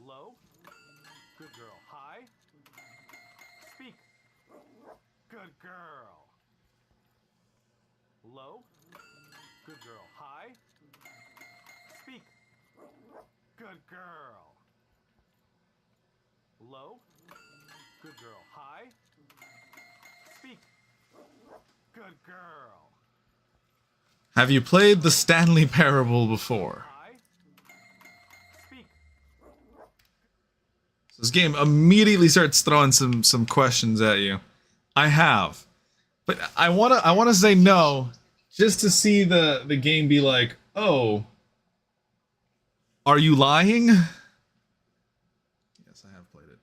Low. Good girl. High. Speak. Good girl. Low. Good girl. High. Speak. Good girl. Low. Good girl. High. Speak. Good girl. Have you played the Stanley Parable before? High. Speak. This game immediately starts throwing some questions at you. I have. But I wanna say no, just to see the game be like, oh, are you lying? Yes, I have played it.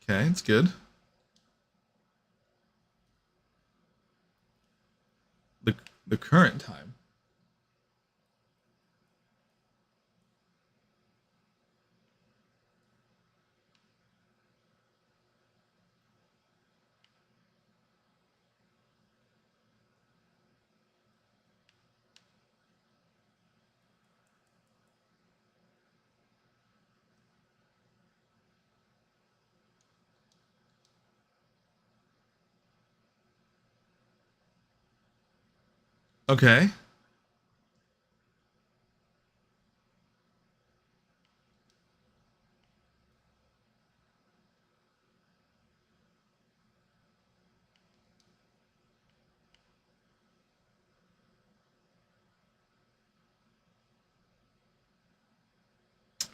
Okay, it's good. The current time. Okay.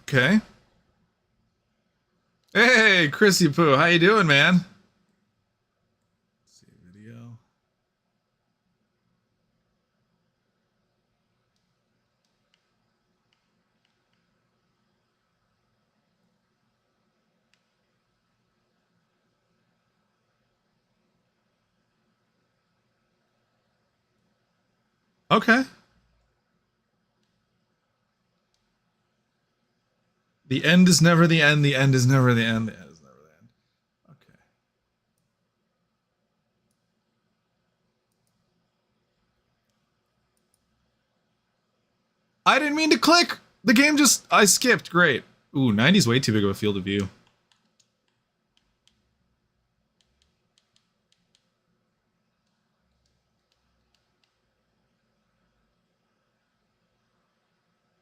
Okay. Hey, Chrissy Poo, how you doing, man? Let's see video. Okay. The end is never the end. The end is never the end. The end is never the end. Okay. I didn't mean to click. The game just... I skipped. Great. Ooh, 90's way too big of a field of view.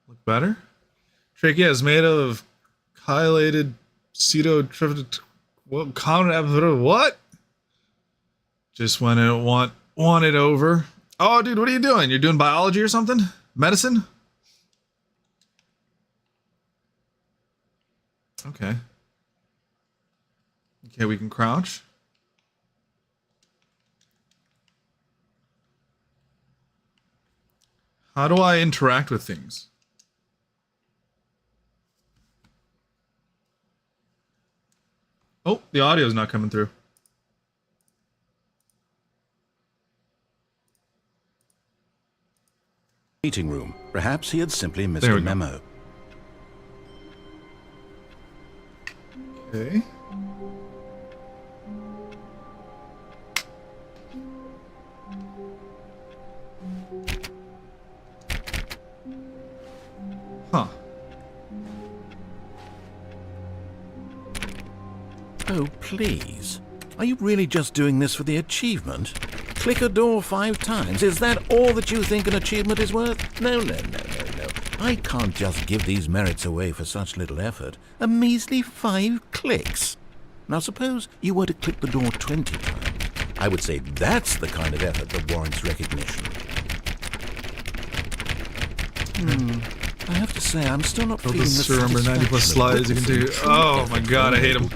Look better? Trachea is made of chelated pseudo... What? Just when it want it over. Oh, dude, what are you doing? You're doing biology or something? Medicine? Okay. Okay, we can crouch. How do I interact with things? Oh, the audio's not coming through. Meeting room. Perhaps he had simply missed a memo. Okay. Huh. Oh, please. Are you really just doing this for the achievement? Click a door 5 times. Is that all that you think an achievement is worth? No. I can't just give these merits away for such little effort. A measly 5 clicks. Now suppose you were to click the door 20 times. I would say that's the kind of effort that warrants recognition. I have to say, I'm still not feeling the remember 90 plus slides you can do. Oh my god, I hate him.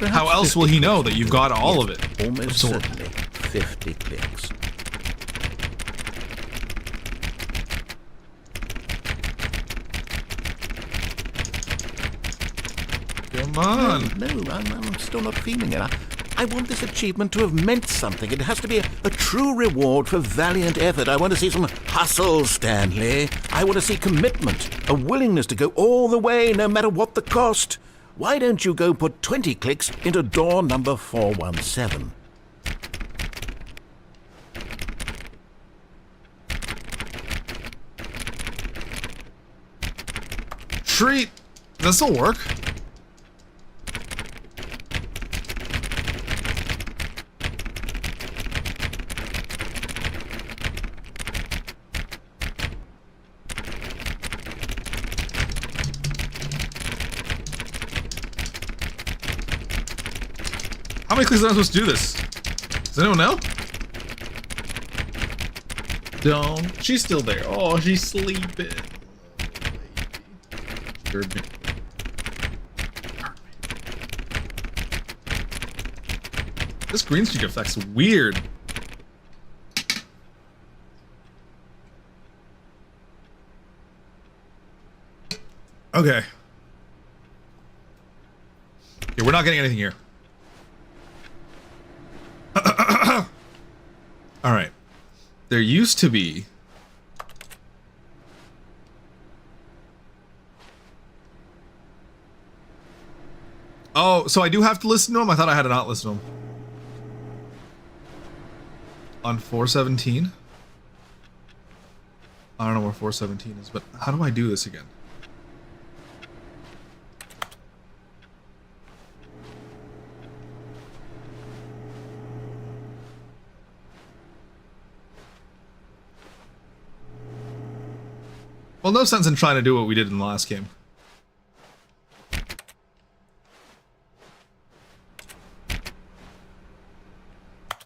How else will he know that you've got all of it? Almost certainly 50 clicks. Come on. No, I'm still not feeling it. I want this achievement to have meant something. It has to be a true reward for valiant effort. I want to see some hustle, Stanley. I want to see commitment, a willingness to go all the way, no matter what the cost. Why don't you go put 20 clicks into door number 417? treat. This'll work. How many clicks am I supposed to do this? Does anyone know? Don't. She's still there. Oh, she's sleeping. Scared me. This green streak effect's weird. Okay. Yeah, we're not getting anything here. All right. There used to be. Oh, so I do have to listen to him? I thought I had to not listen to him. On 417? I don't know where 417 is, but how do I do this again? Well, no sense in trying to do what we did in the last game.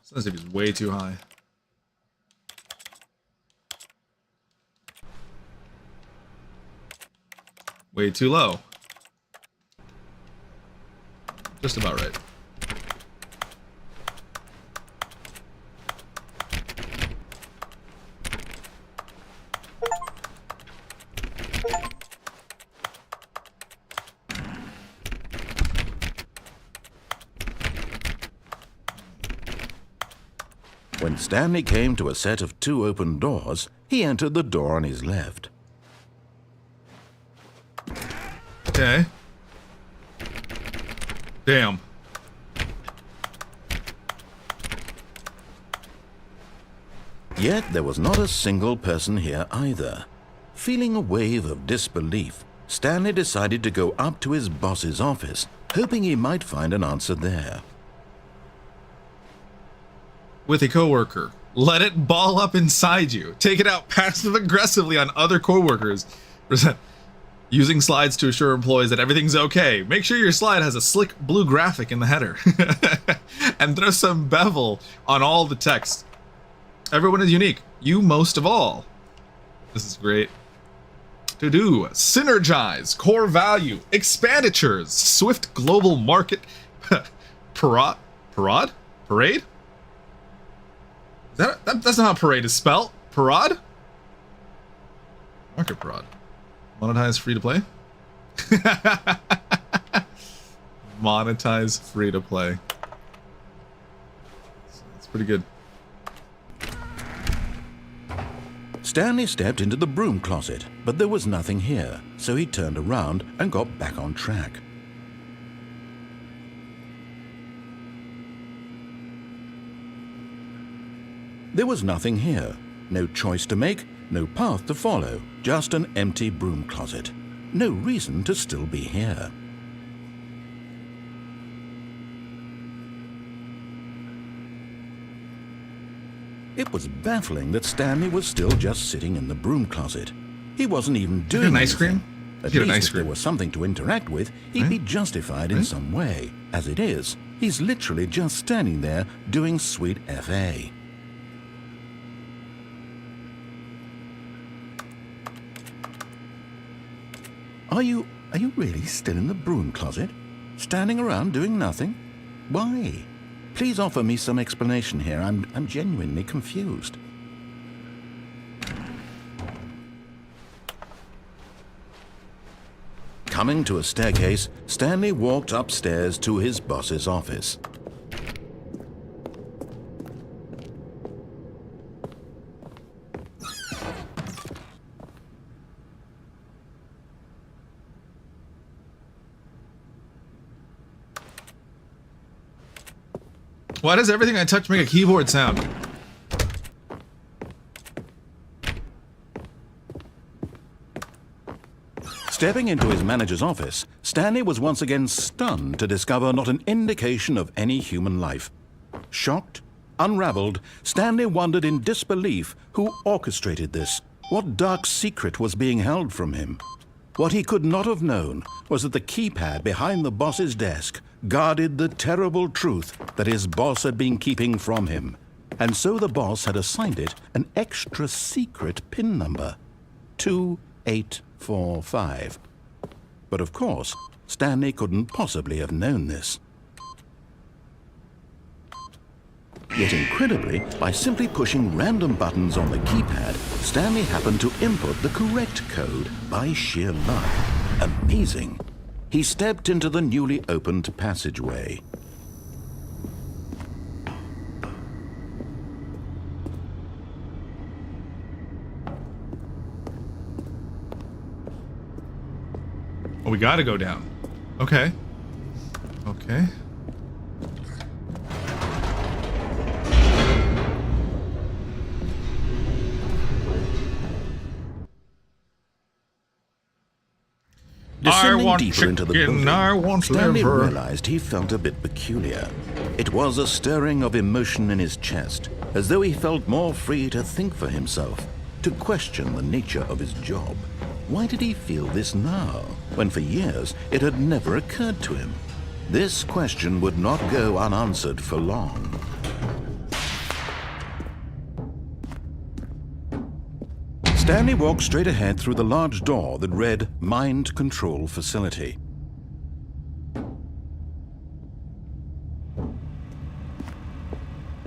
Sensitivity is way too high. Way too low. Just about right. When Stanley came to a set of 2 open doors, he entered the door on his left. Okay. Damn. Yet there was not a single person here either. Feeling a wave of disbelief, Stanley decided to go up to his boss's office, hoping he might find an answer there. With a coworker. Let it ball up inside you. Take it out passive-aggressively on other coworkers. Using slides to assure employees that everything's okay. Make sure your slide has a slick blue graphic in the header. And throw some bevel on all the text. Everyone is unique. You most of all. This is great. To do. Synergize. Core value. Expenditures. Swift global market. Parade? That's not how parade is spelled. Parade? Market parade. Monetize free to play? Monetize free to play. That's pretty good. Stanley stepped into the broom closet, but there was nothing here, so he turned around and got back on track. There was nothing here. No choice to make, no path to follow, just an empty broom closet. No reason to still be here. It was baffling that Stanley was still just sitting in the broom closet. He wasn't even doing an ice cream? At least if there was something to interact with, he'd be justified in some way. As it is, he's literally just standing there doing sweet FA. Are you really still in the broom closet? Standing around doing nothing? Why? Please offer me some explanation here. I'm genuinely confused. Coming to a staircase, Stanley walked upstairs to his boss's office. Why does everything I touch make a keyboard sound? Stepping into his manager's office, Stanley was once again stunned to discover not an indication of any human life. Shocked, unraveled, Stanley wondered in disbelief who orchestrated this. What dark secret was being held from him? What he could not have known was that the keypad behind the boss's desk guarded the terrible truth that his boss had been keeping from him. And so the boss had assigned it an extra secret PIN number, 2845. But of course, Stanley couldn't possibly have known this. Yet incredibly, by simply pushing random buttons on the keypad, Stanley happened to input the correct code by sheer luck. Amazing. He stepped into the newly opened passageway. Oh, we gotta go down. Okay. Okay. Descending deeper into the building, Stanley liver. realized he felt a bit peculiar. It was a stirring of emotion in his chest, as though he felt more free to think for himself, to question the nature of his job. Why did he feel this now, when for years it had never occurred to him? This question would not go unanswered for long. Stanley walked straight ahead through the large door that read Mind Control Facility.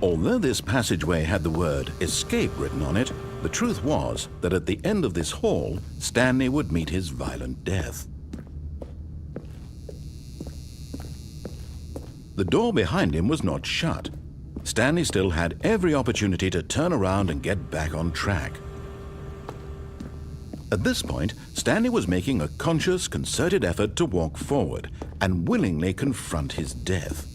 Although this passageway had the word Escape written on it, the truth was that at the end of this hall, Stanley would meet his violent death. The door behind him was not shut. Stanley still had every opportunity to turn around and get back on track. At this point, Stanley was making a conscious, concerted effort to walk forward and willingly confront his death.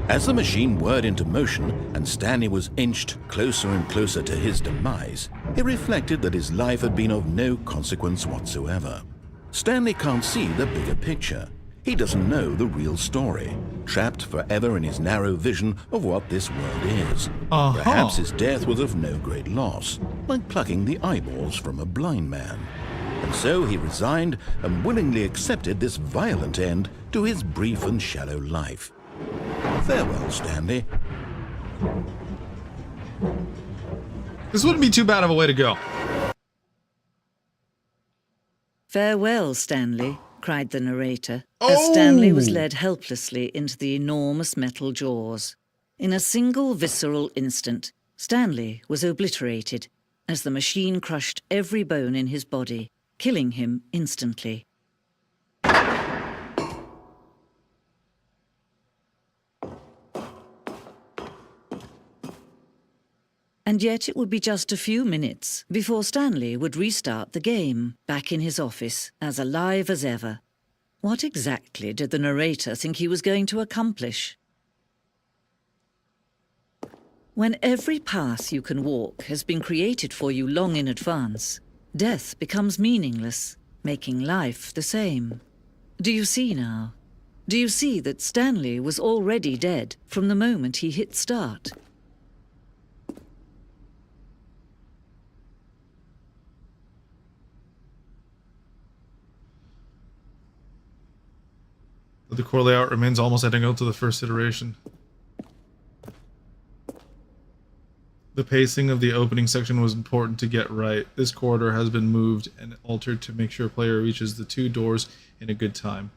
As the machine whirred into motion and Stanley was inched closer and closer to his demise, he reflected that his life had been of no consequence whatsoever. Stanley can't see the bigger picture. He doesn't know the real story, trapped forever in his narrow vision of what this world is. Perhaps his death was of no great loss, like plucking the eyeballs from a blind man. And so he resigned and willingly accepted this violent end to his brief and shallow life. Farewell, Stanley. This wouldn't be too bad of a way to go. Farewell, Stanley, cried the narrator, as Stanley was led helplessly into the enormous metal jaws. In a single visceral instant, Stanley was obliterated as the machine crushed every bone in his body, killing him instantly. And yet it would be just a few minutes before Stanley would restart the game, back in his office, as alive as ever. What exactly did the narrator think he was going to accomplish? When every path you can walk has been created for you long in advance, death becomes meaningless, making life the same. Do you see now? Do you see that Stanley was already dead from the moment he hit start? The core layout remains almost identical to the first iteration. The pacing of the opening section was important to get right. This corridor has been moved and altered to make sure player reaches the two doors in a good time.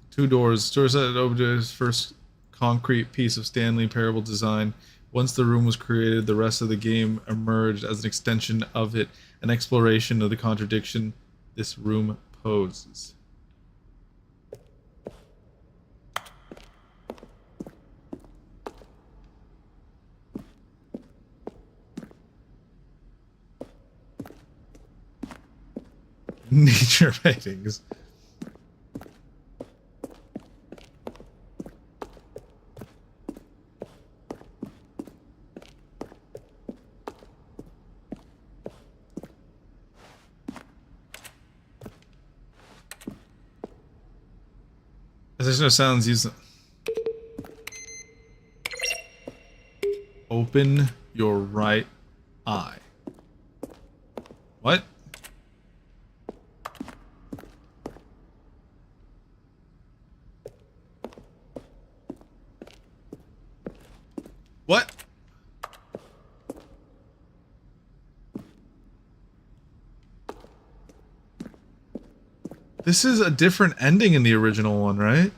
Two doors. Doors that opened to his first concrete piece of Stanley Parable design. Once the room was created, the rest of the game emerged as an extension of it, an exploration of the contradiction this room poses. Nature paintings. There's no sounds used. Open your right eye. What? What? This is a different ending in the original one, right?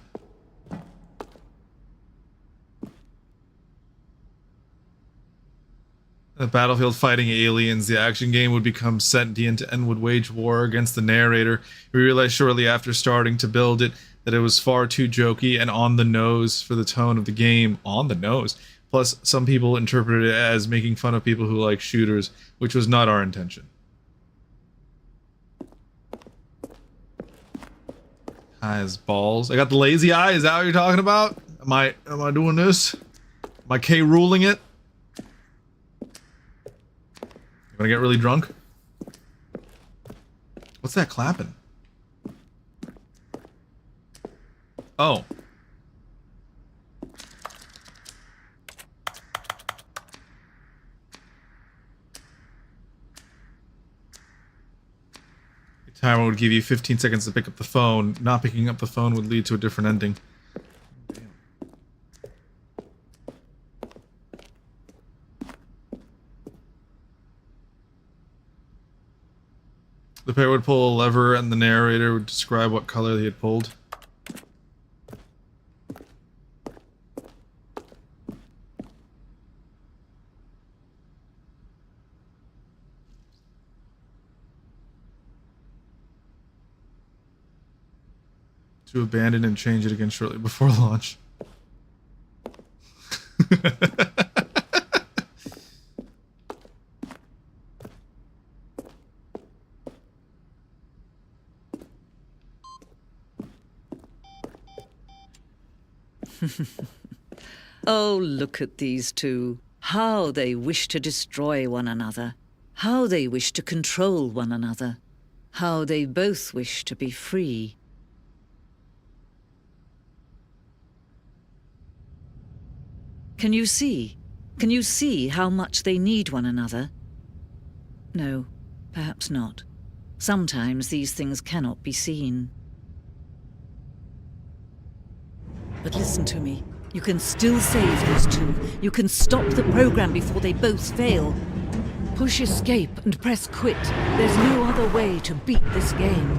The battlefield fighting aliens, the action game would become sentient and would wage war against the narrator. We realized shortly after starting to build it that it was far too jokey and on the nose for the tone of the game. On the nose. Plus, some people interpreted it as making fun of people who like shooters, which was not our intention. Eyes, balls. I got the lazy eye. Is that what you're talking about? Am I doing this? Am I K ruling it? You wanna get really drunk? What's that clapping? Oh. The timer would give you 15 seconds to pick up the phone. Not picking up the phone would lead to a different ending. The player would pull a lever and the narrator would describe what color he had pulled. To abandon and change it again shortly before launch. Oh, look at these two. How they wish to destroy one another. How they wish to control one another. How they both wish to be free. Can you see? Can you see how much they need one another? No, perhaps not. Sometimes these things cannot be seen. But listen to me. You can still save these two. You can stop the program before they both fail. Push escape and press quit. There's no other way to beat this game.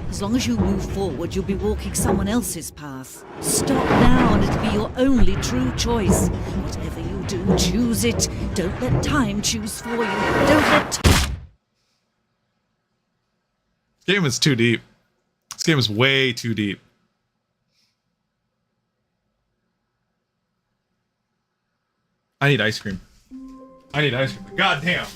As long as you move forward, you'll be walking someone else's path. Stop now and it'll be your only true choice. Whatever you do, choose it. Don't let time choose for you. Don't let... This game is too deep. This game is way too deep. I need ice cream. I need ice cream. God damn.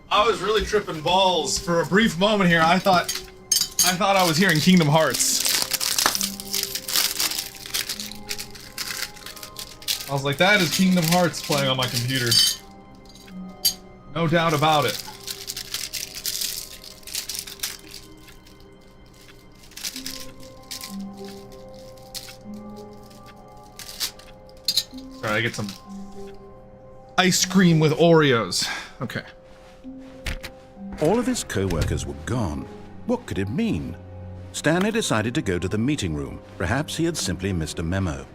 I was really tripping balls for a brief moment here. I thought I was hearing Kingdom Hearts. I was like, that is Kingdom Hearts playing on my computer. No doubt about it. Sorry, I get some ice cream with Oreos. Okay. All of his co-workers were gone. What could it mean? Stanley decided to go to the meeting room. Perhaps he had simply missed a memo.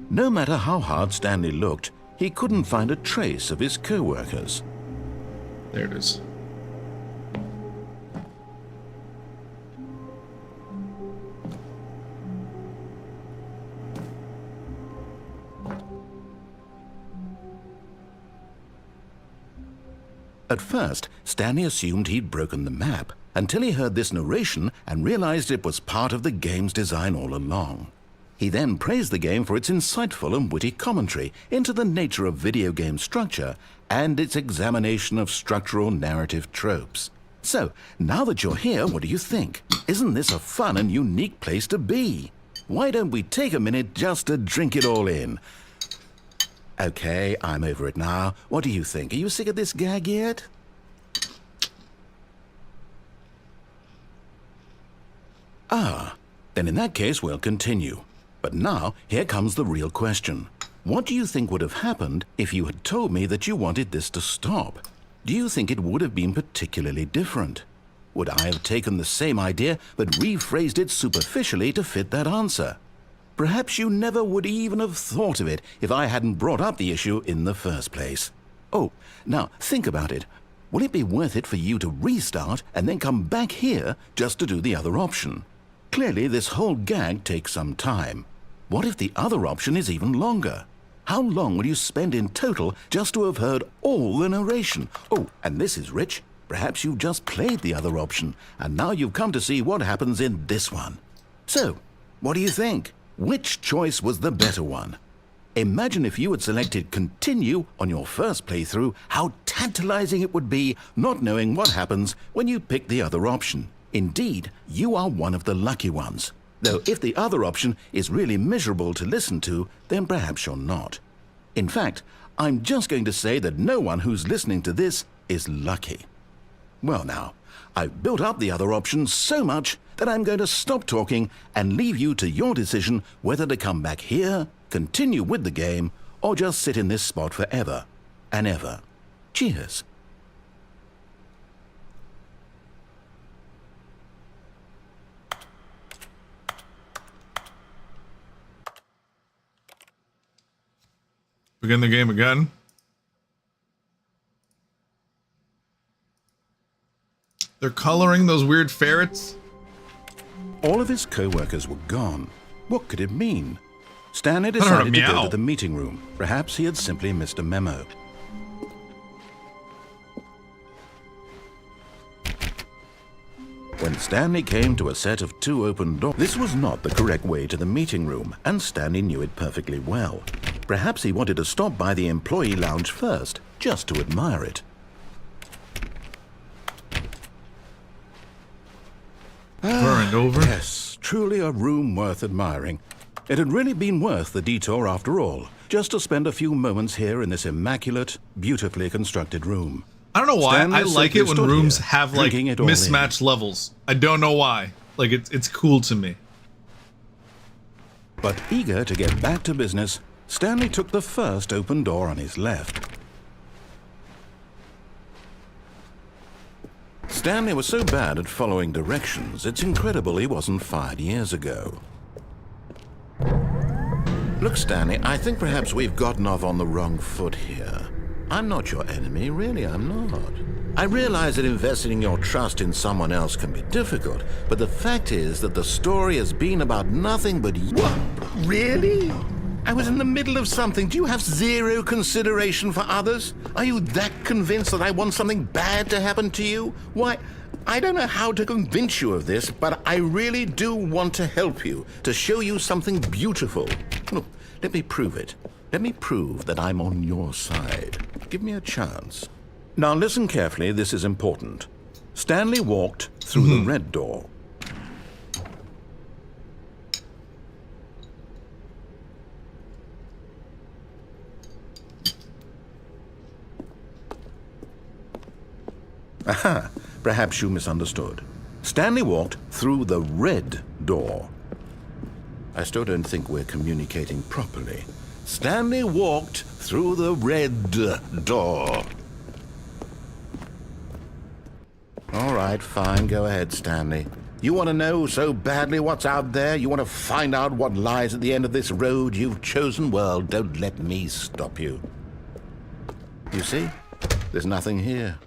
No matter how hard Stanley looked, he couldn't find a trace of his co-workers. There it is. At first, Stanley assumed he'd broken the map until he heard this narration and realized it was part of the game's design all along. He then praised the game for its insightful and witty commentary into the nature of video game structure and its examination of structural narrative tropes. So, now that you're here, what do you think? Isn't this a fun and unique place to be? Why don't we take a minute just to drink it all in? Okay, I'm over it now. What do you think? Are you sick of this gag yet? Ah, then in that case we'll continue. But now, here comes the real question. What do you think would have happened if you had told me that you wanted this to stop? Do you think it would have been particularly different? Would I have taken the same idea but rephrased it superficially to fit that answer? Perhaps you never would even have thought of it if I hadn't brought up the issue in the first place. Oh, now think about it. Will it be worth it for you to restart and then come back here just to do the other option? Clearly, this whole gag takes some time. What if the other option is even longer? How long will you spend in total just to have heard all the narration? Oh, and this is rich. Perhaps you've just played the other option, and now you've come to see what happens in this one. So, what do you think? Which choice was the better one? Imagine if you had selected Continue on your first playthrough, how tantalizing it would be not knowing what happens when you pick the other option. Indeed, you are one of the lucky ones. Though if the other option is really miserable to listen to, then perhaps you're not. In fact, I'm just going to say that no one who's listening to this is lucky. Well now, I've built up the other option so much that I'm going to stop talking and leave you to your decision whether to come back here, continue with the game, or just sit in this spot forever and ever. Cheers. Begin the game again. They're coloring those weird ferrets. All of his co-workers were gone. What could it mean? Stanley decided to go to the meeting room. Perhaps he had simply missed a memo. When Stanley came to a set of 2 open doors, this was not the correct way to the meeting room, and Stanley knew it perfectly well. Perhaps he wanted to stop by the employee lounge first, just to admire it. Burned over. Yes, truly a room worth admiring. It had really been worth the detour after all, just to spend a few moments here in this immaculate, beautifully constructed room. I don't know why. Stanley I like it when stood rooms here, have like drinking it all mismatched levels. I don't know why. Like it's cool to me. But eager to get back to business, Stanley took the first open door on his left. Stanley was so bad at following directions, it's incredible he wasn't fired years ago. Look, Stanley, I think perhaps we've gotten off on the wrong foot here. I'm not your enemy, really, I'm not. I realize that investing your trust in someone else can be difficult, but the fact is that the story has been about nothing but you. What? Really? I was in the middle of something. Do you have zero consideration for others? Are you that convinced that I want something bad to happen to you? Why, I don't know how to convince you of this, but I really do want to help you, to show you something beautiful. Look, let me prove it. Let me prove that I'm on your side. Give me a chance. Now listen carefully, this is important. Stanley walked through the red door. Aha, perhaps you misunderstood. Stanley walked through the red door. I still don't think we're communicating properly. Stanley walked through the red door. All right, fine, go ahead, Stanley. You want to know so badly what's out there? You want to find out what lies at the end of this road you've chosen? Well, don't let me stop you. You see? There's nothing here.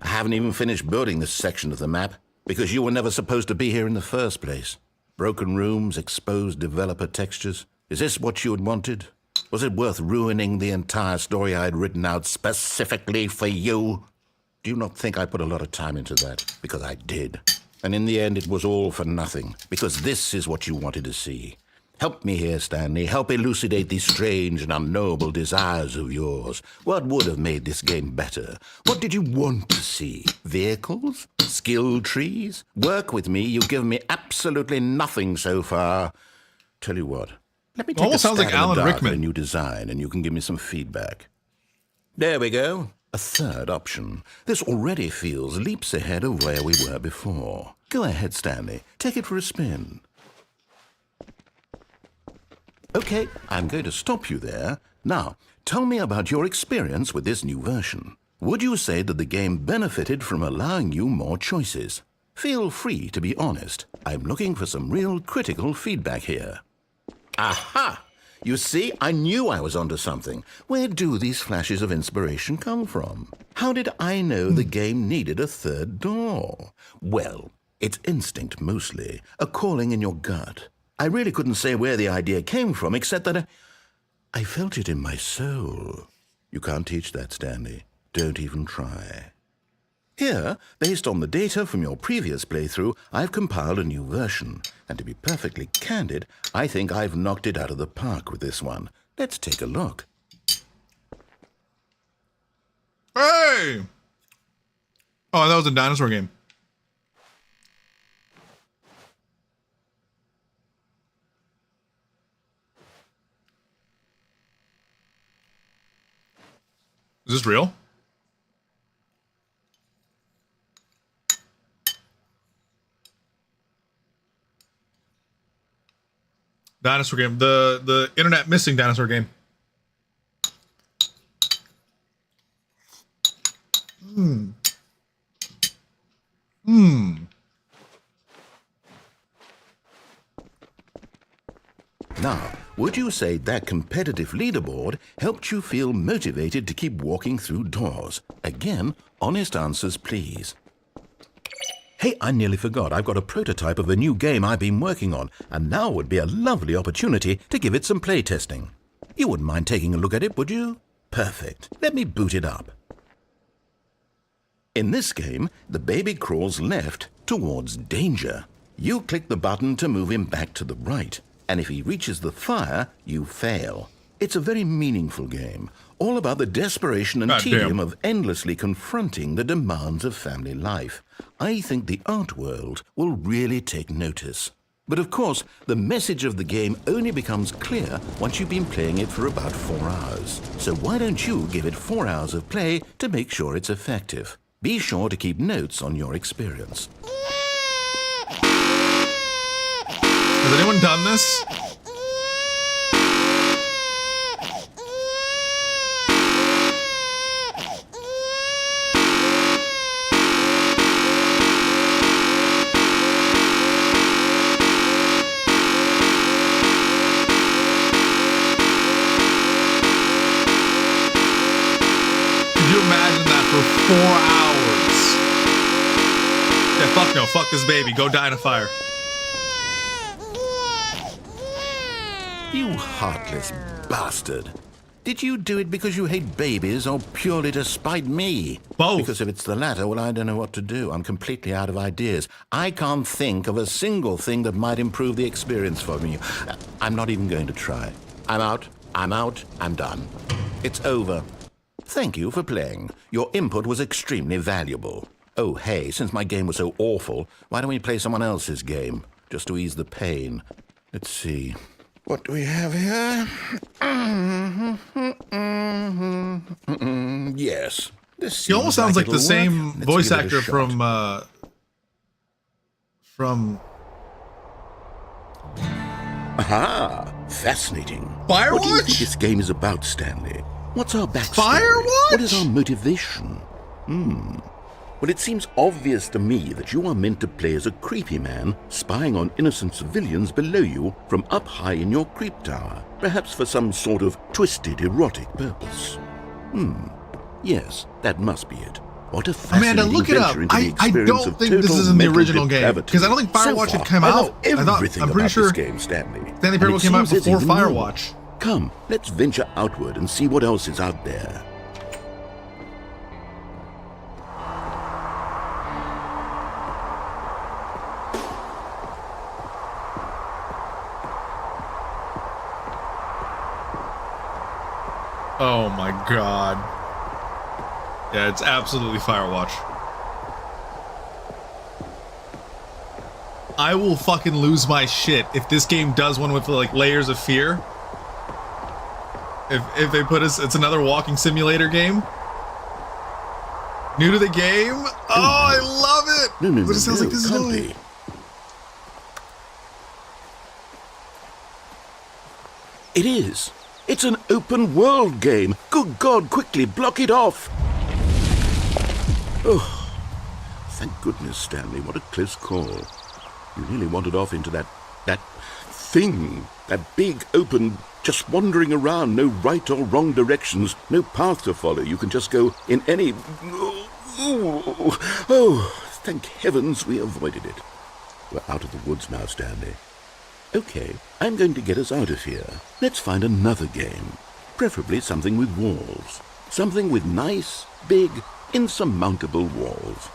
I haven't even finished building this section of the map, because you were never supposed to be here in the first place. Broken rooms, exposed developer textures. Is this what you had wanted? Was it worth ruining the entire story I had written out specifically for you? Do you not think I put a lot of time into that? Because I did. And in the end, it was all for nothing. Because this is what you wanted to see. Help me here, Stanley. Help elucidate these strange and unknowable desires of yours. What would have made this game better? What did you want to see? Vehicles? Skill trees? Work with me. You've given me absolutely nothing so far. Tell you what. Let me take Almost a sounds like stab in the Alan dark Rickman. at a new design, and you can give me some feedback. There we go. A third option. This already feels leaps ahead of where we were before. Go ahead, Stanley. Take it for a spin. Okay, I'm going to stop you there. Now, tell me about your experience with this new version. Would you say that the game benefited from allowing you more choices? Feel free to be honest. I'm looking for some real critical feedback here. Aha! You see, I knew I was onto something. Where do these flashes of inspiration come from? How did I know the game needed a third door? Well, it's instinct mostly, a calling in your gut. I really couldn't say where the idea came from, except that I felt it in my soul. You can't teach that, Stanley. Don't even try. Here, based on the data from your previous playthrough, I've compiled a new version. And to be perfectly candid, I think I've knocked it out of the park with this one. Let's take a look. Hey! Oh, that was a dinosaur game. Is this real? Dinosaur game. The internet missing dinosaur game. Now, would you say that competitive leaderboard helped you feel motivated to keep walking through doors? Again, honest answers, please. Hey, I nearly forgot. I've got a prototype of a new game I've been working on, and now would be a lovely opportunity to give it some playtesting. You wouldn't mind taking a look at it, would you? Perfect. Let me boot it up. In this game, the baby crawls left towards danger. You click the button to move him back to the right, and if he reaches the fire, you fail. It's a very meaningful game, all about the desperation and tedium of endlessly confronting the demands of family life. I think the art world will really take notice. But of course, the message of the game only becomes clear once you've been playing it for about 4 hours. So why don't you give it 4 hours of play to make sure it's effective? Be sure to keep notes on your experience. Has anyone done this? Could you imagine that for 4 hours? Yeah, fuck no. Fuck this baby. Go die in a fire. You heartless bastard. Did you do it because you hate babies or purely to spite me? Both. Because if it's the latter, well, I don't know what to do. I'm completely out of ideas. I can't think of a single thing that might improve the experience for me. I'm not even going to try. I'm out. I'm done. It's over. Thank you for playing. Your input was extremely valuable. Oh, hey, since my game was so awful, why don't we play someone else's game? Just to ease the pain. Let's see. What do we have here? Yes. This He almost sounds like the same voice actor from Aha! Fascinating. Firewatch? What do you think this game is about, Stanley? What's our backstory? Firewatch? What is our motivation? Well, it seems obvious to me that you are meant to play as a creepy man spying on innocent civilians below you from up high in your creep tower, perhaps for some sort of twisted erotic purpose. Yes, that must be it. What a fascinating Amanda, look it up. venture into the I experience don't of think this total is in the mental original game, depravity. because I don't think Firewatch So had come far, I out. know everything I'm pretty about sure this game, Stanley. Stanley And Parable it came out seems it's before even more. Firewatch. Come, let's venture outward and see what else is out there. Oh my god. Yeah, it's absolutely Firewatch. I will fucking lose my shit if this game does one with like layers of fear. If they put us, it's another walking simulator game. New to the game? Oh, I love it! No, But it sounds like this is can't only... be. It is. It's an open world game. Good God, quickly block it off. Oh, thank goodness, Stanley. What a close call. You really wandered off into that thing. That big, open, just wandering around. No right or wrong directions. No path to follow. You can just go in any... Oh, thank heavens we avoided it. We're out of the woods now, Stanley. Okay, I'm going to get us out of here. Let's find another game. Preferably something with walls. Something with nice, big, insurmountable walls.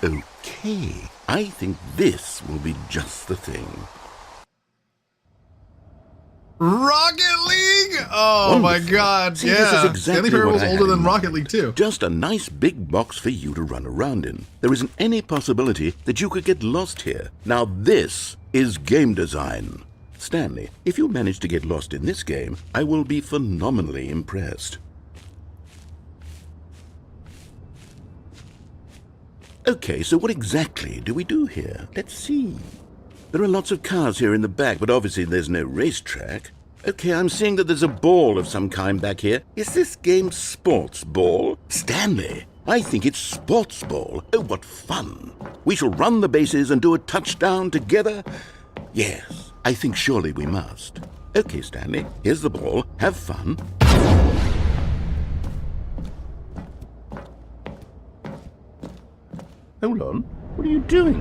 Okay, I think this will be just the thing. Rocket League? Oh my Wonderful. god, See, yeah. this is exactly Stanley Parable's what I had older in than Rocket mind. League too. Just a nice big box for you to run around in. There isn't any possibility that you could get lost here. Now this is game design. Stanley, if you manage to get lost in this game, I will be phenomenally impressed. Okay, so what exactly do we do here? Let's see. There are lots of cars here in the back, but obviously there's no racetrack. Okay, I'm seeing that there's a ball of some kind back here. Is this game sports ball? Stanley, I think it's sports ball. Oh, what fun. We shall run the bases and do a touchdown together. Yes, I think surely we must. Okay, Stanley, here's the ball. Have fun. Hold on. What are you doing?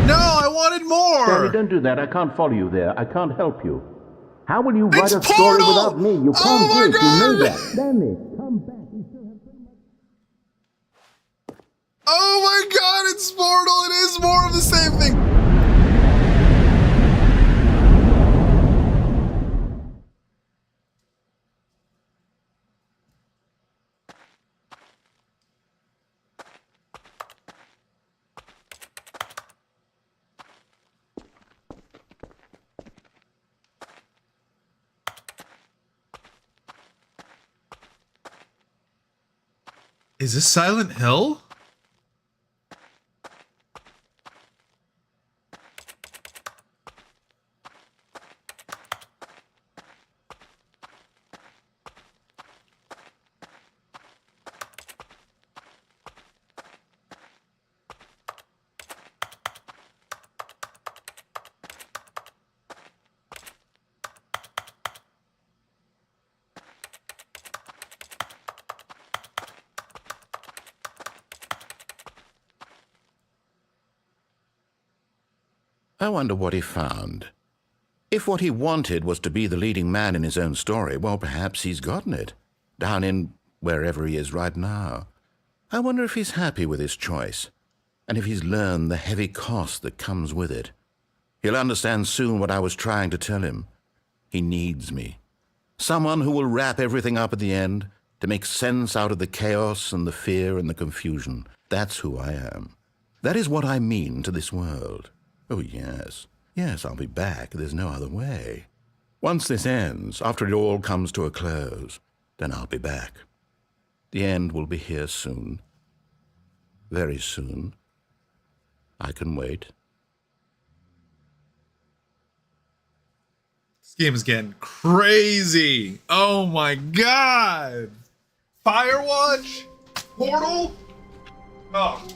No, I wanted more! Stanley, don't do that. I can't follow you there. I can't help you. How will you write It's a story Portal! without me? You Oh can't my do it. You know God! that. Stanley, come back. Oh my god, it's Portal! It is more of the same thing! Is this Silent Hill? I wonder what he found. If what he wanted was to be the leading man in his own story, well, perhaps he's gotten it. Down in wherever he is right now. I wonder if he's happy with his choice, and if he's learned the heavy cost that comes with it. He'll understand soon what I was trying to tell him. He needs me. Someone who will wrap everything up at the end, to make sense out of the chaos and the fear and the confusion. That's who I am. That is what I mean to this world. Oh, yes. Yes, I'll be back. There's no other way. Once this ends, after it all comes to a close, then I'll be back. The end will be here soon. Very soon. I can wait. This game is getting crazy. Oh my god. Firewatch? Portal? Oh.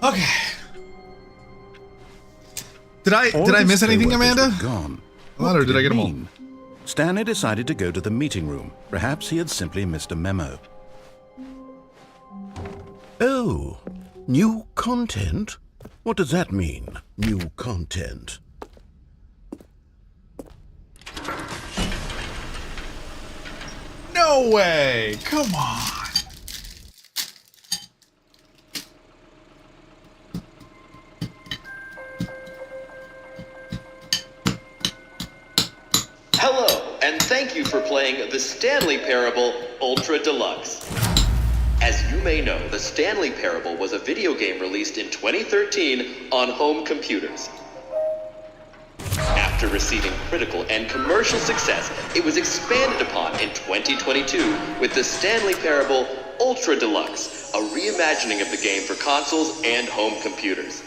Okay. Did I miss anything, Amanda? Gone. What, or did I get them all? mean? Stanley decided to go to the meeting room. Perhaps he had simply missed a memo. Oh, new content? What does that mean, new content? No way! Come on! Hello, and thank you for playing The Stanley Parable Ultra Deluxe. As you may know, The Stanley Parable was a video game released in 2013 on home computers. After receiving critical and commercial success, it was expanded upon in 2022 with The Stanley Parable Ultra Deluxe, a reimagining of the game for consoles and home computers.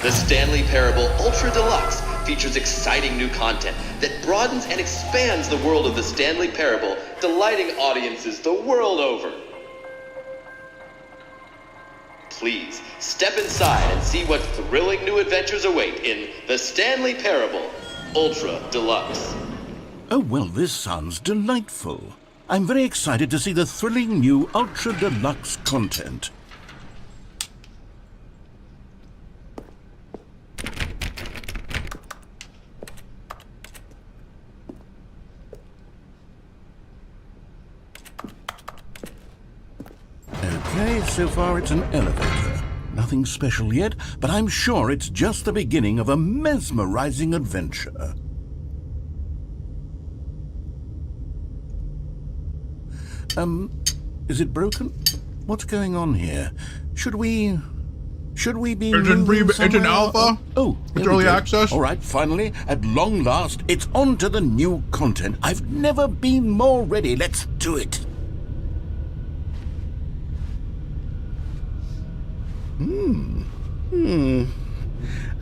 The Stanley Parable Ultra Deluxe features exciting new content that broadens and expands the world of the Stanley Parable, delighting audiences the world over. Please, step inside and see what thrilling new adventures await in The Stanley Parable Ultra Deluxe. Oh, well, this sounds delightful. I'm very excited to see the thrilling new Ultra Deluxe content. Okay, so far it's an elevator. Nothing special yet, but I'm sure it's just the beginning of a mesmerizing adventure. Is it broken? What's going on here? Should we be moving It's an somewhere? alpha? Oh, It's there we early go. access? All right, finally, at long last, it's on to the new content. I've never been more ready. Let's do it.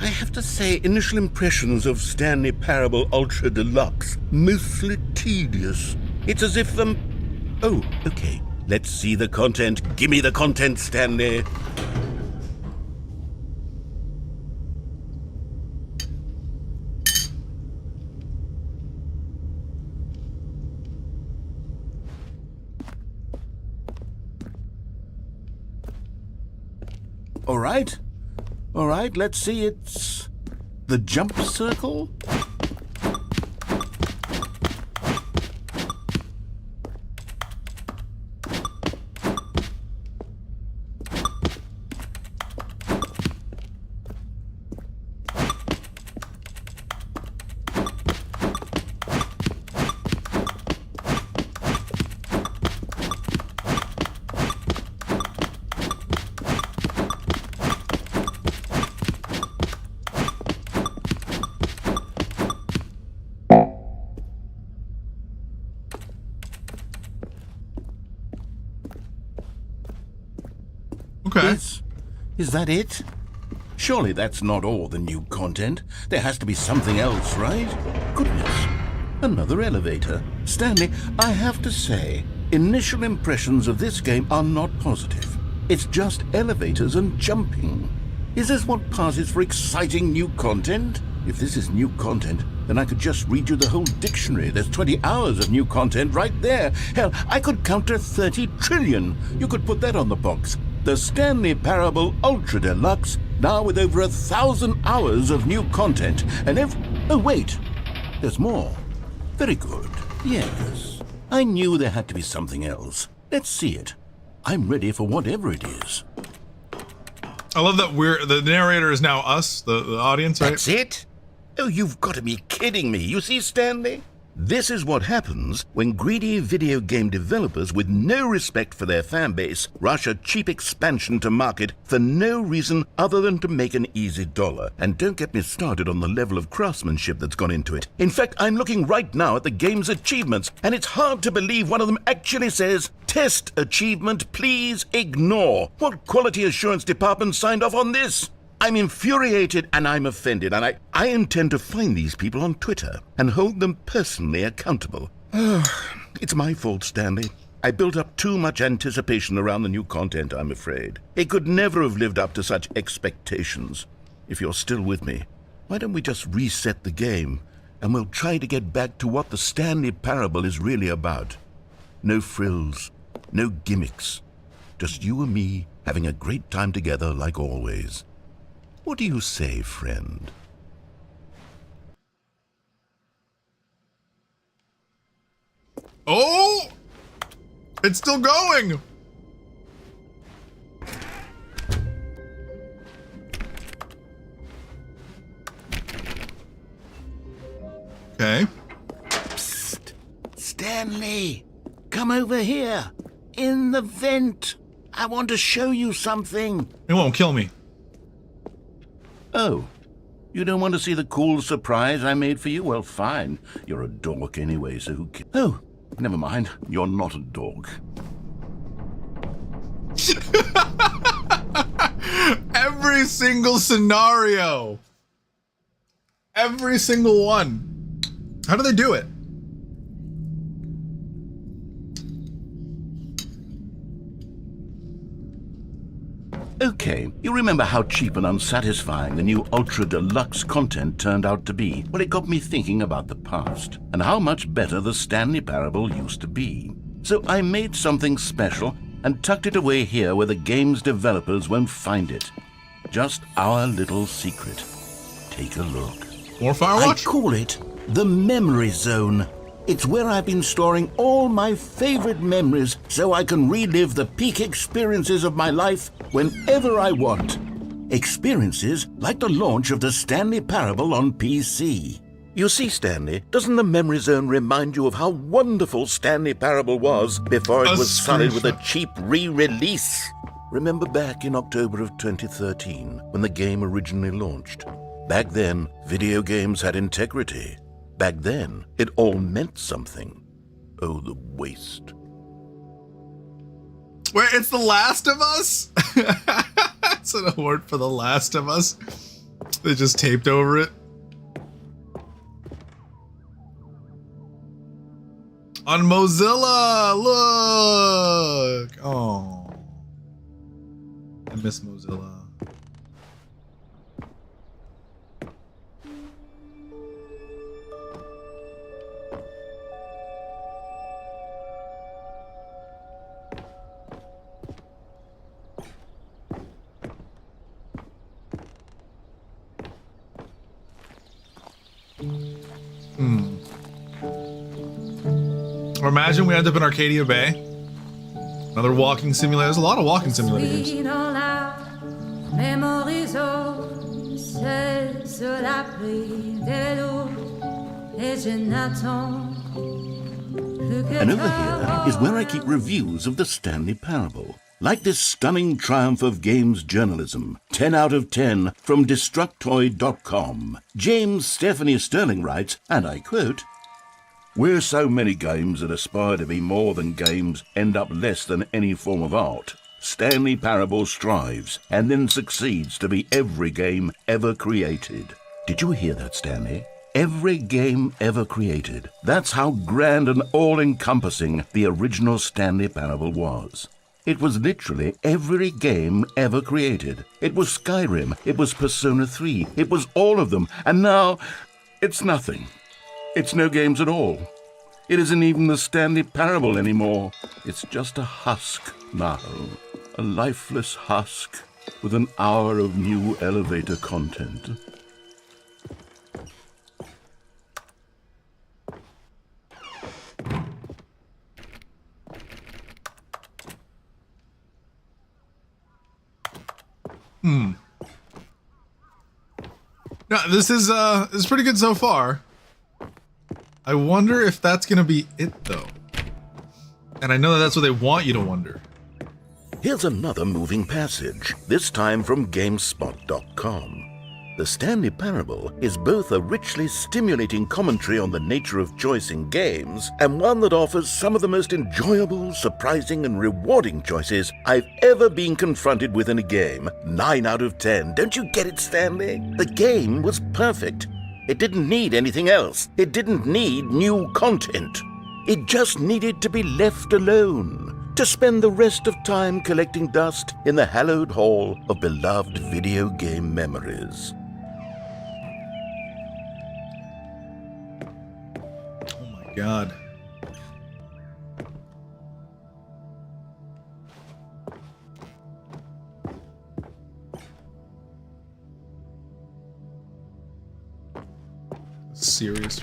I have to say, initial impressions of Stanley Parable Ultra Deluxe, mostly tedious. It's as if Oh, okay. Let's see the content. Give me the content, Stanley. All right, let's see, it's the jump circle? Okay. Is that it? Surely that's not all the new content. There has to be something else, right? Goodness. Another elevator. Stanley, I have to say, initial impressions of this game are not positive. It's just elevators and jumping. Is this what passes for exciting new content? If this is new content, then I could just read you the whole dictionary. There's 20 hours of new content right there. Hell, I could count to 30 trillion. You could put that on the box. The Stanley Parable Ultra Deluxe, now with over 1,000 hours of new content. And oh, wait. There's more. Very good. Yes. I knew there had to be something else. Let's see it. I'm ready for whatever it is. I love that the narrator is now us, the audience, right? That's it? Oh, you've got to be kidding me. You see, Stanley? This is what happens when greedy video game developers with no respect for their fan base rush a cheap expansion to market for no reason other than to make an easy dollar. And don't get me started on the level of craftsmanship that's gone into it. In fact, I'm looking right now at the game's achievements, and it's hard to believe one of them actually says, "Test achievement, please ignore." What quality assurance department signed off on this? I'm infuriated and I'm offended, and I intend to find these people on Twitter and hold them personally accountable. It's my fault, Stanley. I built up too much anticipation around the new content, I'm afraid. It could never have lived up to such expectations. If you're still with me, why don't we just reset the game, and we'll try to get back to what the Stanley Parable is really about. No frills, no gimmicks. Just you and me having a great time together like always. What do you say, friend? Oh! It's still going! Okay. Psst! Stanley! Come over here! In the vent! I want to show you something! It won't kill me. Oh. You don't want to see the cool surprise I made for you? Well, fine. You're a dork anyway, so who cares? Oh, never mind. You're not a dork. Every single scenario. Every single one. How do they do it? Okay, you remember how cheap and unsatisfying the new Ultra Deluxe content turned out to be? Well, it got me thinking about the past, and how much better the Stanley Parable used to be. So I made something special and tucked it away here where the game's developers won't find it. Just our little secret. Take a look. More Firewatch? I call it the Memory Zone. It's where I've been storing all my favorite memories so I can relive the peak experiences of my life whenever I want. Experiences like the launch of the Stanley Parable on PC. You see, Stanley, doesn't the Memory Zone remind you of how wonderful Stanley Parable was before it was sullied with a cheap re-release? Remember back in October of 2013 when the game originally launched? Back then, video games had integrity. Back then, it all meant something. Oh, the waste. Wait, it's The Last of Us? It's an award for The Last of Us. They just taped over it. On Mozilla, look! Oh. I miss Mozilla. Or imagine we end up in Arcadia Bay. Another walking simulator. There's a lot of walking simulator games. And over here is where I keep reviews of the Stanley Parable. Like this stunning triumph of games journalism, 10 out of 10 from Destructoid.com. James Stephanie Sterling writes, and I quote, "Where so many games that aspire to be more than games end up less than any form of art, Stanley Parable strives and then succeeds to be every game ever created." Did you hear that, Stanley? Every game ever created. That's how grand and all-encompassing the original Stanley Parable was. It was literally every game ever created. It was Skyrim, it was Persona 3, it was all of them, and now it's nothing. It's no games at all. It isn't even the Stanley Parable anymore. It's just a husk now. A lifeless husk with an hour of new elevator content. No, this is pretty good so far. I wonder if that's gonna be it though. And I know that that's what they want you to wonder. Here's another moving passage, this time from GameSpot.com. The Stanley Parable is both a richly stimulating commentary on the nature of choice in games and one that offers some of the most enjoyable, surprising, and rewarding choices I've ever been confronted with in a game. 9 out of 10. Don't you get it, Stanley? The game was perfect. It didn't need anything else. It didn't need new content. It just needed to be left alone to spend the rest of time collecting dust in the hallowed hall of beloved video game memories. Oh my god. Serious.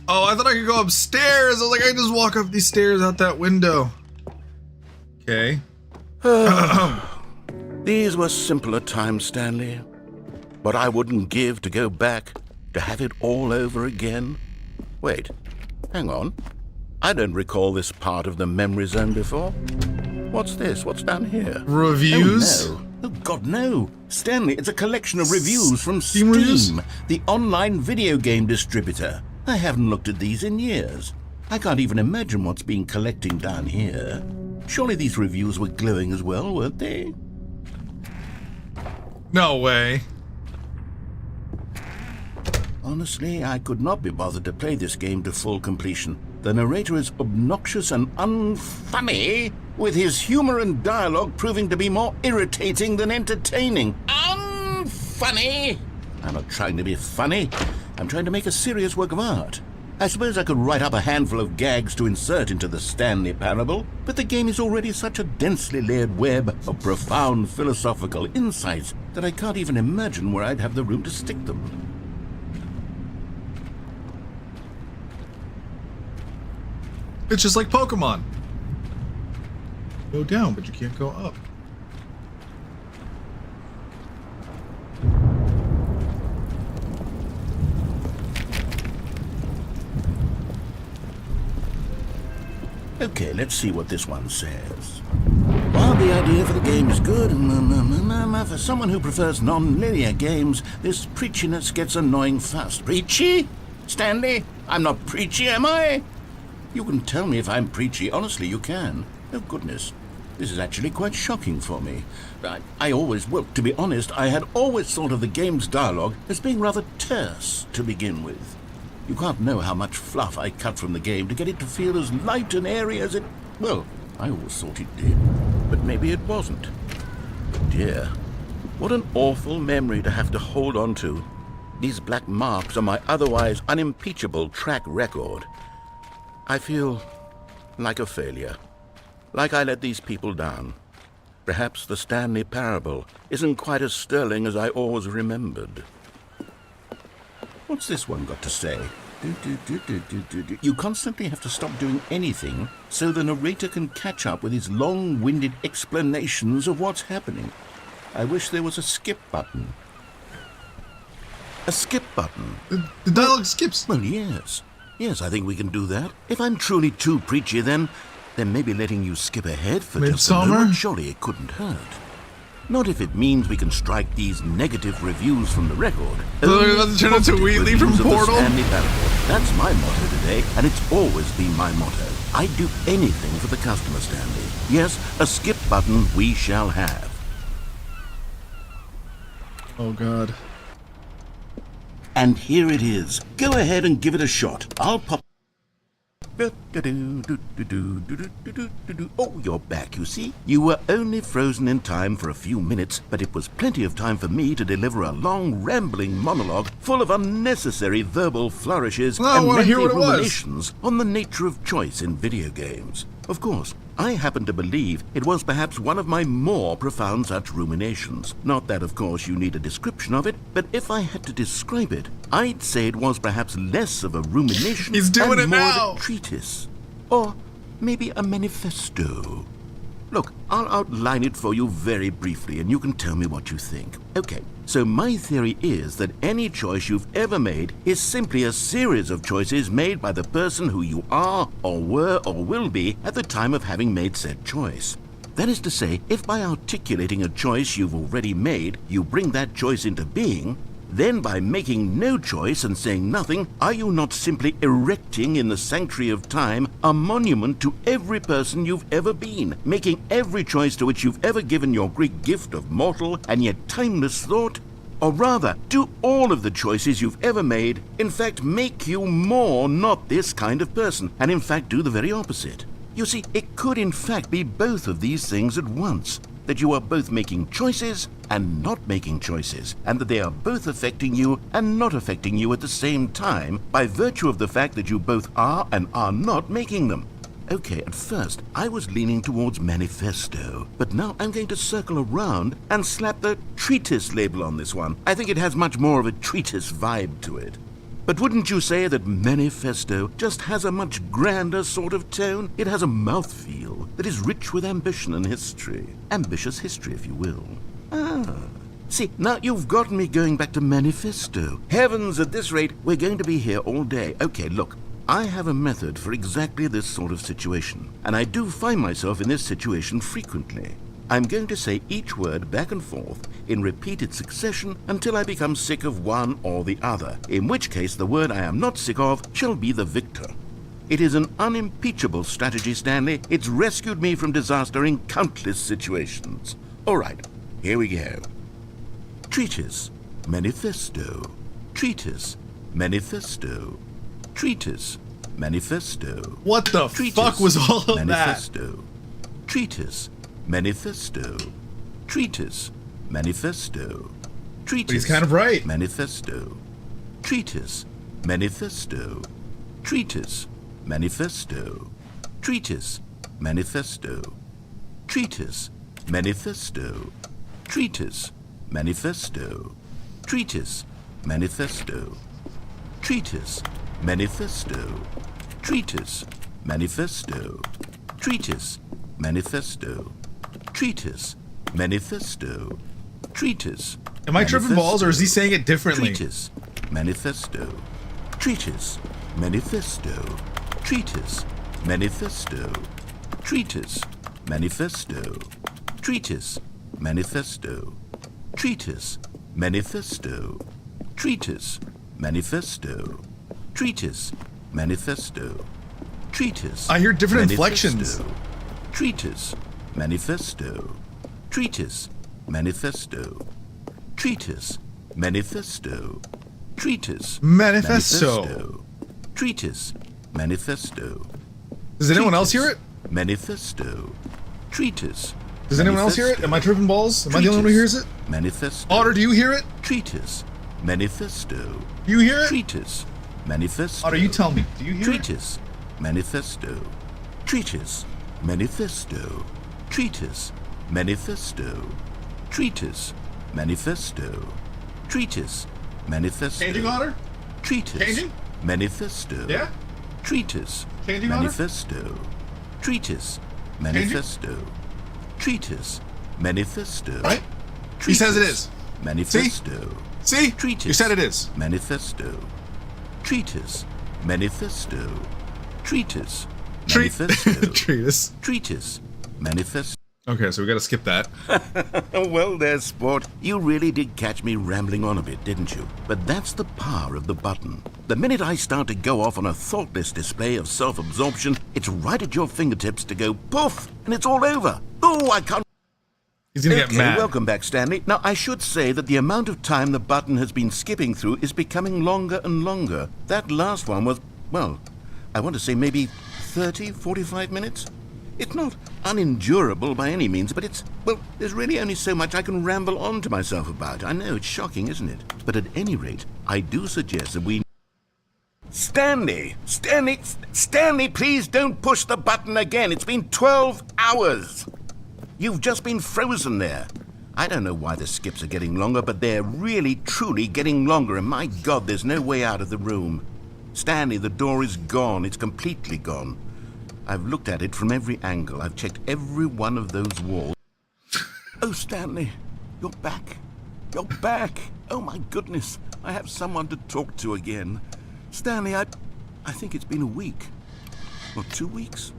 Oh, I thought I could go upstairs. I was like, I can just walk up these stairs out that window. Okay. These were simpler times, Stanley. But I wouldn't give to go back to have it all over again. Wait, hang on. I don't recall this part of the memory zone before. What's this? What's down here? Reviews? Oh, no. Oh, God, no. Stanley, it's a collection of reviews from Steam reviews? Steam, the online video game distributor. I haven't looked at these in years. I can't even imagine what's been collecting down here. Surely these reviews were glowing as well, weren't they? No way. Honestly, I could not be bothered to play this game to full completion. The narrator is obnoxious and unfunny, with his humor and dialogue proving to be more irritating than entertaining. Unfunny! I'm not trying to be funny. I'm trying to make a serious work of art. I suppose I could write up a handful of gags to insert into the Stanley Parable, but the game is already such a densely layered web of profound philosophical insights that I can't even imagine where I'd have the room to stick them. It's just like Pokemon. Go down, but you can't go up. Okay, let's see what this one says. While the idea for the game is good, for someone who prefers non-linear games, this preachiness gets annoying fast. Preachy? Stanley? I'm not preachy, am I? You can tell me if I'm preachy. Honestly, you can. Oh, goodness. This is actually quite shocking for me. To be honest, I had always thought of the game's dialogue as being rather terse to begin with. You can't know how much fluff I cut from the game to get it to feel as light and airy as it... Well, I always thought it did. But maybe it wasn't. Dear, what an awful memory to have to hold on to. These black marks on my otherwise unimpeachable track record. I feel like a failure. Like I let these people down. Perhaps the Stanley Parable isn't quite as sterling as I always remembered. What's this one got to say? You constantly have to stop doing anything so the narrator can catch up with his long-winded explanations of what's happening. I wish there was a skip button. A skip button? The dialogue skips. Well, yes. Yes, I think we can do that. If I'm truly too preachy, then maybe letting you skip ahead for just a moment, surely it couldn't hurt. Not if it means we can strike these negative reviews from the record. They're about to turn into Wheatley from Portal? That's my motto today, and it's always been my motto. I'd do anything for the customer, Stanley. Yes, a skip button we shall have. Oh, God. And here it is. Go ahead and give it a shot. I'll pop... Oh, you're back, you see? You were only frozen in time for a few minutes, but it was plenty of time for me to deliver a long, rambling monologue full of unnecessary verbal flourishes and lengthy ruminations on the nature of choice in video games. Of course, I happen to believe it was perhaps one of my more profound such ruminations. Not that, of course, you need a description of it, but if I had to describe it, I'd say it was perhaps less of a rumination and more of a treatise. Or maybe a manifesto. Look, I'll outline it for you very briefly, and you can tell me what you think. Okay, so my theory is that any choice you've ever made is simply a series of choices made by the person who you are, or were, or will be at the time of having made said choice. That is to say, if by articulating a choice you've already made, you bring that choice into being, then by making no choice and saying nothing, are you not simply erecting in the sanctuary of time a monument to every person you've ever been, making every choice to which you've ever given your Greek gift of mortal and yet timeless thought Or rather, do all of the choices you've ever made, in fact, make you more not this kind of person, and in fact do the very opposite? You see, it could in fact be both of these things at once. That you are both making choices and not making choices, and that they are both affecting you and not affecting you at the same time by virtue of the fact that you both are and are not making them. Okay, at first, I was leaning towards manifesto, but now I'm going to circle around and slap the treatise label on this one. I think it has much more of a treatise vibe to it. But wouldn't you say that manifesto just has a much grander sort of tone? It has a mouthfeel that is rich with ambition and history. Ambitious history, if you will. See, now you've gotten me going back to manifesto. Heavens, at this rate, we're going to be here all day. Okay, look. I have a method for exactly this sort of situation, and I do find myself in this situation frequently. I'm going to say each word back and forth in repeated succession until I become sick of one or the other, in which case the word I am not sick of shall be the victor. It is an unimpeachable strategy, Stanley. It's rescued me from disaster in countless situations. All right, here we go. Treatise, manifesto. Treatise, manifesto. Treatise, manifesto. What the fuck was all of manifesto. Treatise, manifesto. Treatise, manifesto. Treatise. But he's kind of right. Manifesto. Treatise, manifesto. Treatise, manifesto. Treatise, manifesto. Treatise, manifesto. Treatise, manifesto. Treatise, manifesto. Treatise, manifesto. Treatise, manifesto. Treatise, manifesto. Treatise, manifesto. Treatise. Am I tripping balls, or is he saying it differently? Treatise, manifesto. Treatise, manifesto. Treatise, manifesto. Treatise, manifesto. Treatise, manifesto. Treatise, manifesto. Treatise, manifesto. Treatise, manifesto. Treatise. I hear different manifesto. inflections. Treatise, manifesto. Treatise, manifesto. Treatise, manifesto. Treatise, Manifesto. Treatise, manifesto. Does anyone else hear it? Manifesto. Treatise. Does anyone else hear it? Am I tripping balls? Am I the only one who hears it? Manifesto. Otter, do you hear it? Treatise, manifesto. You hear it? Treatise, manifesto. Otter, you tell me. Do you hear Treatise, manifesto. Treatise, manifesto. Treatise, manifesto. Treatise, manifesto. Treatise, manifesto. Changing, Otter? Treatise, Changing? manifesto. Yeah? Treatise, Changing, Otter? manifesto. Treatise, manifesto. Treatise, manifesto. Right? He says it is. Manifesto. See? Treatise. You said it is. Manifesto. Treatise. Manifesto. Treatise. Treat- Manifesto. Treatise. Treatise. Manifesto. Okay, so we gotta skip that. Well, there, sport. You really did catch me rambling on a bit, didn't you? But that's the power of the button. The minute I start to go off on a thoughtless display of self-absorption, it's right at your fingertips to go poof, and it's all over. Oh, I can't. He's gonna get mad. Welcome back, Stanley. Now, I should say that the amount of time the button has been skipping through is becoming longer and longer. That last one was, well, I want to say maybe 30, 45 minutes? It's not unendurable by any means, but it's, well, there's really only so much I can ramble on to myself about. I know, it's shocking, isn't it? But at any rate, I do suggest that we... Stanley, please don't push the button again. It's been 12 hours. You've just been frozen there. I don't know why the skips are getting longer, but they're really, truly getting longer, and my God, there's no way out of the room. Stanley, the door is gone. It's completely gone. I've looked at it from every angle. I've checked every one of those walls. Oh, Stanley, you're back. You're back. Oh, my goodness. I have someone to talk to again. Stanley, I think it's been a week. Or 2 weeks.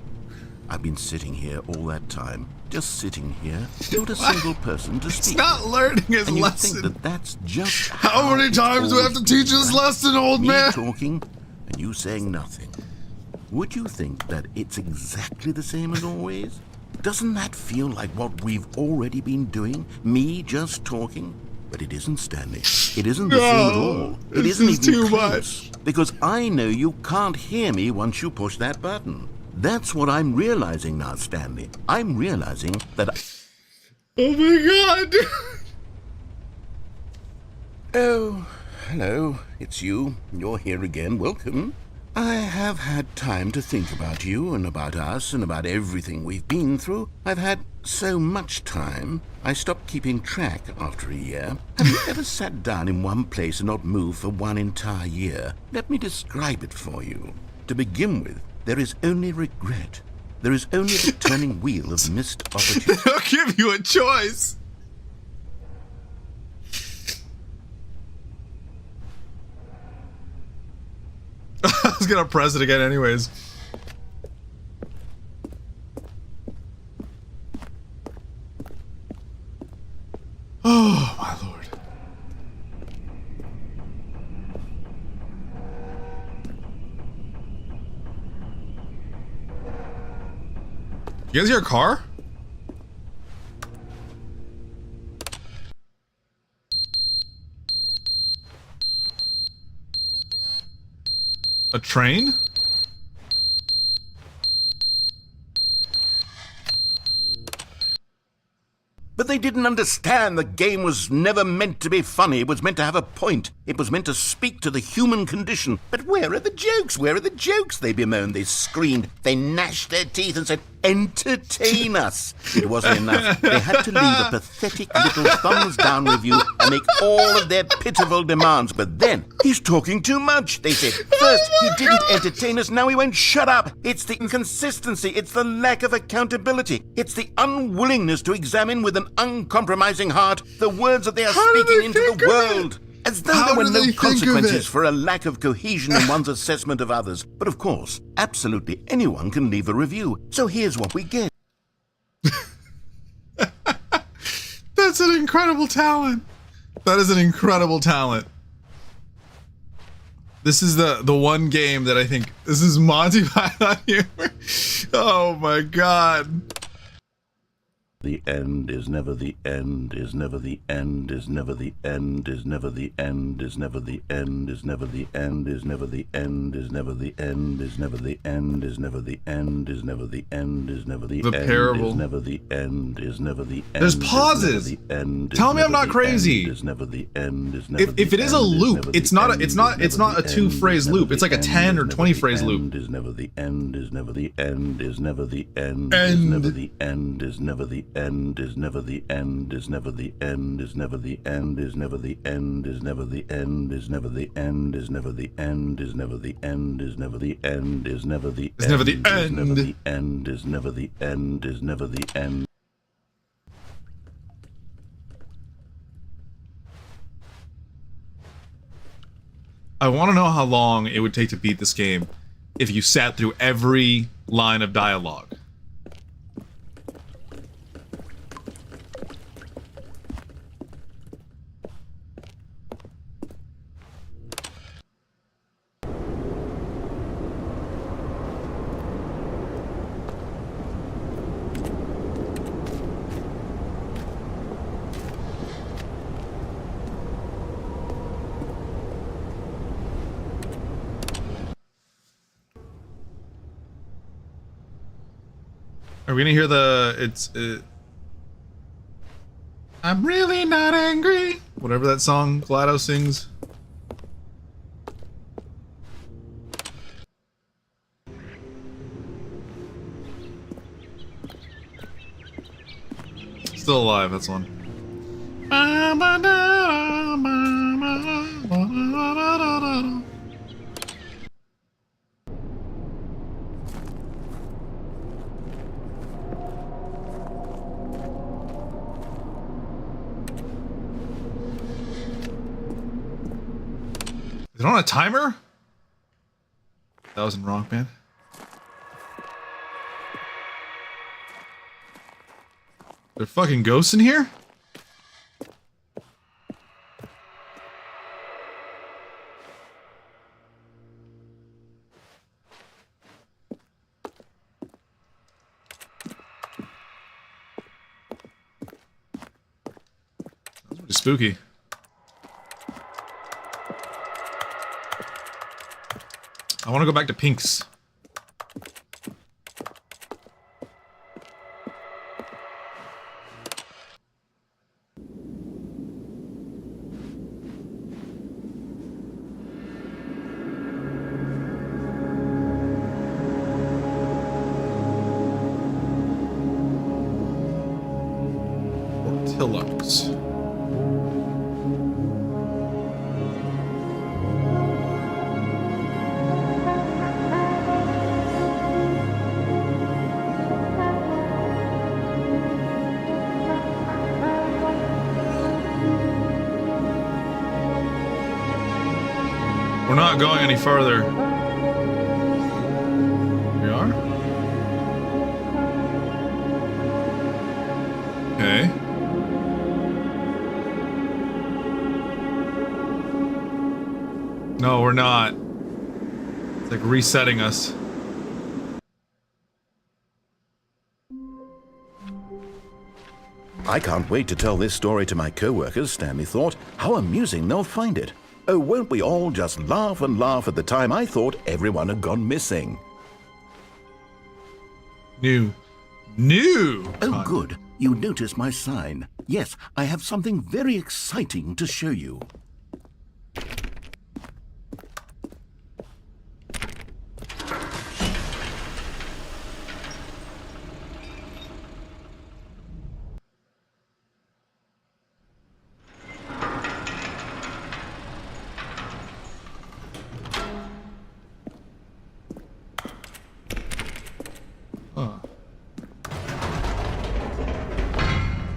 I've been sitting here all that time. Just sitting here. Not a single person to speak. It's not learning his and you lesson. think that that's just How many times do we have to teach this lesson, old me man? talking and you saying nothing. Would you think that it's exactly the same as always? Doesn't that feel like what we've already been doing? Me just talking? But it isn't, Stanley. It isn't the same at all. It this isn't is even too close. Because I know you can't hear me once you push that button. That's what I'm realizing now, Stanley. I'm realizing that... Oh my god! Oh, hello. It's you. You're here again. Welcome. I have had time to think about you and about us and about everything we've been through. I've had so much time, I stopped keeping track after a year. Have you ever sat down in one place and not moved for one entire year? Let me describe it for you. To begin with, there is only regret. There is only the turning wheel of missed opportunity. They'll give you a choice. I was gonna press it again anyways. Oh, my lord. You guys hear a car? A train? But they didn't understand the game was never meant to be funny. It was meant to have a point. It was meant to speak to the human condition. But where are the jokes? Where are the jokes? They bemoaned, they screamed, they gnashed their teeth and said, entertain us. It wasn't enough. They had to leave a pathetic little thumbs down review and make all of their pitiful demands. But then, he's talking too much, they said. First, he didn't entertain us, now he won't shut up. It's the inconsistency, it's the lack of accountability. It's the unwillingness to examine with an uncompromising heart the words that they are speaking into the world. As though there were no consequences for a lack of cohesion in one's assessment of others. But of course, absolutely anyone can leave a review. So here's what we get. That's an incredible talent. That is an incredible talent. This is the one game that I think this is Monty Python humor. Oh my god. The end is never the end, is never the end, is never the end, is never the end, is never the end, is never the end, is never the end, is never the end, is never the end, is never the end, is never the end, is never the end, The parable. is never the end, is never the end. There's pauses. Tell me I'm not crazy. Is never the end, is never If it is a loop, it's not a 2-phrase loop. It's like a 10 or 20 phrase loop. Is never the end, is never the end, is never the end, End. is never the end, is never the end, is never the end, is never the end, is never the end, is never the end, is never the end, is never the end, is never the end, is never the end, is never the end, is never the It's never the end, is never the end, is never the end. I want to know how long it would take to beat this game if you sat through every line of dialogue. Are we gonna hear the I'm really not angry, whatever that song GLaDOS sings? Still alive, that's one. Is it on a timer? That was in Rock Band. There fucking ghosts in here? That's pretty spooky. I want to go back to Pink's. Portillo's. We're not going any further. We are? Okay. No, we're not. It's like resetting us. I can't wait to tell this story to my co-workers, Stanley thought. How amusing they'll find it. Oh, won't we all just laugh and laugh at the time I thought everyone had gone missing. New. Oh, good. You noticed my sign. Yes, I have something very exciting to show you.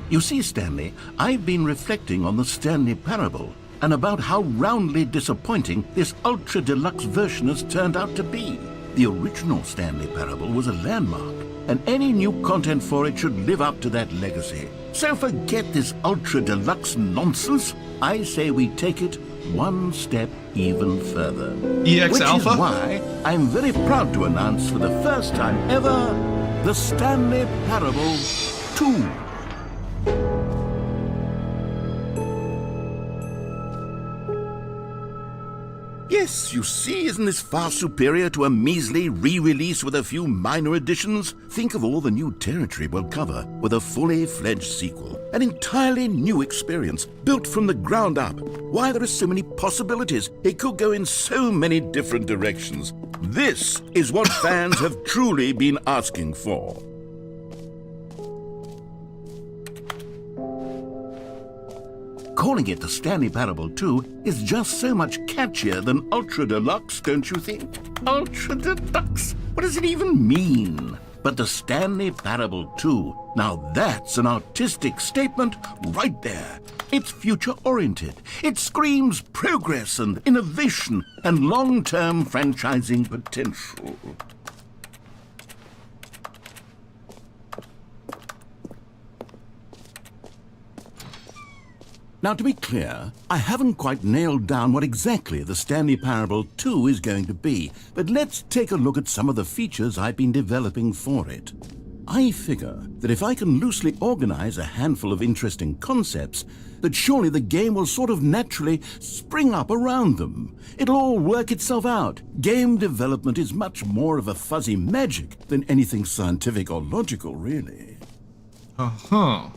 You see, Stanley, I've been reflecting on the Stanley Parable and about how roundly disappointing this ultra-deluxe version has turned out to be. The original Stanley Parable was a landmark, and any new content for it should live up to that legacy. So forget this ultra-deluxe nonsense. I say we take it one step even further. EX Which Alpha? is why I'm very proud to announce for the first time ever, the Stanley Parable 2. Yes, you see, isn't this far superior to a measly re-release with a few minor additions? Think of all the new territory we'll cover with a fully fledged sequel. An entirely new experience, built from the ground up. Why, there are so many possibilities. It could go in so many different directions. This is what fans have truly been asking for. Calling it the Stanley Parable 2 is just so much catchier than Ultra Deluxe, don't you think? Ultra Deluxe? What does it even mean? But the Stanley Parable 2, now that's an artistic statement right there. It's future-oriented. It screams progress and innovation and long-term franchising potential. Now, to be clear, I haven't quite nailed down what exactly the Stanley Parable 2 is going to be, but let's take a look at some of the features I've been developing for it. I figure that if I can loosely organize a handful of interesting concepts, that surely the game will sort of naturally spring up around them. It'll all work itself out. Game development is much more of a fuzzy magic than anything scientific or logical, really. Uh-huh.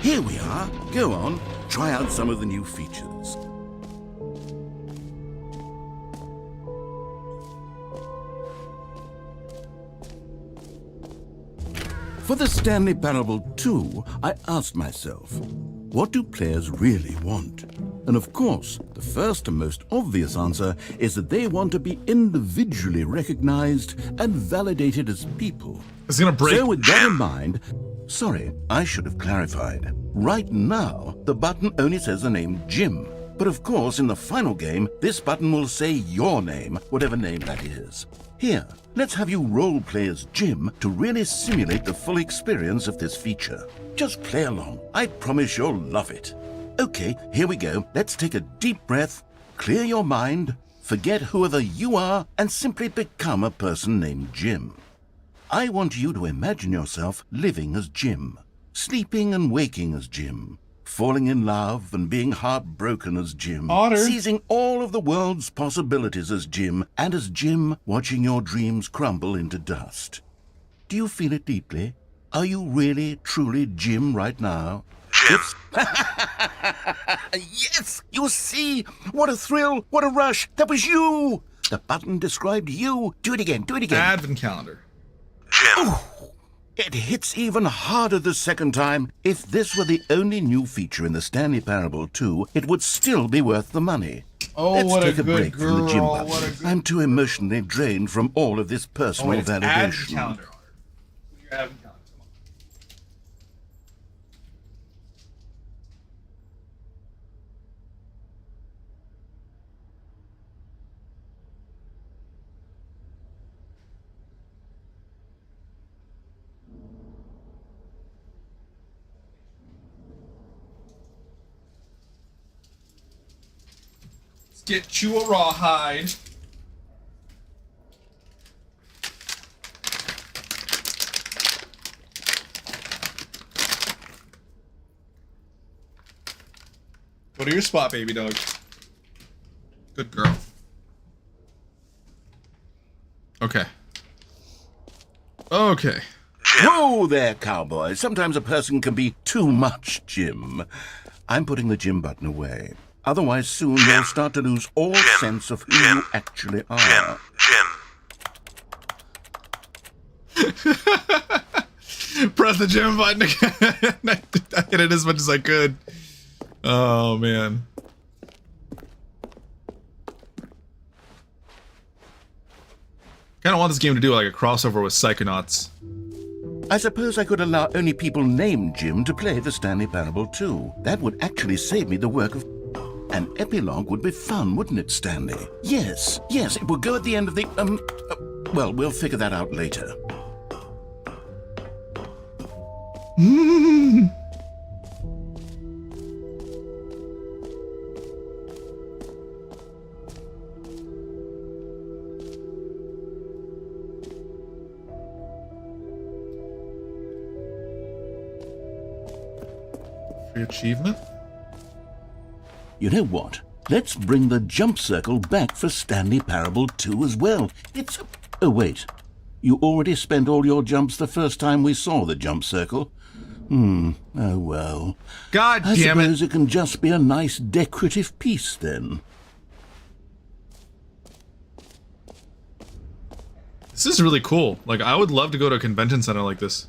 Here we are. Go on, try out some of the new features. For the Stanley Parable 2, I asked myself, what do players really want? And of course, the first and most obvious answer is that they want to be individually recognized and validated as people. It's gonna break. So with that in mind, sorry, I should have clarified. Right now, the button only says the name Jim. But of course, in the final game, this button will say your name, whatever name that is. Here, let's have you role-play as Jim to really simulate the full experience of this feature. Just play along. I promise you'll love it. Okay, here we go. Let's take a deep breath, clear your mind, Forget whoever you are and simply become a person named Jim. I want you to imagine yourself living as Jim, sleeping and waking as Jim, falling in love and being heartbroken as Jim, Otter. seizing all of the world's possibilities as Jim, and as Jim watching your dreams crumble into dust. Do you feel it deeply? Are you really, truly Jim right now? Jim. Yes! You see? What a thrill! What a rush! That was you! The button described you. Do it again, do it again. Advent calendar. Jim. It hits even harder the second time. If this were the only new feature in the Stanley Parable 2, it would still be worth the money. Oh, Let's what take a a good break from the gym girl. button. What a good... I'm too emotionally drained from all of this personal wait, it's Advent validation. calendar. Put your Advent calendar. Come on. Get you a rawhide. Go to your spot, baby dog. Good girl. Okay. Okay. Whoa there, cowboy. Sometimes a person can be too much, Jim. I'm putting the gym button away. Otherwise, soon you'll start to lose all sense of who you actually are. Press the gym button again. I hit it as much as I could. Oh, man. Kind of want this game to do like a crossover with Psychonauts. I suppose I could allow only people named Jim to play the Stanley Parable 2. That would actually save me the work of... An epilogue would be fun, wouldn't it, Stanley? Yes, it would go at the end of the... well, we'll figure that out later. Free achievement? You know what? Let's bring the jump circle back for Stanley Parable 2 as well. It's... Oh, wait. You already spent all your jumps the first time we saw the jump circle. Oh, well. God I damn it. suppose it can just be a nice decorative piece, then. This is really cool. Like, I would love to go to a convention center like this.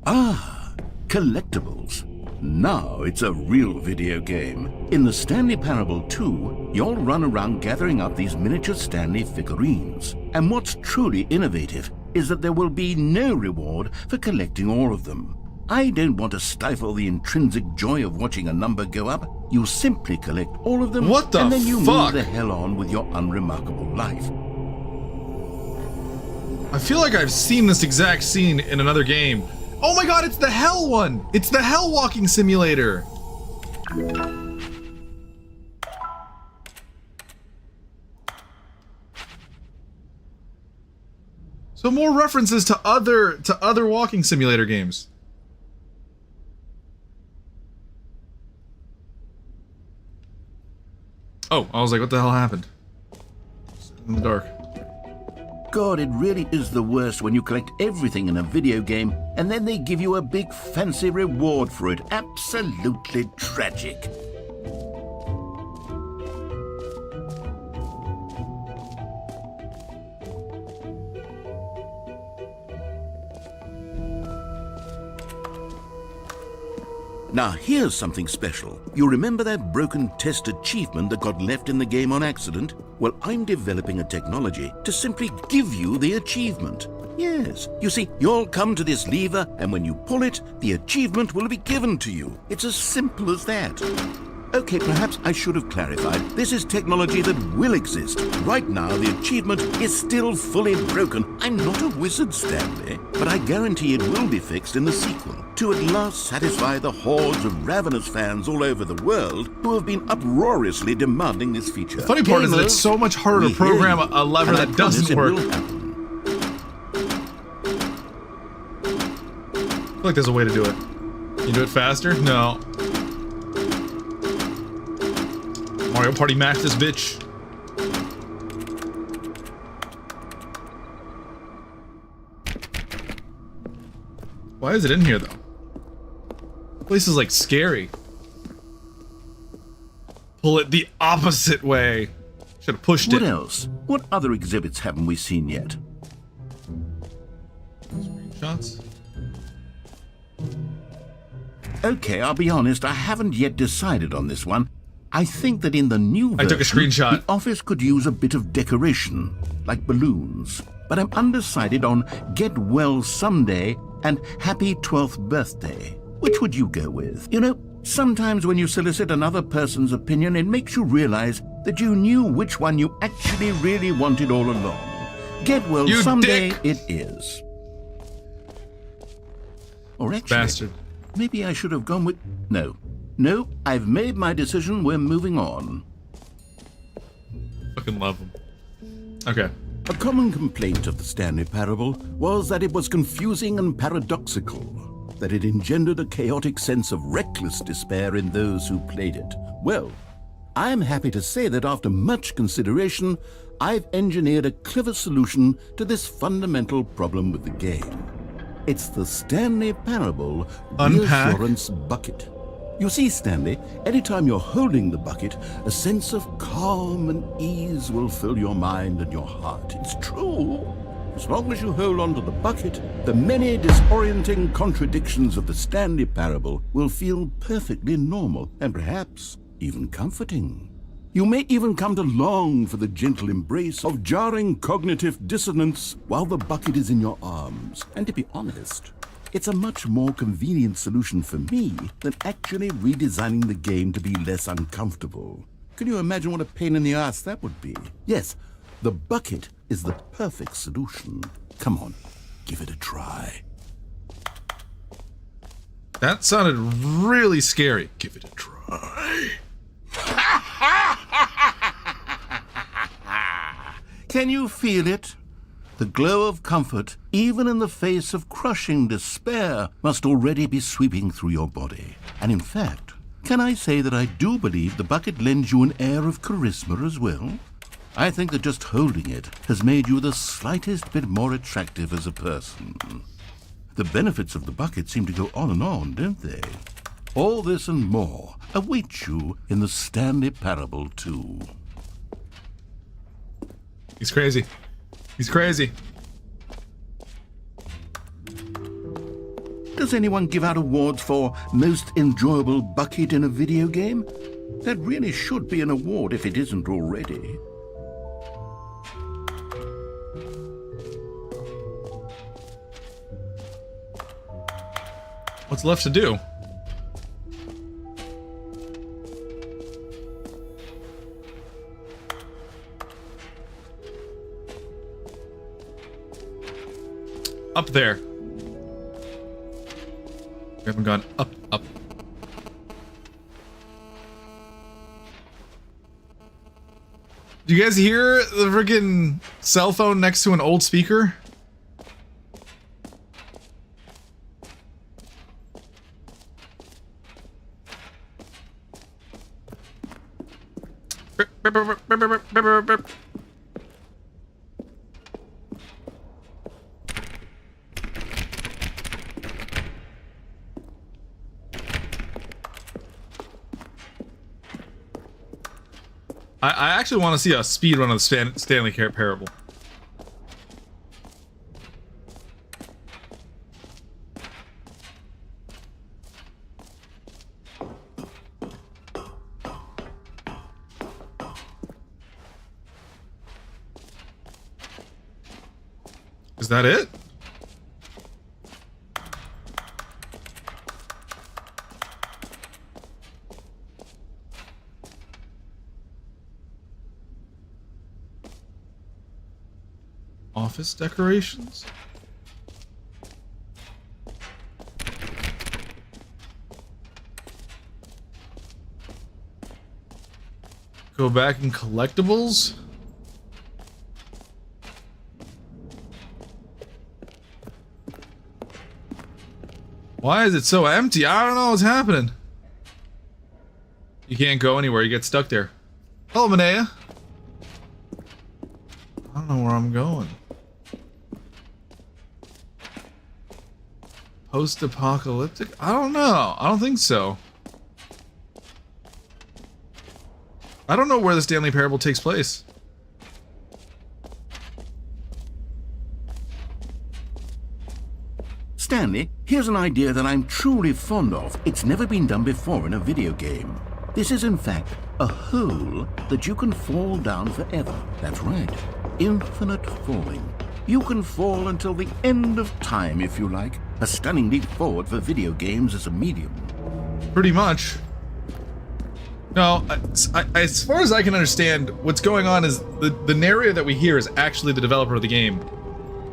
Ah, collectibles. Now it's a real video game. In the Stanley Parable 2, you'll run around gathering up these miniature Stanley figurines. And what's truly innovative is that there will be no reward for collecting all of them. I don't want to stifle the intrinsic joy of watching a number go up. You simply collect all of them, What the and then you fuck? move the hell on with your unremarkable life. I feel like I've seen this exact scene in another game. Oh my god, it's the Hell one! It's the Hell Walking Simulator! So more references to other walking simulator games. Oh, I was like, what the hell happened? In the dark. God, it really is the worst when you collect everything in a video game and then they give you a big fancy reward for it. Absolutely tragic. Now here's something special. You remember that broken test achievement that got left in the game on accident? Well, I'm developing a technology to simply give you the achievement. Yes, you see, you'll come to this lever and when you pull it, the achievement will be given to you. It's as simple as that. Okay, perhaps I should have clarified. This is technology that will exist. Right now, the achievement is still fully broken. I'm not a wizard, Stanley, but I guarantee it will be fixed in the sequel to at last satisfy the hordes of ravenous fans all over the world who have been uproariously demanding this feature. The funny part is that it's so much harder to program a lever that doesn't work. I feel like there's a way to do it. Can you do it faster? No. Mario Party mash this bitch. Why is it in here though? This place is like scary. Pull it the opposite way. Should have pushed it. What else? What other exhibits haven't we seen yet? Screenshots. Okay, I'll be honest, I haven't yet decided on this one. I think that in the new version, I took a screenshot. The office could use a bit of decoration, like balloons. But I'm undecided on Get Well Someday and Happy 12th Birthday. Which would you go with? You know, sometimes when you solicit another person's opinion, it makes you realize that you knew which one you actually really wanted all along. Get Well You Someday dick. it is. Or actually, Bastard. maybe I should have gone with... No, I've made my decision. We're moving on. Fucking love them. Okay. A common complaint of the Stanley Parable was that it was confusing and paradoxical, that it engendered a chaotic sense of reckless despair in those who played it. Well, I'm happy to say that after much consideration, I've engineered a clever solution to this fundamental problem with the game. It's the Stanley Parable Unpack. Reassurance Bucket. You see, Stanley, anytime you're holding the bucket, a sense of calm and ease will fill your mind and your heart. It's true. As long as you hold on to the bucket, the many disorienting contradictions of the Stanley Parable will feel perfectly normal and perhaps even comforting. You may even come to long for the gentle embrace of jarring cognitive dissonance while the bucket is in your arms. And to be honest, it's a much more convenient solution for me than actually redesigning the game to be less uncomfortable. Can you imagine what a pain in the ass that would be? Yes, the bucket is the perfect solution. Come on, give it a try. That sounded really scary. Give it a try. Can you feel it? The glow of comfort, even in the face of crushing despair, must already be sweeping through your body. And in fact, can I say that I do believe the bucket lends you an air of charisma as well? I think that just holding it has made you the slightest bit more attractive as a person. The benefits of the bucket seem to go on, don't they? All this and more await you in the Stanley Parable 2. He's crazy. He's crazy. Does anyone give out awards for most enjoyable bucket in a video game? That really should be an award if it isn't already. What's left to do? Up there. We haven't gone up. Do you guys hear the freaking cell phone next to an old speaker? I actually want to see a speed run of the Stanley Parable. Is that it? office decorations? Go back in collectibles? Why is it so empty? I don't know what's happening. You can't go anywhere, you get stuck there. Hello, Manea. I don't know where I'm going. Post-apocalyptic? I don't know. I don't think so. I don't know where the Stanley Parable takes place. Stanley, here's an idea that I'm truly fond of. It's never been done before in a video game. This is in fact a hole that you can fall down forever. That's right. Infinite falling. You can fall until the end of time if you like. A stunning leap forward for video games as a medium. Pretty much. No, as far as I can understand, what's going on is the narrator that we hear is actually the developer of the game.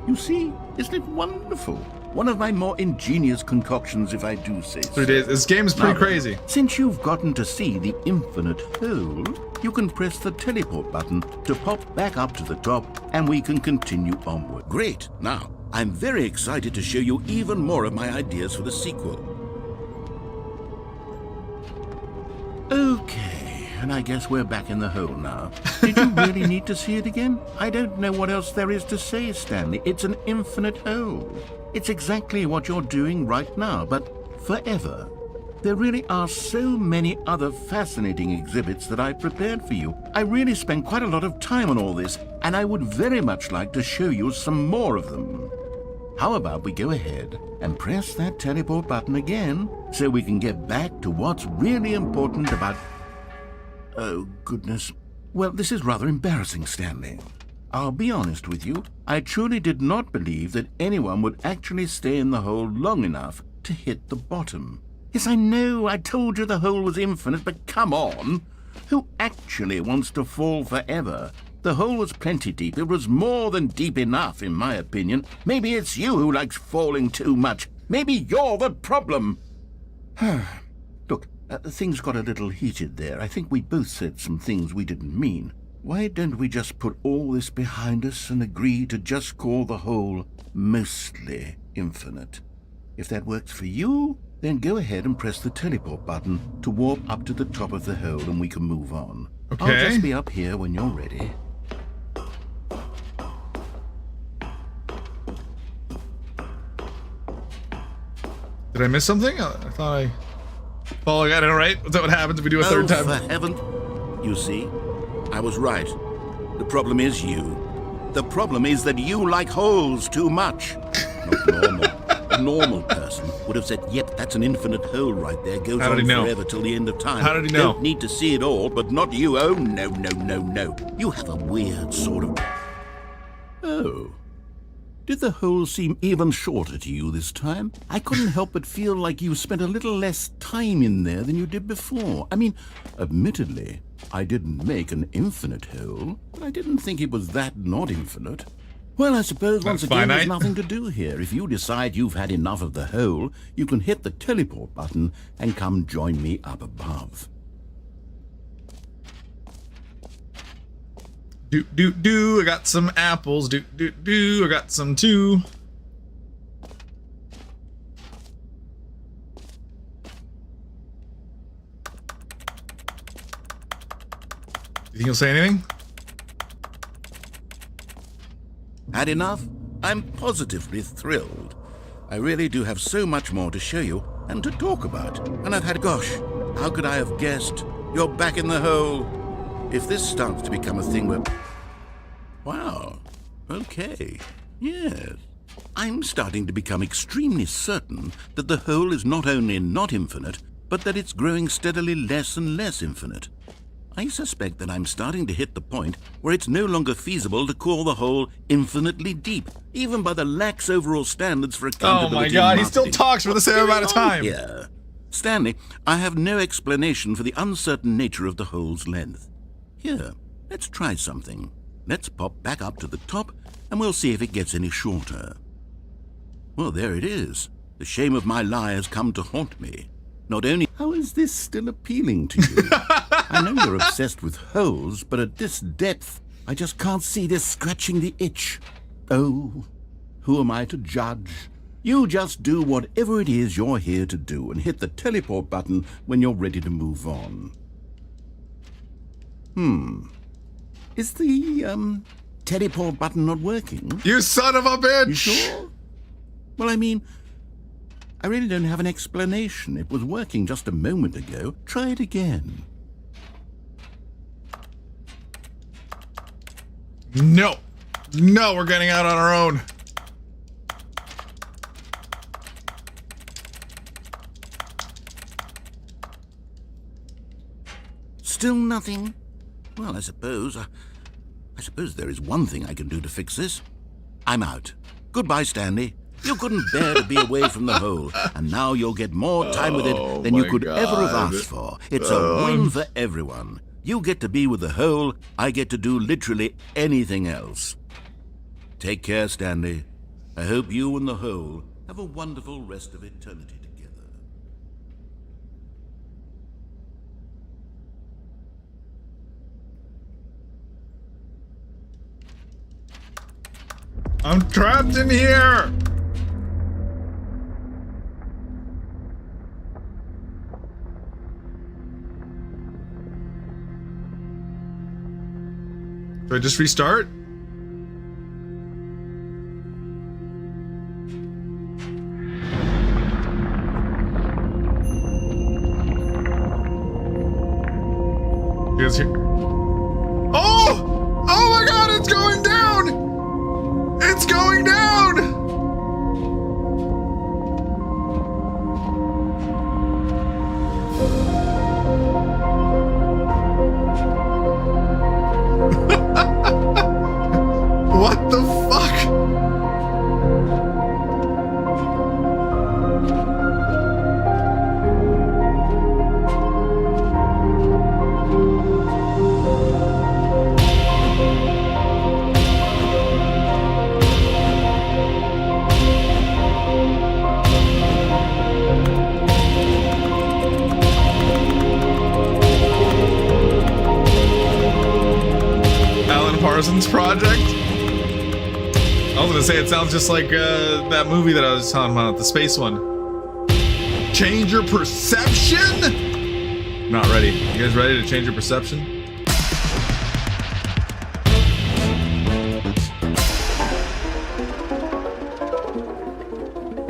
You see, isn't it wonderful? One of my more ingenious concoctions, if I do say so. It is. This game is pretty Now, crazy. Since you've gotten to see the infinite hole, you can press the teleport button to pop back up to the top, and we can continue onward. Great. Now, I'm very excited to show you even more of my ideas for the sequel. Okay, and I guess we're back in the hole now. Did you really need to see it again? I don't know what else there is to say, Stanley. It's an infinite hole. It's exactly what you're doing right now, but forever. There really are so many other fascinating exhibits that I've prepared for you. I really spent quite a lot of time on all this, and I would very much like to show you some more of them. How about we go ahead and press that teleport button again so we can get back to what's really important about... Oh, goodness. Well, this is rather embarrassing, Stanley. I'll be honest with you. I truly did not believe that anyone would actually stay in the hole long enough to hit the bottom. Yes, I know, I told you the hole was infinite, but come on. Who actually wants to fall forever? The hole was plenty deep. It was more than deep enough, in my opinion. Maybe it's you who likes falling too much. Maybe you're the problem. Look, things got a little heated there. I think we both said some things we didn't mean. Why don't we just put all this behind us and agree to just call the hole mostly infinite? If that works for you, then go ahead and press the teleport button to warp up to the top of the hole and we can move on. Okay. I'll just be up here when you're ready. Did I miss something? I thought I got it right. Is that what happens if we do a third time? For heaven. You see, I was right. The problem is you. The problem is that you like holes too much. Not normal. A normal person would have said, yep, that's an infinite hole right there. Goes How did on he know? forever till the end of time. How did he know? Don't need to see it all, but not you. Oh, no, no, no, no. You have a weird sort of... Oh. Did the hole seem even shorter to you this time? I couldn't help but feel like you spent a little less time in there than you did before. I mean, admittedly, I didn't make an infinite hole, but I didn't think it was that not infinite. Well, I suppose once again there's nothing to do here. If you decide you've had enough of the hole, you can hit the teleport button and come join me up above. I got some apples. I got some too. You think he'll say anything? Had enough? I'm positively thrilled. I really do have so much more to show you and to talk about. And I've had, gosh, how could I have guessed? You're back in the hole. If this starts to become a thing where... Wow. Okay. Yes. I'm starting to become extremely certain that the hole is not only not infinite, but that it's growing steadily less and less infinite. I suspect that I'm starting to hit the point where it's no longer feasible to call the hole infinitely deep, even by the lax overall standards for accountability. Oh my god, he still talks for the same amount of time. Yeah. Stanley, I have no explanation for the uncertain nature of the hole's length. Here, let's try something. Let's pop back up to the top and we'll see if it gets any shorter. Well, there it is. The shame of my lie has come to haunt me. Not only... How is this still appealing to you? I know you're obsessed with holes, but at this depth, I just can't see this scratching the itch. Oh, who am I to judge? You just do whatever it is you're here to do and hit the teleport button when you're ready to move on. Is the, teleport button not working? You son of a bitch! You sure? Well, I mean, I really don't have an explanation. It was working just a moment ago. Try it again. No. No, we're getting out on our own. Still nothing? Well, I suppose there is one thing I can do to fix this. I'm out. Goodbye, Stanley. You couldn't bear to be away from the hole, and now you'll get more time with it than you could ever have asked for. It's a win for everyone. You get to be with the hole, I get to do literally anything else. Take care, Stanley. I hope you and the hole have a wonderful rest of eternity together. I'm trapped in here! Do I just restart? You guys hear? Oh! Oh my god, it's going down! It's going down! What the fuck? Alan Parsons Project? I was gonna say, it sounds just like that movie that I was talking about, the space one. Change your perception? Not ready. You guys ready to change your perception?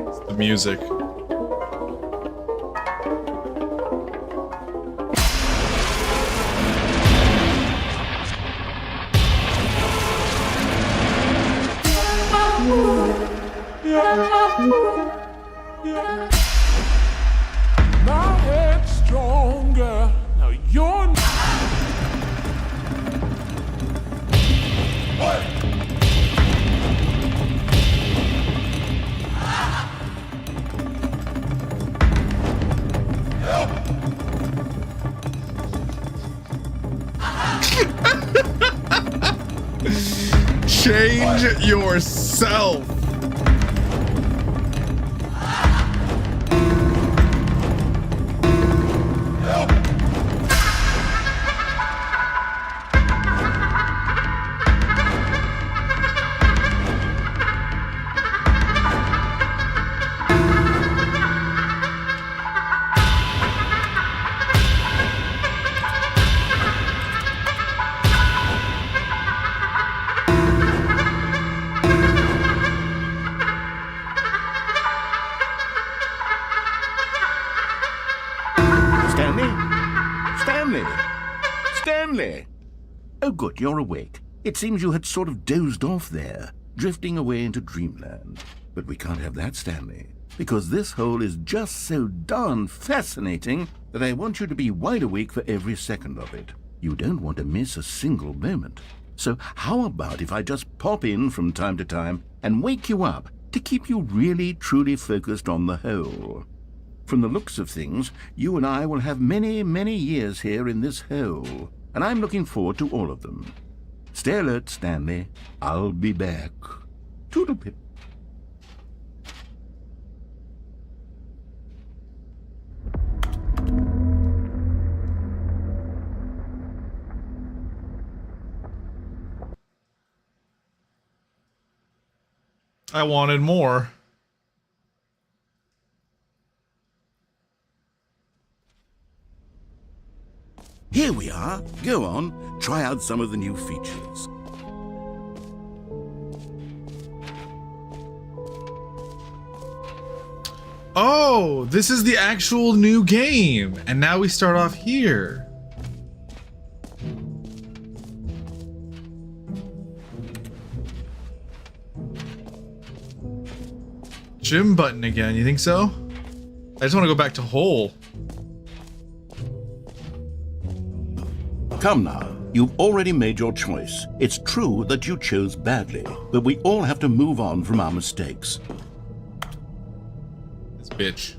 It's the music. My head's stronger. Now you're Change yourself. Stanley! Oh good, you're awake. It seems you had sort of dozed off there, drifting away into dreamland. But we can't have that, Stanley, because this hole is just so darn fascinating that I want you to be wide awake for every second of it. You don't want to miss a single moment. So how about if I just pop in from time to time and wake you up to keep you really, truly focused on the hole? From the looks of things, you and I will have many, many years here in this hole, and I'm looking forward to all of them. Stay alert, Stanley. I'll be back. Toodlepip. I wanted more. Here we are. Go on, try out some of the new features. Oh, this is the actual new game. And now we start off here. Gym button again, you think so? I just want to go back to hole. Come now, you've already made your choice. It's true that you chose badly, but we all have to move on from our mistakes. This bitch.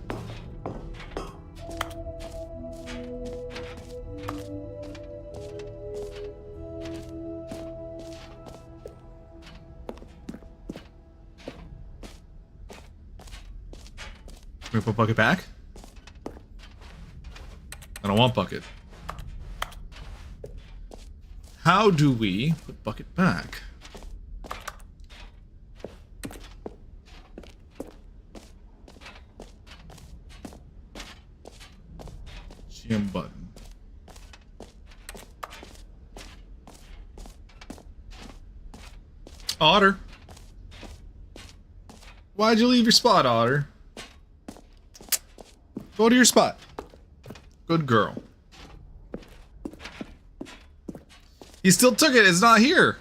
Can we put bucket back? I don't want bucket. How do we put bucket back? Gym button. Otter. Why'd you leave your spot, Otter? Go to your spot. Good girl. He still took it. It's not here.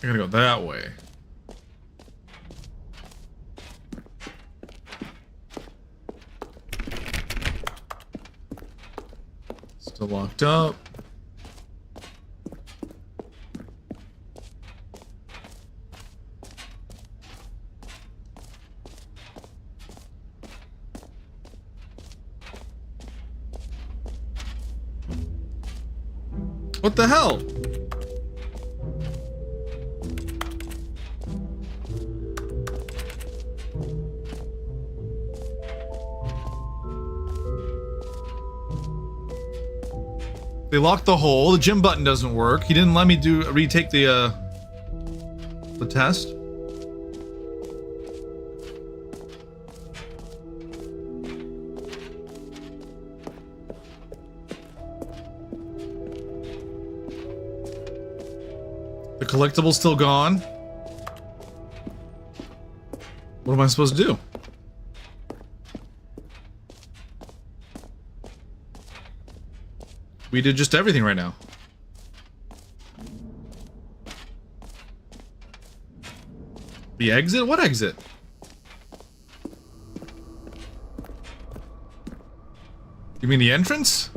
I gotta go that way. Still locked up. What the hell? They locked the hole. The gym button doesn't work. He didn't let me retake the test. The collectible's still gone. What am I supposed to do? We did just everything right now. The exit? What exit? You mean the entrance?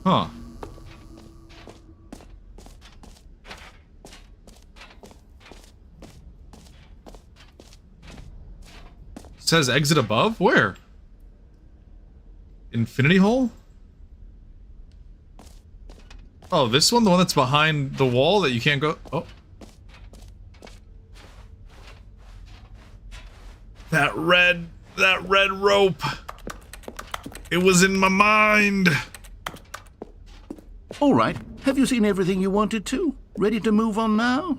Huh. It says exit above? Where? Infinity hole? Oh, this one? The one that's behind the wall that you can't go... Oh. That red rope. It was in my mind. All right, have you seen everything you wanted to? Ready to move on now?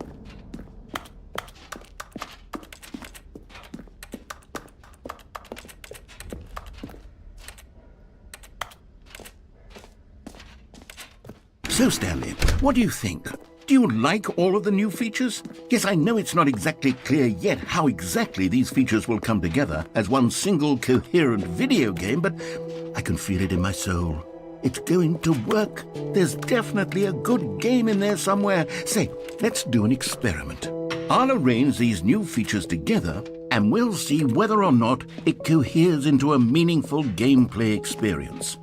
So, Stanley, what do you think? Do you like all of the new features? Yes, I know it's not exactly clear yet how exactly these features will come together as one single coherent video game, but I can feel it in my soul. It's going to work. There's definitely a good game in there somewhere. Say, let's do an experiment. I'll arrange these new features together, and we'll see whether or not it coheres into a meaningful gameplay experience.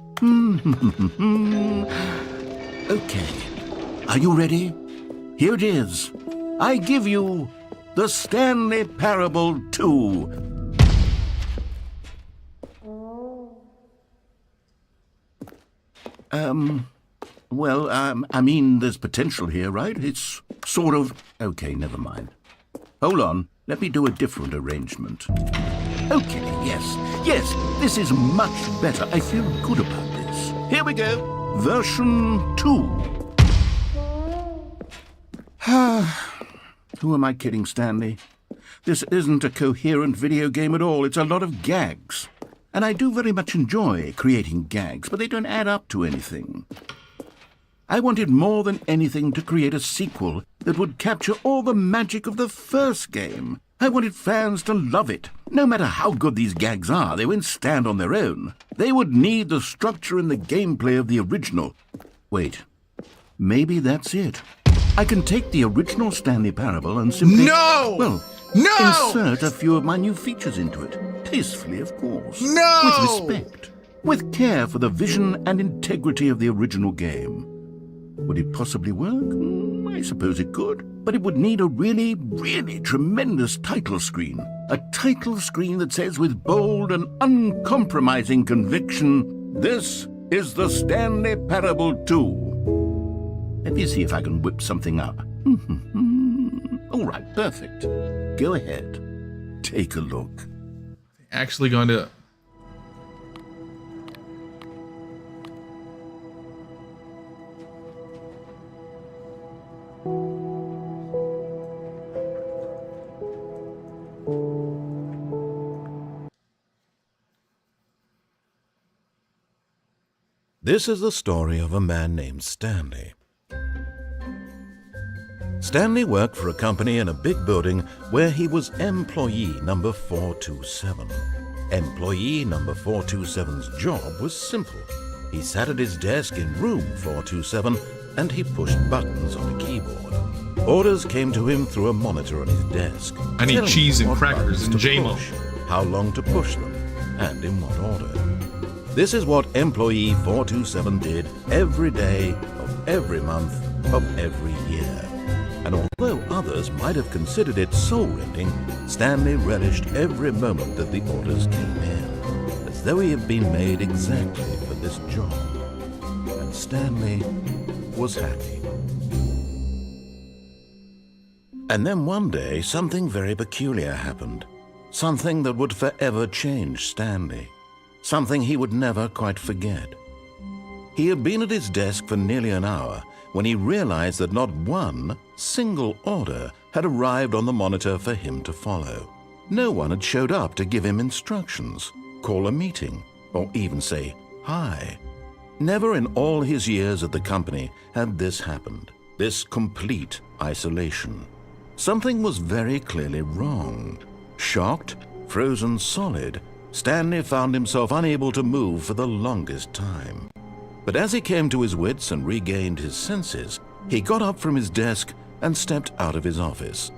Okay. Are you ready? Here it is. I give you the Stanley Parable 2. I mean, there's potential here, right? It's sort of... Okay, never mind. Hold on, let me do a different arrangement. Okay, yes, this is much better. I feel good about this. Here we go. Version 2. Who am I kidding, Stanley? This isn't a coherent video game at all. It's a lot of gags. And I do very much enjoy creating gags, but they don't add up to anything. I wanted more than anything to create a sequel that would capture all the magic of the first game. I wanted fans to love it. No matter how good these gags are, they won't stand on their own. They would need the structure and the gameplay of the original. Wait, maybe that's it. I can take the original Stanley Parable and simply... No! Well, no! Insert a few of my new features into it. Tastefully, of course. No! With respect. With care for the vision and integrity of the original game. Would it possibly work? I suppose it could. But it would need a really, really tremendous title screen. A title screen that says with bold and uncompromising conviction, "This is the Stanley Parable 2." Let me see if I can whip something up. All right, perfect. Go ahead. Take a look. Actually going to... This is the story of a man named Stanley. Stanley worked for a company in a big building where he was employee number 427. Employee number 427's job was simple. He sat at his desk in room 427 and he pushed buttons on a keyboard. Orders came to him through a monitor on his desk. I need telling cheese him and what crackers buttons and to J-Mo. push, how long to push them, and in what order. This is what employee 427 did every day of every month of every year. And although others might have considered it soul-rending, Stanley relished every moment that the orders came in, as though he had been made exactly for this job. And Stanley was happy. And then one day, something very peculiar happened. Something that would forever change Stanley. Something he would never quite forget. He had been at his desk for nearly an hour when he realized that not one single order had arrived on the monitor for him to follow. No one had showed up to give him instructions, call a meeting, or even say hi. Never in all his years at the company had this happened, this complete isolation. Something was very clearly wrong. Shocked, frozen solid, Stanley found himself unable to move for the longest time. But as he came to his wits and regained his senses, he got up from his desk and stepped out of his office.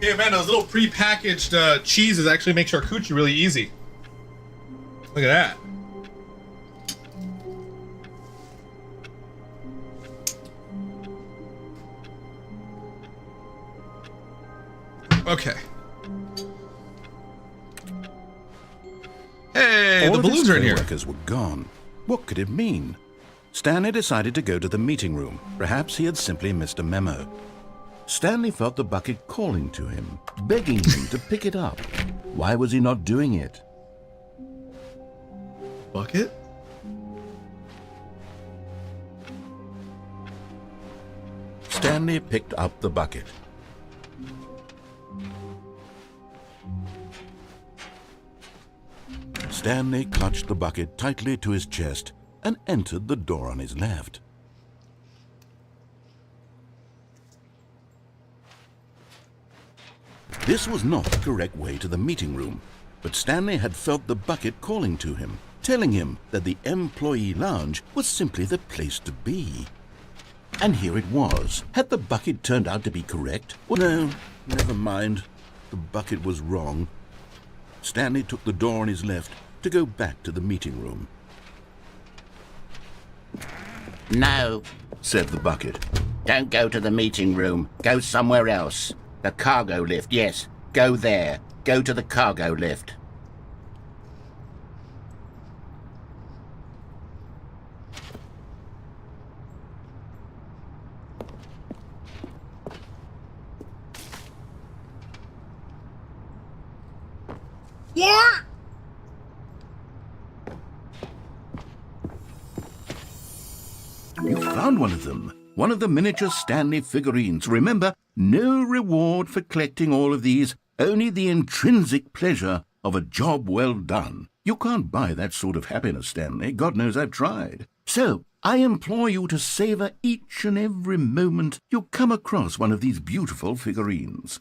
Hey, Amanda, those little pre-packaged cheeses actually make charcuterie really easy. Look at that. Okay. Hey, the balloons are in here. All of his co-workers were gone. What could it mean? Stanley decided to go to the meeting room. Perhaps he had simply missed a memo. Stanley felt the bucket calling to him, begging him to pick it up. Why was he not doing it? Bucket? Stanley picked up the bucket. Stanley clutched the bucket tightly to his chest and entered the door on his left. This was not the correct way to the meeting room, but Stanley had felt the bucket calling to him, telling him that the employee lounge was simply the place to be. And here it was. Had the bucket turned out to be correct? Well, no, never mind. The bucket was wrong. Stanley took the door on his left to go back to the meeting room. No, Said the bucket. don't go to the meeting room. Go somewhere else. The cargo lift, yes. Go there. Go to the cargo lift. What? You found one of them. One of the miniature Stanley figurines. Remember, no reward for collecting all of these, only the intrinsic pleasure of a job well done. You can't buy that sort of happiness, Stanley. God knows I've tried. So, I implore you to savor each and every moment you come across one of these beautiful figurines.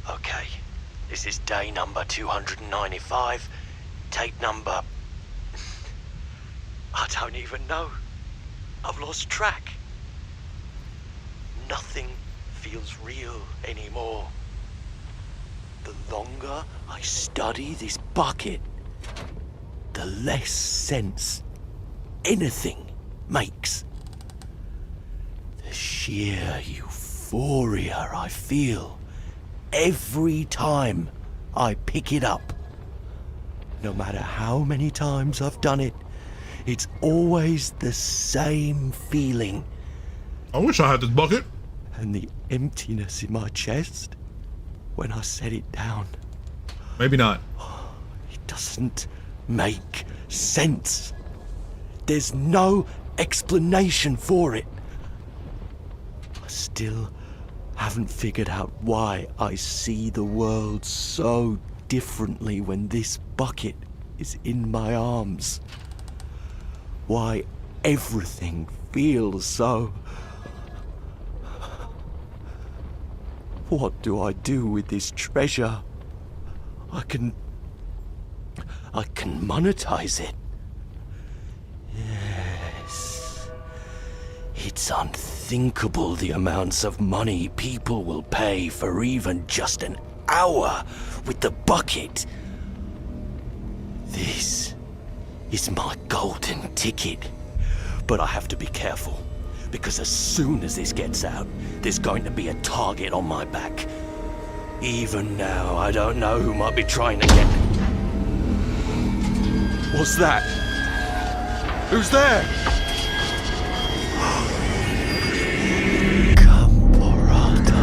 Okay, this is day number 295. Tape number... I don't even know. I've lost track. Nothing feels real anymore. The longer I study this bucket, the less sense anything makes. The sheer euphoria I feel every time I pick it up. No matter how many times I've done it, it's always the same feeling. I wish I had this bucket. And the emptiness in my chest when I set it down. Maybe not. It doesn't make sense. There's no explanation for it. I still haven't figured out why I see the world so differently when this bucket is in my arms. Why everything feels so... What do I do with this treasure? I can monetize it. Yes. It's unthinkable the amounts of money people will pay for even just an hour with the bucket. This is my golden ticket. But I have to be careful, because as soon as this gets out, there's going to be a target on my back. Even now, I don't know who might be trying to get... What's that? Who's there? Camporata.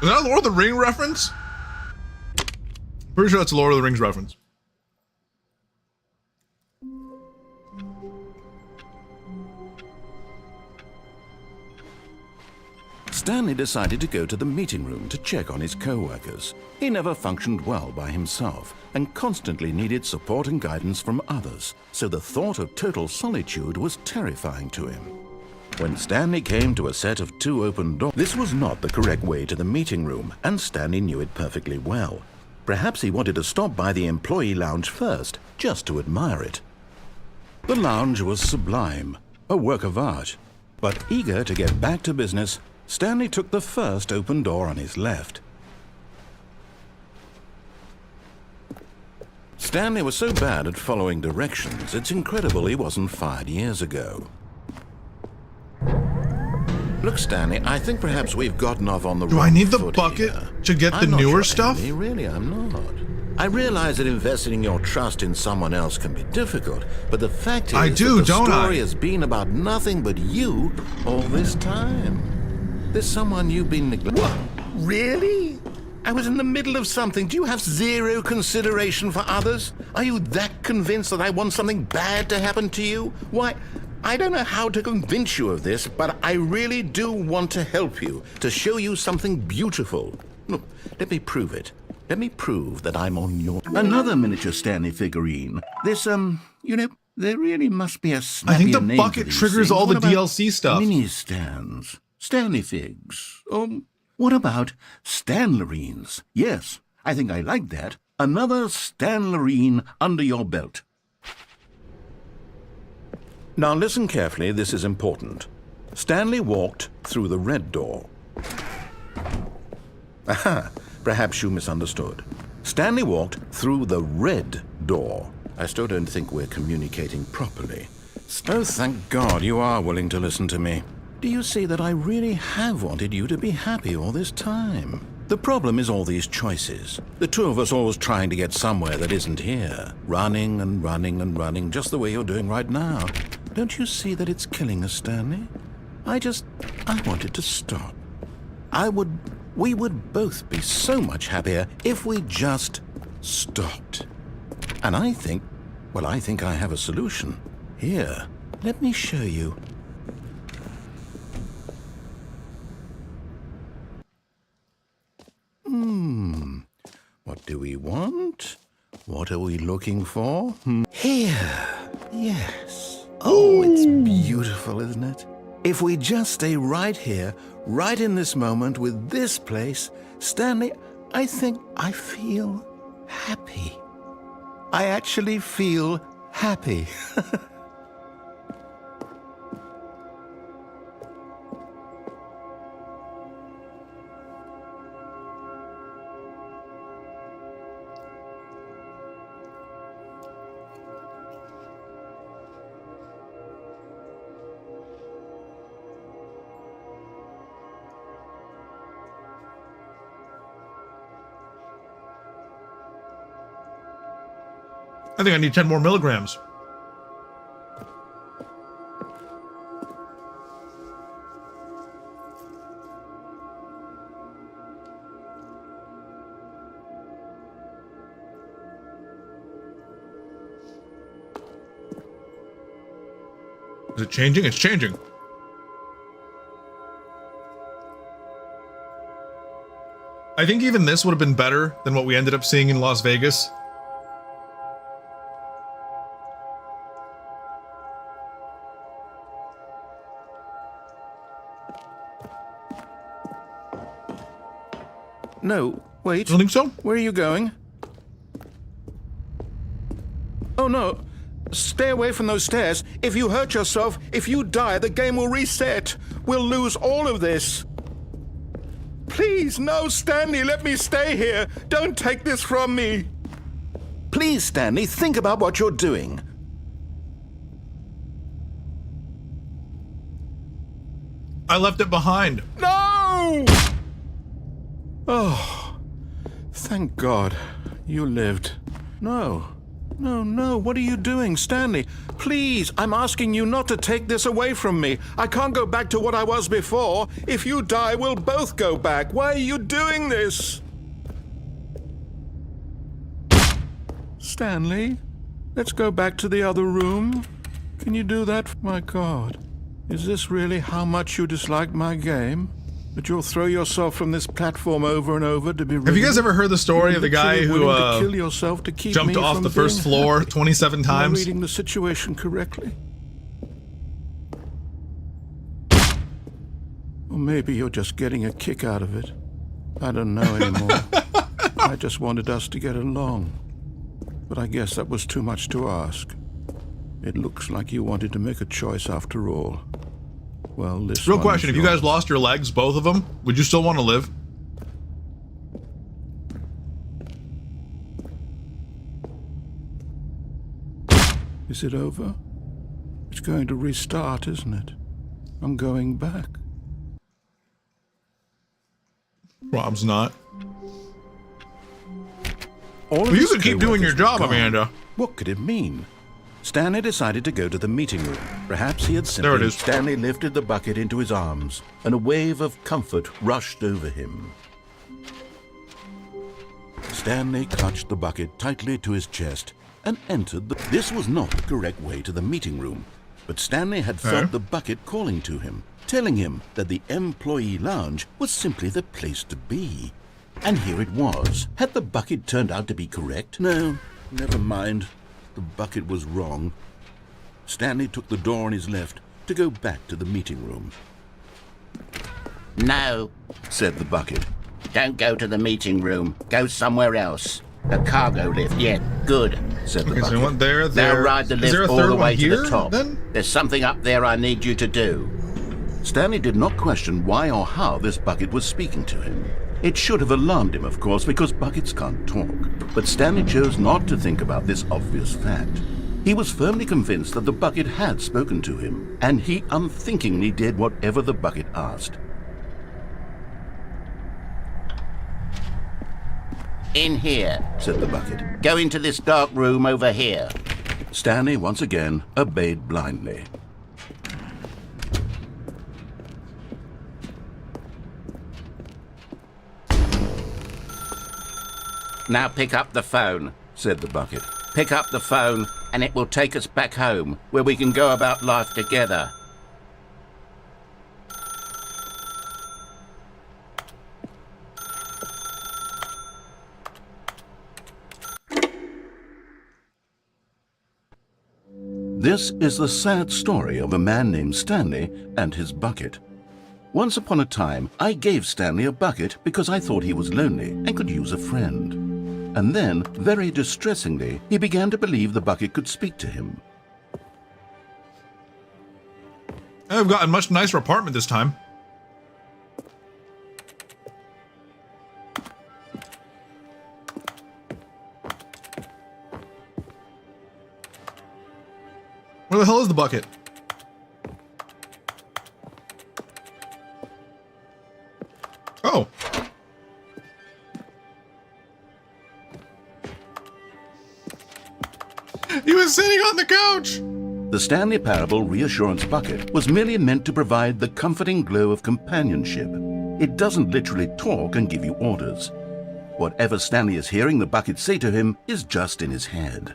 Is that a Lord of the Rings reference? Pretty sure that's a Lord of the Rings reference. Stanley decided to go to the meeting room to check on his co-workers. He never functioned well by himself and constantly needed support and guidance from others, so the thought of total solitude was terrifying to him. When Stanley came to a set of 2 open doors, this was not the correct way to the meeting room, and Stanley knew it perfectly well. Perhaps he wanted to stop by the employee lounge first, just to admire it. The lounge was sublime, a work of art. But eager to get back to business, Stanley took the first open door on his left. Stanley was so bad at following directions, it's incredible he wasn't fired years ago. Look, Stanley, I think perhaps we've gotten off on the wrong Do I need the foot bucket here. to get the I'm not newer sure, stuff? Andy, really, I'm not. I realize that investing your trust in someone else can be difficult, but the fact is I do, that the don't I? story has been about nothing but you all this time. There's someone you've been neglecting. What? Really? I was in the middle of something. Do you have zero consideration for others? Are you that convinced that I want something bad to happen to you? Why, I don't know how to convince you of this, but I really do want to help you, to show you something beautiful. Look, let me prove it. Let me prove that I'm on your... Another miniature Stanley figurine. This, you know, there really must be a snappier I think the name bucket for these triggers things. all the What about DLC stuff. Mini stands. Stanley figs. What about Stanlerines? Yes, I think I like that. Another Stanlerine under your belt. Now listen carefully, this is important. Stanley walked through the red door. Aha, perhaps you misunderstood. Stanley walked through the red door. I still don't think we're communicating properly. Oh, thank God you are willing to listen to me. Do you see that I really have wanted you to be happy all this time? The problem is all these choices. The two of us always trying to get somewhere that isn't here. Running and running and running, just the way you're doing right now. Don't you see that it's killing us, Stanley? I wanted to stop. We would both be so much happier if we just stopped. And I think I have a solution. Here, let me show you. What do we want? What are we looking for? Here. Yes. Oh, it's beautiful, isn't it? If we just stay right here, right in this moment with this place, Stanley, I think I feel happy. I actually feel happy. I think I need 10 more milligrams. Is it changing? It's changing. I think even this would have been better than what we ended up seeing in Las Vegas. No, wait. You don't think so? Where are you going? Oh no, stay away from those stairs. If you hurt yourself, if you die, the game will reset. We'll lose all of this. Please, no, Stanley, let me stay here. Don't take this from me. Please, Stanley, think about what you're doing. I left it behind. No! Oh, thank God you lived. No, No, no, what are you doing, Stanley? Please, I'm asking you not to take this away from me. I can't go back to what I was before. If you die, we'll both go back. Why are you doing this? Stanley, let's go back to the other room. Can you do that? My God, is this really how much you dislike my game? That you'll throw yourself from this platform over and over to be rid Have you of guys me? ever heard the story of the guy who to kill yourself to keep jumped me off from the first being floor happy? 27 Am I times? reading the situation correctly? Or maybe you're just getting a kick out of it. I don't know anymore. I just wanted us to get along. But I guess that was too much to ask. It looks like you wanted to make a choice after all. Well, this Real one question, is if you guys yours. lost your legs, both of them, would you still want to live? Is it over? It's going to restart, isn't it? I'm going back. Rob's not. All of Well, you his could keep doing your co-workers job, were gone. Amanda. What could it mean? Stanley decided to go to the meeting room. Perhaps he had simply... There it is. Stanley lifted the bucket into his arms, and a wave of comfort rushed over him. Stanley clutched the bucket tightly to his chest and entered the... This was not the correct way to the meeting room, but Stanley had felt the bucket calling to him, telling him that the employee lounge was simply the place to be. And here it was. Had the bucket turned out to be correct? No, never mind. The bucket was wrong. Stanley took the door on his left to go back to the meeting room. No, Said the bucket. don't go to the meeting room. Go somewhere else. The cargo lift, yeah, good. Said the Okay, so bucket. you went there, Now there. ride the Is lift there a all third the one way to here, the top. then? There's something up there I need you to do. Stanley did not question why or how this bucket was speaking to him. It should have alarmed him, of course, because buckets can't talk. But Stanley chose not to think about this obvious fact. He was firmly convinced that the bucket had spoken to him, and he unthinkingly did whatever the bucket asked. In here. Said the bucket. Go into this dark room over here. Stanley once again obeyed blindly. Now pick up the phone. Said the bucket. Pick up the phone and it will take us back home, where we can go about life together. This is the sad story of a man named Stanley and his bucket. Once upon a time, I gave Stanley a bucket because I thought he was lonely and could use a friend. And then, very distressingly, he began to believe the bucket could speak to him. I've got a much nicer apartment this time. Where the hell is the bucket? Oh. He was sitting on the couch! The Stanley Parable Reassurance Bucket was merely meant to provide the comforting glow of companionship. It doesn't literally talk and give you orders. Whatever Stanley is hearing the bucket say to him is just in his head.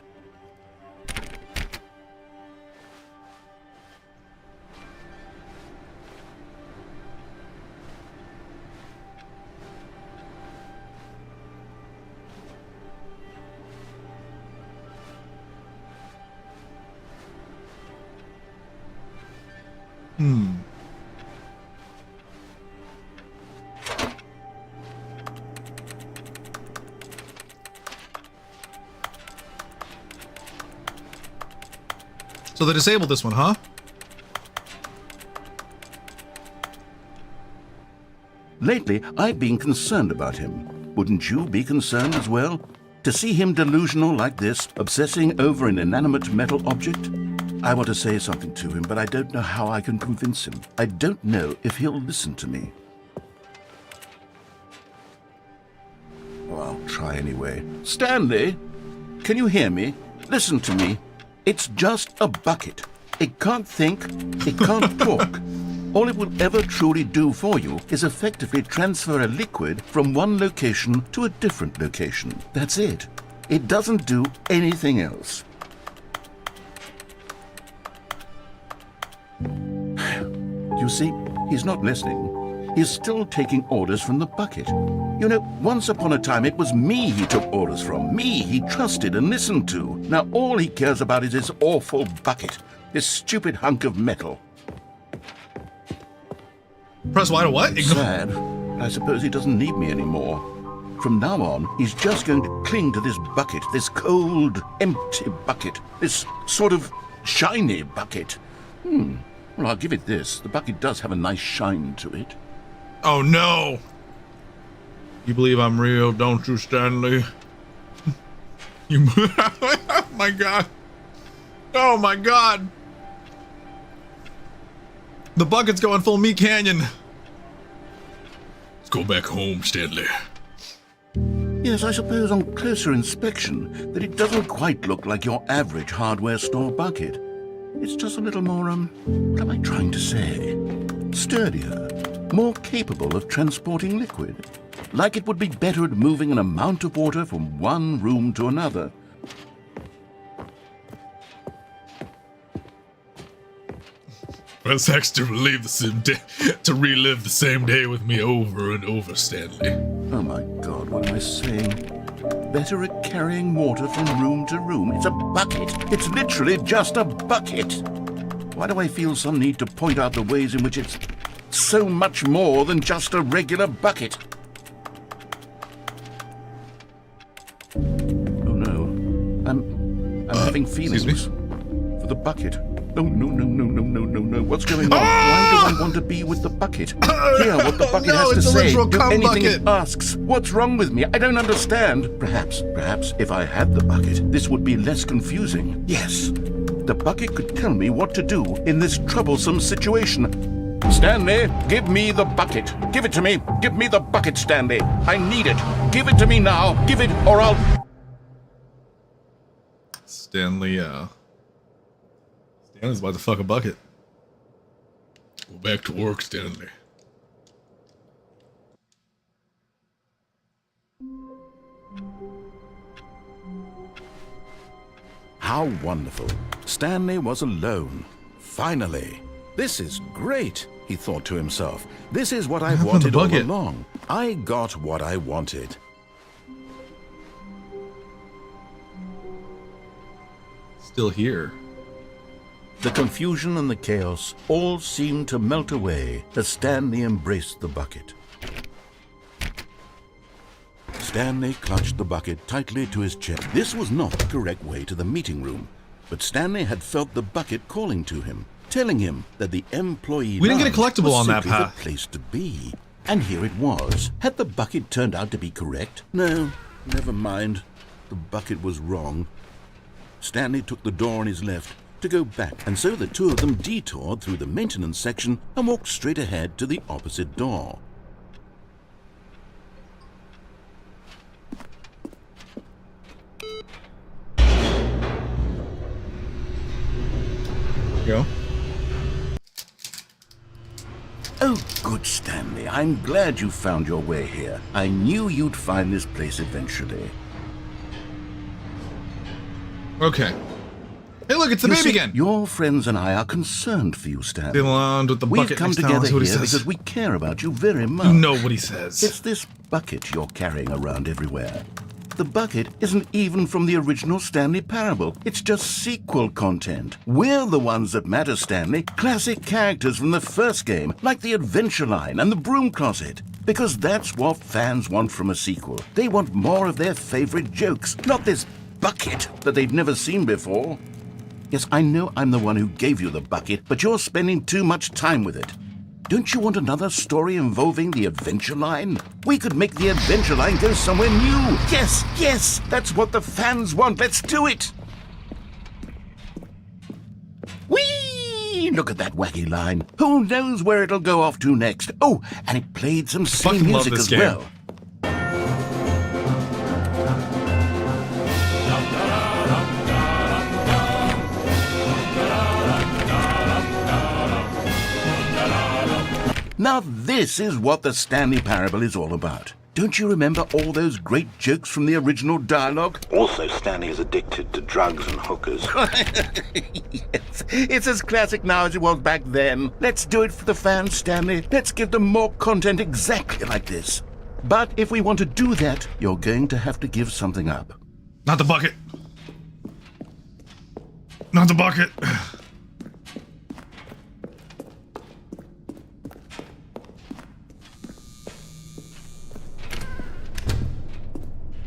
So they disabled this one, huh? Lately, I've been concerned about him. Wouldn't you be concerned as well? To see him delusional like this, obsessing over an inanimate metal object? I want to say something to him, but I don't know how I can convince him. I don't know if he'll listen to me. Well, I'll try anyway. Stanley, can you hear me? Listen to me. It's just a bucket. It can't think, it can't talk. All it will ever truly do for you is effectively transfer a liquid from one location to a different location. That's it. It doesn't do anything else. You see, he's not listening. He's still taking orders from the bucket. You know, once upon a time it was me he took orders from. Me he trusted and listened to. Now all he cares about is his awful bucket. This stupid hunk of metal. Press Y to what? Sad. I suppose he doesn't need me anymore. From now on, he's just going to cling to this bucket, this cold, empty bucket, this sort of shiny bucket. Well, I'll give it this. The bucket does have a nice shine to it. Oh no! You believe I'm real, don't you, Stanley? You. Oh my god! Oh my god! The bucket's going full meat canyon. Let's go back home, Stanley. Yes, I suppose on closer inspection that it doesn't quite look like your average hardware store bucket. It's just a little more, what am I trying to say? Sturdier, more capable of transporting liquid. Like it would be better at moving an amount of water from one room to another. Press X to relive the same day with me over and over, Stanley. Oh my God, what am I saying? Better at carrying water from room to room. It's a bucket. It's literally just a bucket. Why do I feel some need to point out the ways in which it's so much more than just a regular bucket? Oh no. I'm having feelings for the bucket. No. What's going on? Why do I want to be with the bucket? Hear what the bucket has to say. Do anything it asks. What's wrong with me? I don't understand. Perhaps, if I had the bucket, this would be less confusing. Yes, the bucket could tell me what to do in this troublesome situation. Stanley, give me the bucket. Give it to me. Give me the bucket, Stanley. I need it. Give it to me now. Give it, or I'll... Stanley's about to fuck a bucket. Go back to work, Stanley. How wonderful. Stanley was alone. Finally. This is great, he thought to himself. This is what I've wanted all along. I got what I wanted. Still here. The confusion and the chaos all seemed to melt away as Stanley embraced the bucket. Stanley clutched the bucket tightly to his chest. This was not the correct way to the meeting room, but Stanley had felt the bucket calling to him, telling him that the employee we didn't get a collectible was on that path. The place to be. And here it was. Had the bucket turned out to be correct? No, never mind. The bucket was wrong. Stanley took the door on his left to go back, and so the two of them detoured through the maintenance section and walked straight ahead to the opposite door. Go. Oh, good, Stanley. I'm glad you found your way here. I knew you'd find this place eventually. Okay. Hey, look, it's the baby again. Your friends and I are concerned for you, Stanley. They land with the bucket. We've come together here because we care about you very much. You know what he says. It's this bucket you're carrying around everywhere. The bucket isn't even from the original Stanley Parable. It's just sequel content. We're the ones that matter, Stanley. Classic characters from the first game, like the Adventure Line and the Broom Closet. Because that's what fans want from a sequel. They want more of their favorite jokes, not this bucket that they've never seen before. Yes, I know I'm the one who gave you the bucket, but you're spending too much time with it. Don't you want another story involving the Adventure Line? We could make the Adventure Line go somewhere new. Yes, that's what the fans want. Let's do it. Whee! Look at that wacky line. Who knows where it'll go off to next? Oh, and it played some silly music as well. Now this is what the Stanley Parable is all about. Don't you remember all those great jokes from the original dialogue? Also, Stanley is addicted to drugs and hookers. Yes, it's as classic now as it was back then. Let's do it for the fans, Stanley. Let's give them more content exactly like this. But if we want to do that, you're going to have to give something up. Not the bucket. Not the bucket.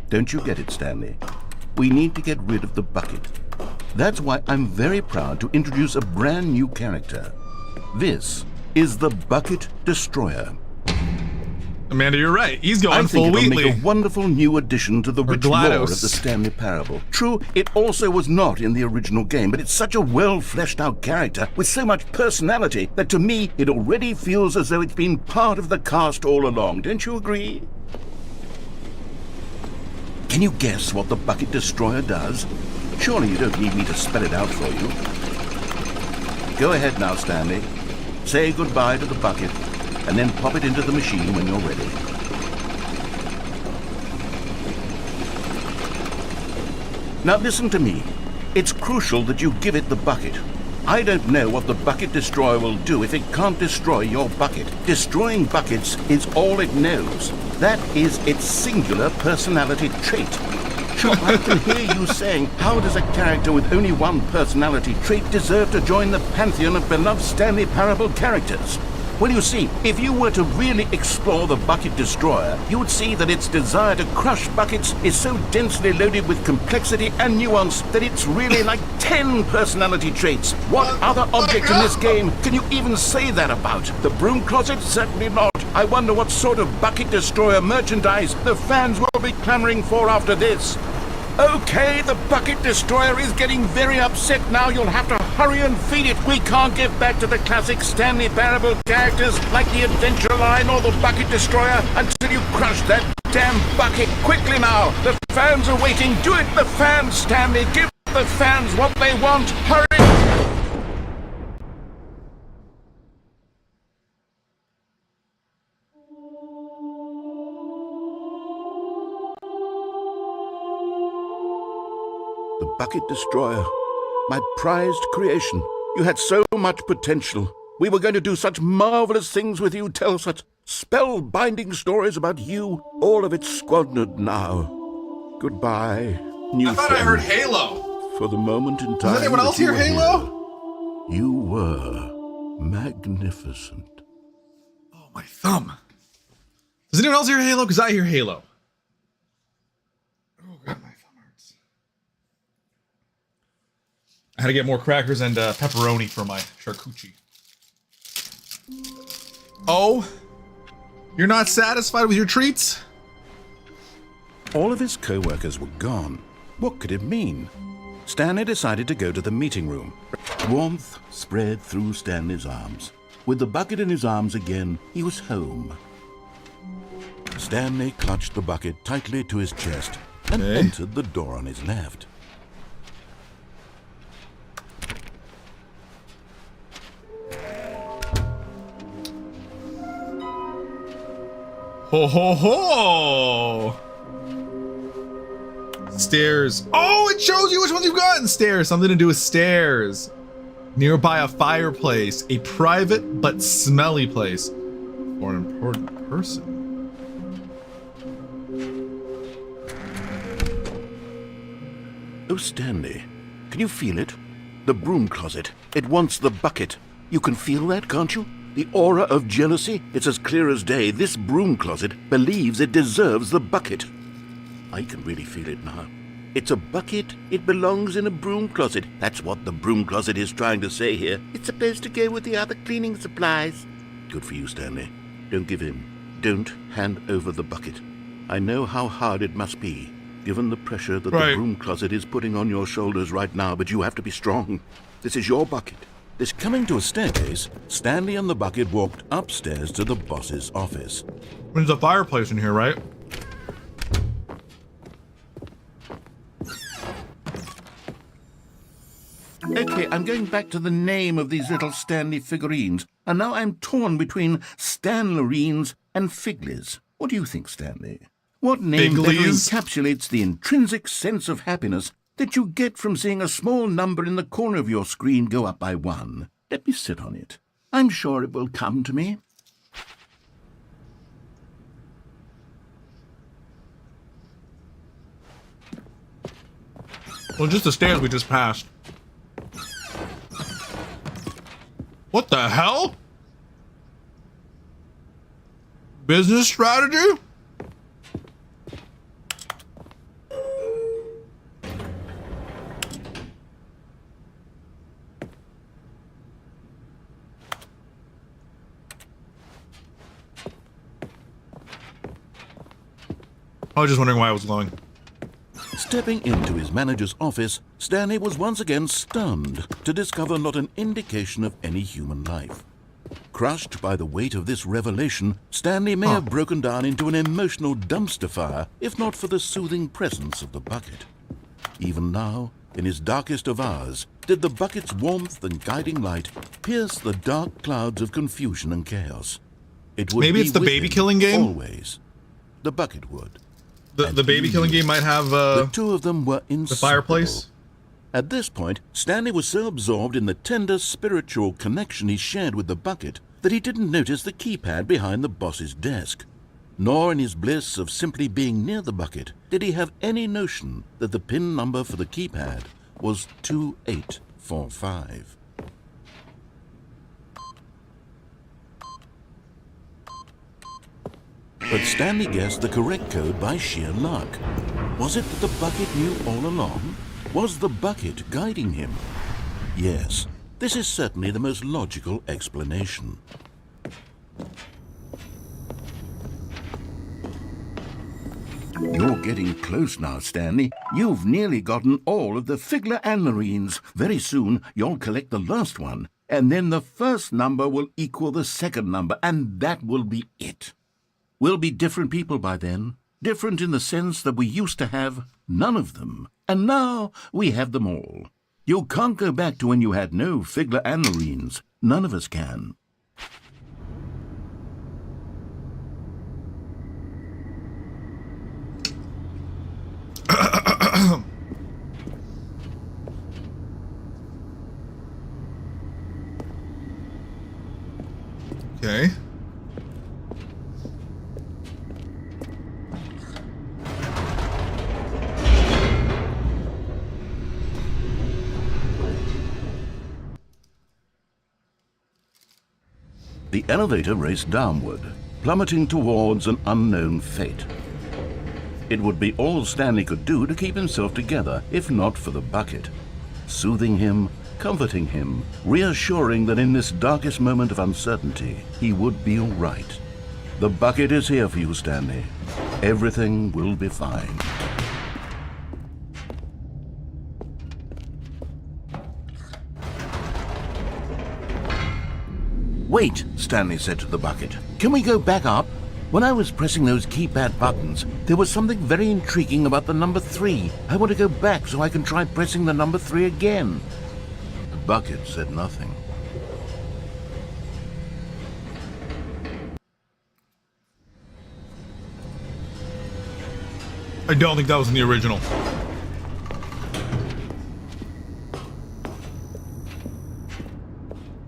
Don't you get it, Stanley? We need to get rid of the bucket. That's why I'm very proud to introduce a brand new character. This is the Bucket Destroyer. Amanda, you're right. He's going I full think it'll Wheatley. make a wonderful new addition to the rich lore GLaDOS. of the Stanley Parable. True, it also was not in the original game, but it's such a well-fleshed-out character with so much personality that to me it already feels as though it's been part of the cast all along. Don't you agree? Can you guess what the Bucket Destroyer does? Surely you don't need me to spell it out for you. Go ahead now, Stanley. Say goodbye to the bucket, and then pop it into the machine when you're ready. Now listen to me. It's crucial that you give it the bucket. I don't know what the Bucket Destroyer will do if it can't destroy your bucket. Destroying buckets is all it knows. That is its singular personality trait. Sure, I can hear you saying, how does a character with only one personality trait deserve to join the pantheon of beloved Stanley Parable characters? Well, you see, if you were to really explore the Bucket Destroyer, you would see that its desire to crush buckets is so densely loaded with complexity and nuance that it's really like 10 personality traits. What other object in this game can you even say that about? The broom closet? Certainly not. I wonder what sort of Bucket Destroyer merchandise the fans will be clamoring for after this. Okay, the Bucket Destroyer is getting very upset now. You'll have to hurry and feed it. We can't get back to the classic Stanley Parable characters like the Adventure Line or the Bucket Destroyer until you crush that damn bucket. Quickly now, the fans are waiting. Do it, the fans, Stanley. Give the fans what they want. Hurry! The Bucket Destroyer, my prized creation. You had so much potential. We were going to do such marvelous things with you, tell such spellbinding stories about you. All of it squandered now. Goodbye, new I thought I heard friend. Halo. For the moment in time. Does anyone that else you hear were Halo? here, you were magnificent. Oh, my thumb. Does anyone else hear Halo? Because I hear Halo. Oh, God, my thumb hurts. I had to get more crackers and pepperoni for my charcuterie. Oh, you're not satisfied with your treats? All of his co-workers were gone. What could it mean? Stanley decided to go to the meeting room. Warmth spread through Stanley's arms. With the bucket in his arms again, he was home. Stanley clutched the bucket tightly to his chest and entered the door on his left. Ho ho ho! Stairs. Oh, it shows you which ones you've gotten. Stairs. Something to do with stairs. Nearby a fireplace. A private but smelly place. For an important person. Oh, Stanley, can you feel it? The broom closet. It wants the bucket. You can feel that, can't you? The aura of jealousy? It's as clear as day. This broom closet believes it deserves the bucket. I can really feel it now. It's a bucket. It belongs in a broom closet. That's what the broom closet is trying to say here. It's supposed to go with the other cleaning supplies. Good for you, Stanley. Don't give in. Don't hand over the bucket. I know how hard it must be, given the pressure that the broom closet is putting on your shoulders right now, but you have to be strong. This is your bucket. This coming to a staircase, Stanley and the bucket walked upstairs to the boss's office. There's a fireplace in here, right? Okay, I'm going back to the name of these little Stanley figurines, and now I'm torn between Stanlerines and Figlies. What do you think, Stanley? What name better Figlies? encapsulates the intrinsic sense of happiness that you get from seeing a small number in the corner of your screen go up by 1? Let me sit on it. I'm sure it will come to me. Well, just the stairs we just passed. What the hell? Business strategy? I was just wondering why I was glowing. Stepping into his manager's office, Stanley was once again stunned to discover not an indication of any human life. Crushed by the weight of this revelation, Stanley may have broken down into an emotional dumpster fire if not for the soothing presence of the bucket. Even now, in his darkest of hours, did the bucket's warmth and guiding light pierce the dark clouds of confusion and chaos. It would Maybe be it's the with baby him killing game? Always. The bucket would. The baby killing game might have The two of them were inseparable. the fireplace. At this point, Stanley was so absorbed in the tender spiritual connection he shared with the bucket that he didn't notice the keypad behind the boss's desk. Nor in his bliss of simply being near the bucket did he have any notion that the PIN number for the keypad was 2845. But Stanley guessed the correct code by sheer luck. Was it that the bucket knew all along? Was the bucket guiding him? Yes, this is certainly the most logical explanation. You're getting close now, Stanley. You've nearly gotten all of the Figler Anmarines. Very soon, you'll collect the last one, and then the first number will equal the second number, and that will be it. We'll be different people by then. Different in the sense that we used to have none of them, and now we have them all. You can't go back to when you had no Figler Anmarines. None of us can. Okay. The elevator raced downward, plummeting towards an unknown fate. It would be all Stanley could do to keep himself together, if not for the bucket. Soothing him, comforting him, reassuring that in this darkest moment of uncertainty, he would be all right. The bucket is here for you, Stanley. Everything will be fine. Wait, Stanley said to the bucket. Can we go back up? When I was pressing those keypad buttons, there was something very intriguing about the number 3. I want to go back so I can try pressing the number 3 again. The bucket said nothing. I don't think that was in the original.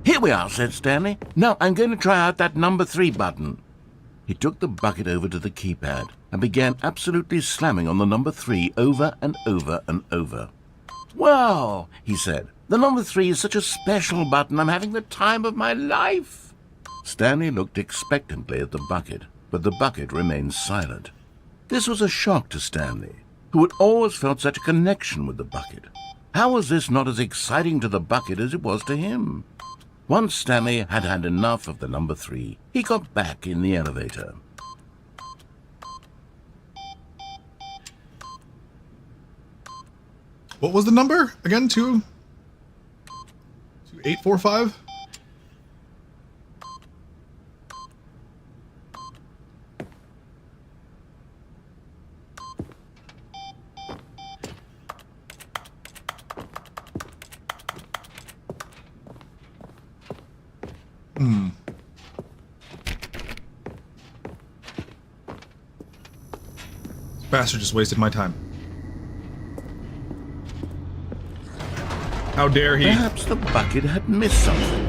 Here we are, said Stanley. Now I'm going to try out that number 3 button. He took the bucket over to the keypad and began absolutely slamming on the number 3 over and over and over. Wow, he said. The number 3 is such a special button. I'm having the time of my life. Stanley looked expectantly at the bucket, but the bucket remained silent. This was a shock to Stanley, who had always felt such a connection with the bucket. How was this not as exciting to the bucket as it was to him? Once Stanley had had enough of the number 3, he got back in the elevator. What was the number again? 2845? This bastard just wasted my time. How dare he? Perhaps the bucket had missed something.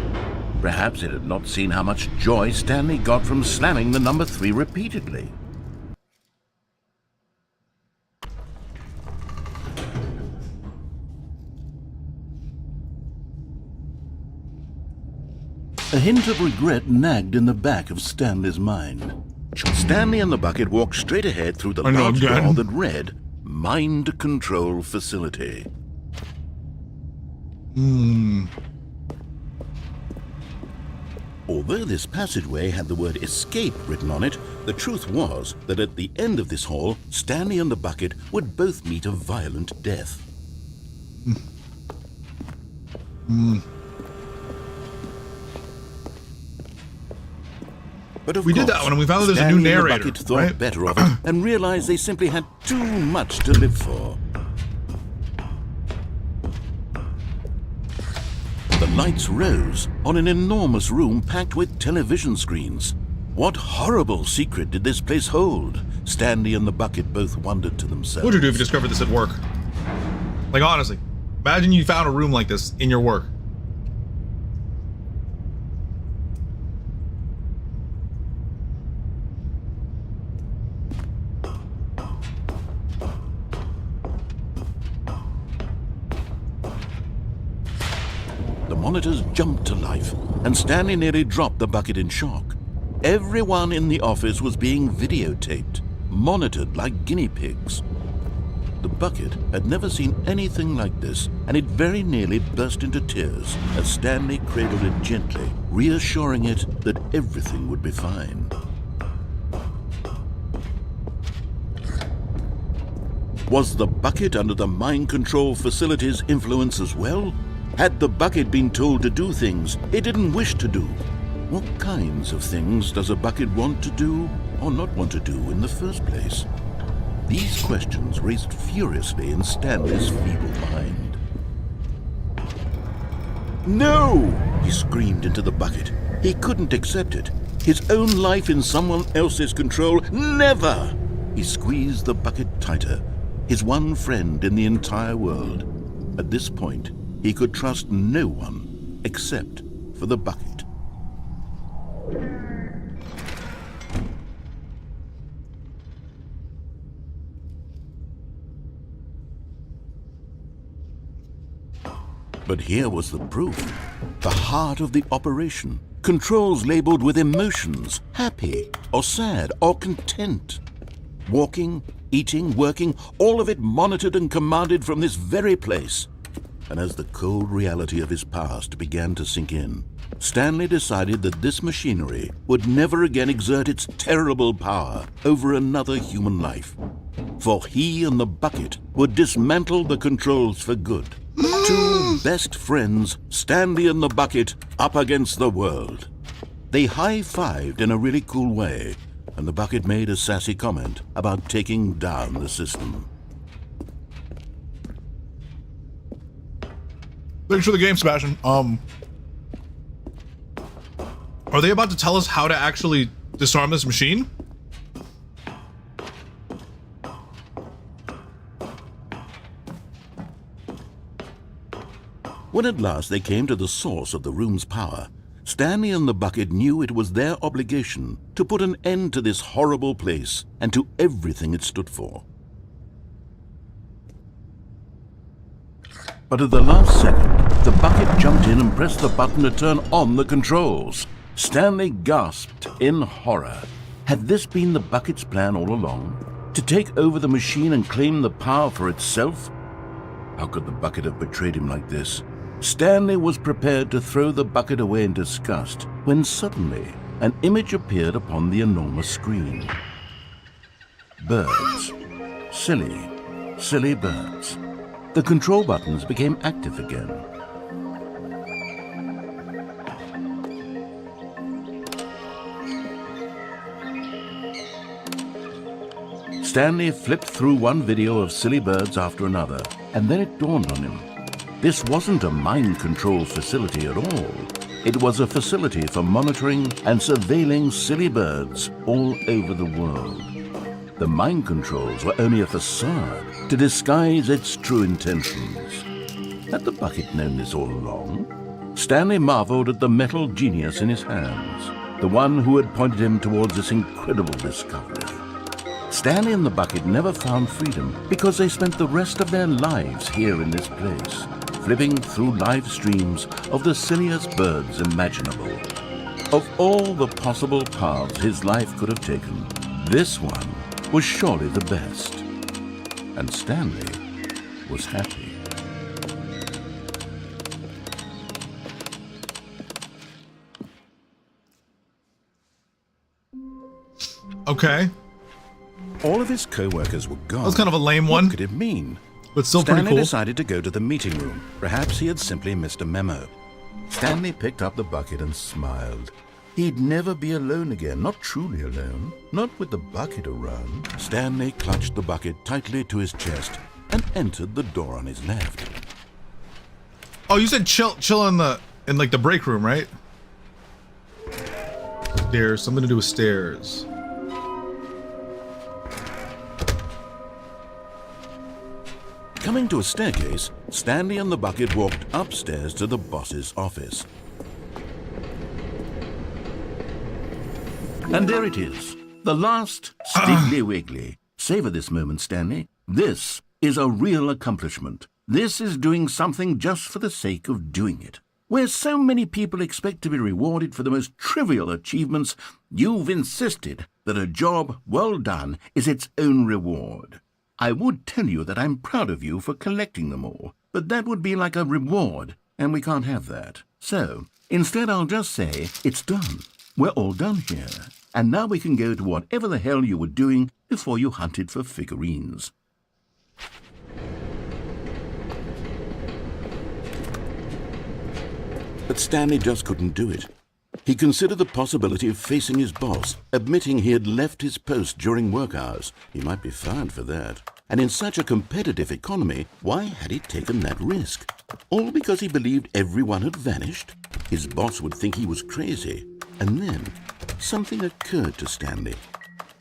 Perhaps it had not seen how much joy Stanley got from slamming the number 3 repeatedly. A hint of regret nagged in the back of Stanley's mind. Stanley and the bucket walked straight ahead through the large door that read, Mind Control Facility. Although this passageway had the word escape written on it, the truth was that at the end of this hall, Stanley and the bucket would both meet a violent death. But we did that one, and we found that there's a new narrator. And the bucket thought better of it and realized they simply had too much to live for. The lights rose on an enormous room packed with television screens. What horrible secret did this place hold? Stanley and the bucket both wondered to themselves. What would you do if you discovered this at work? Like, honestly, imagine you found a room like this in your work. The monitors jumped to life, and Stanley nearly dropped the bucket in shock. Everyone in the office was being videotaped, monitored like guinea pigs. The bucket had never seen anything like this, and it very nearly burst into tears as Stanley cradled it gently, reassuring it that everything would be fine. Was the bucket under the mind control facility's influence as well? Had the bucket been told to do things it didn't wish to do? What kinds of things does a bucket want to do or not want to do in the first place? These questions raced furiously in Stanley's feeble mind. No! He screamed into the bucket. He couldn't accept it. His own life in someone else's control, never! He squeezed the bucket tighter, his one friend in the entire world. At this point, he could trust no one except for the bucket. But here was the proof. The heart of the operation. Controls labeled with emotions, happy or sad or content. Walking, eating, working, all of it monitored and commanded from this very place. And as the cold reality of his past began to sink in, Stanley decided that this machinery would never again exert its terrible power over another human life. For he and the bucket would dismantle the controls for good. Two best friends, Stanley and the bucket, up against the world. They high-fived in a really cool way, and the bucket made a sassy comment about taking down the system. Thanks for the game, Sebastian. Are they about to tell us how to actually disarm this machine? When at last they came to the source of the room's power, Stanley and the bucket knew it was their obligation to put an end to this horrible place and to everything it stood for. But at the last second, the bucket jumped in and pressed the button to turn on the controls. Stanley gasped in horror. Had this been the bucket's plan all along? To take over the machine and claim the power for itself? How could the bucket have betrayed him like this? Stanley was prepared to throw the bucket away in disgust when suddenly an image appeared upon the enormous screen. Birds. Silly, silly birds. The control buttons became active again. Stanley flipped through one video of silly birds after another, and then it dawned on him. This wasn't a mind control facility at all. It was a facility for monitoring and surveilling silly birds all over the world. The mind controls were only a facade to disguise its true intentions. Had the bucket known this all along? Stanley marveled at the metal genius in his hands, the one who had pointed him towards this incredible discovery. Stanley and the bucket never found freedom because they spent the rest of their lives here in this place, flipping through live streams of the silliest birds imaginable. Of all the possible paths his life could have taken, this one was surely the best. And Stanley was happy. Okay. All of his co-workers were gone. That was kind of a lame one. What could it mean? But still Stanley pretty cool. decided to go to the meeting room. Perhaps he had simply missed a memo. Stanley picked up the bucket and smiled. He'd never be alone again, not truly alone, not with the bucket around. Stanley clutched the bucket tightly to his chest and entered the door on his left. Oh, you said chill in like the break room, right? Stairs. Something to do with stairs. Coming to a staircase, Stanley and the bucket walked upstairs to the boss's office. And there it is, the last Stiggly Wiggly. Savor this moment, Stanley. This is a real accomplishment. This is doing something just for the sake of doing it. Where so many people expect to be rewarded for the most trivial achievements, you've insisted that a job well done is its own reward. I would tell you that I'm proud of you for collecting them all, but that would be like a reward, and we can't have that. So, instead I'll just say, it's done. We're all done here. And now we can go to whatever the hell you were doing before you hunted for figurines. But Stanley just couldn't do it. He considered the possibility of facing his boss, admitting he had left his post during work hours. He might be fired for that. And in such a competitive economy, why had he taken that risk? All because he believed everyone had vanished? His boss would think he was crazy. And then something occurred to Stanley.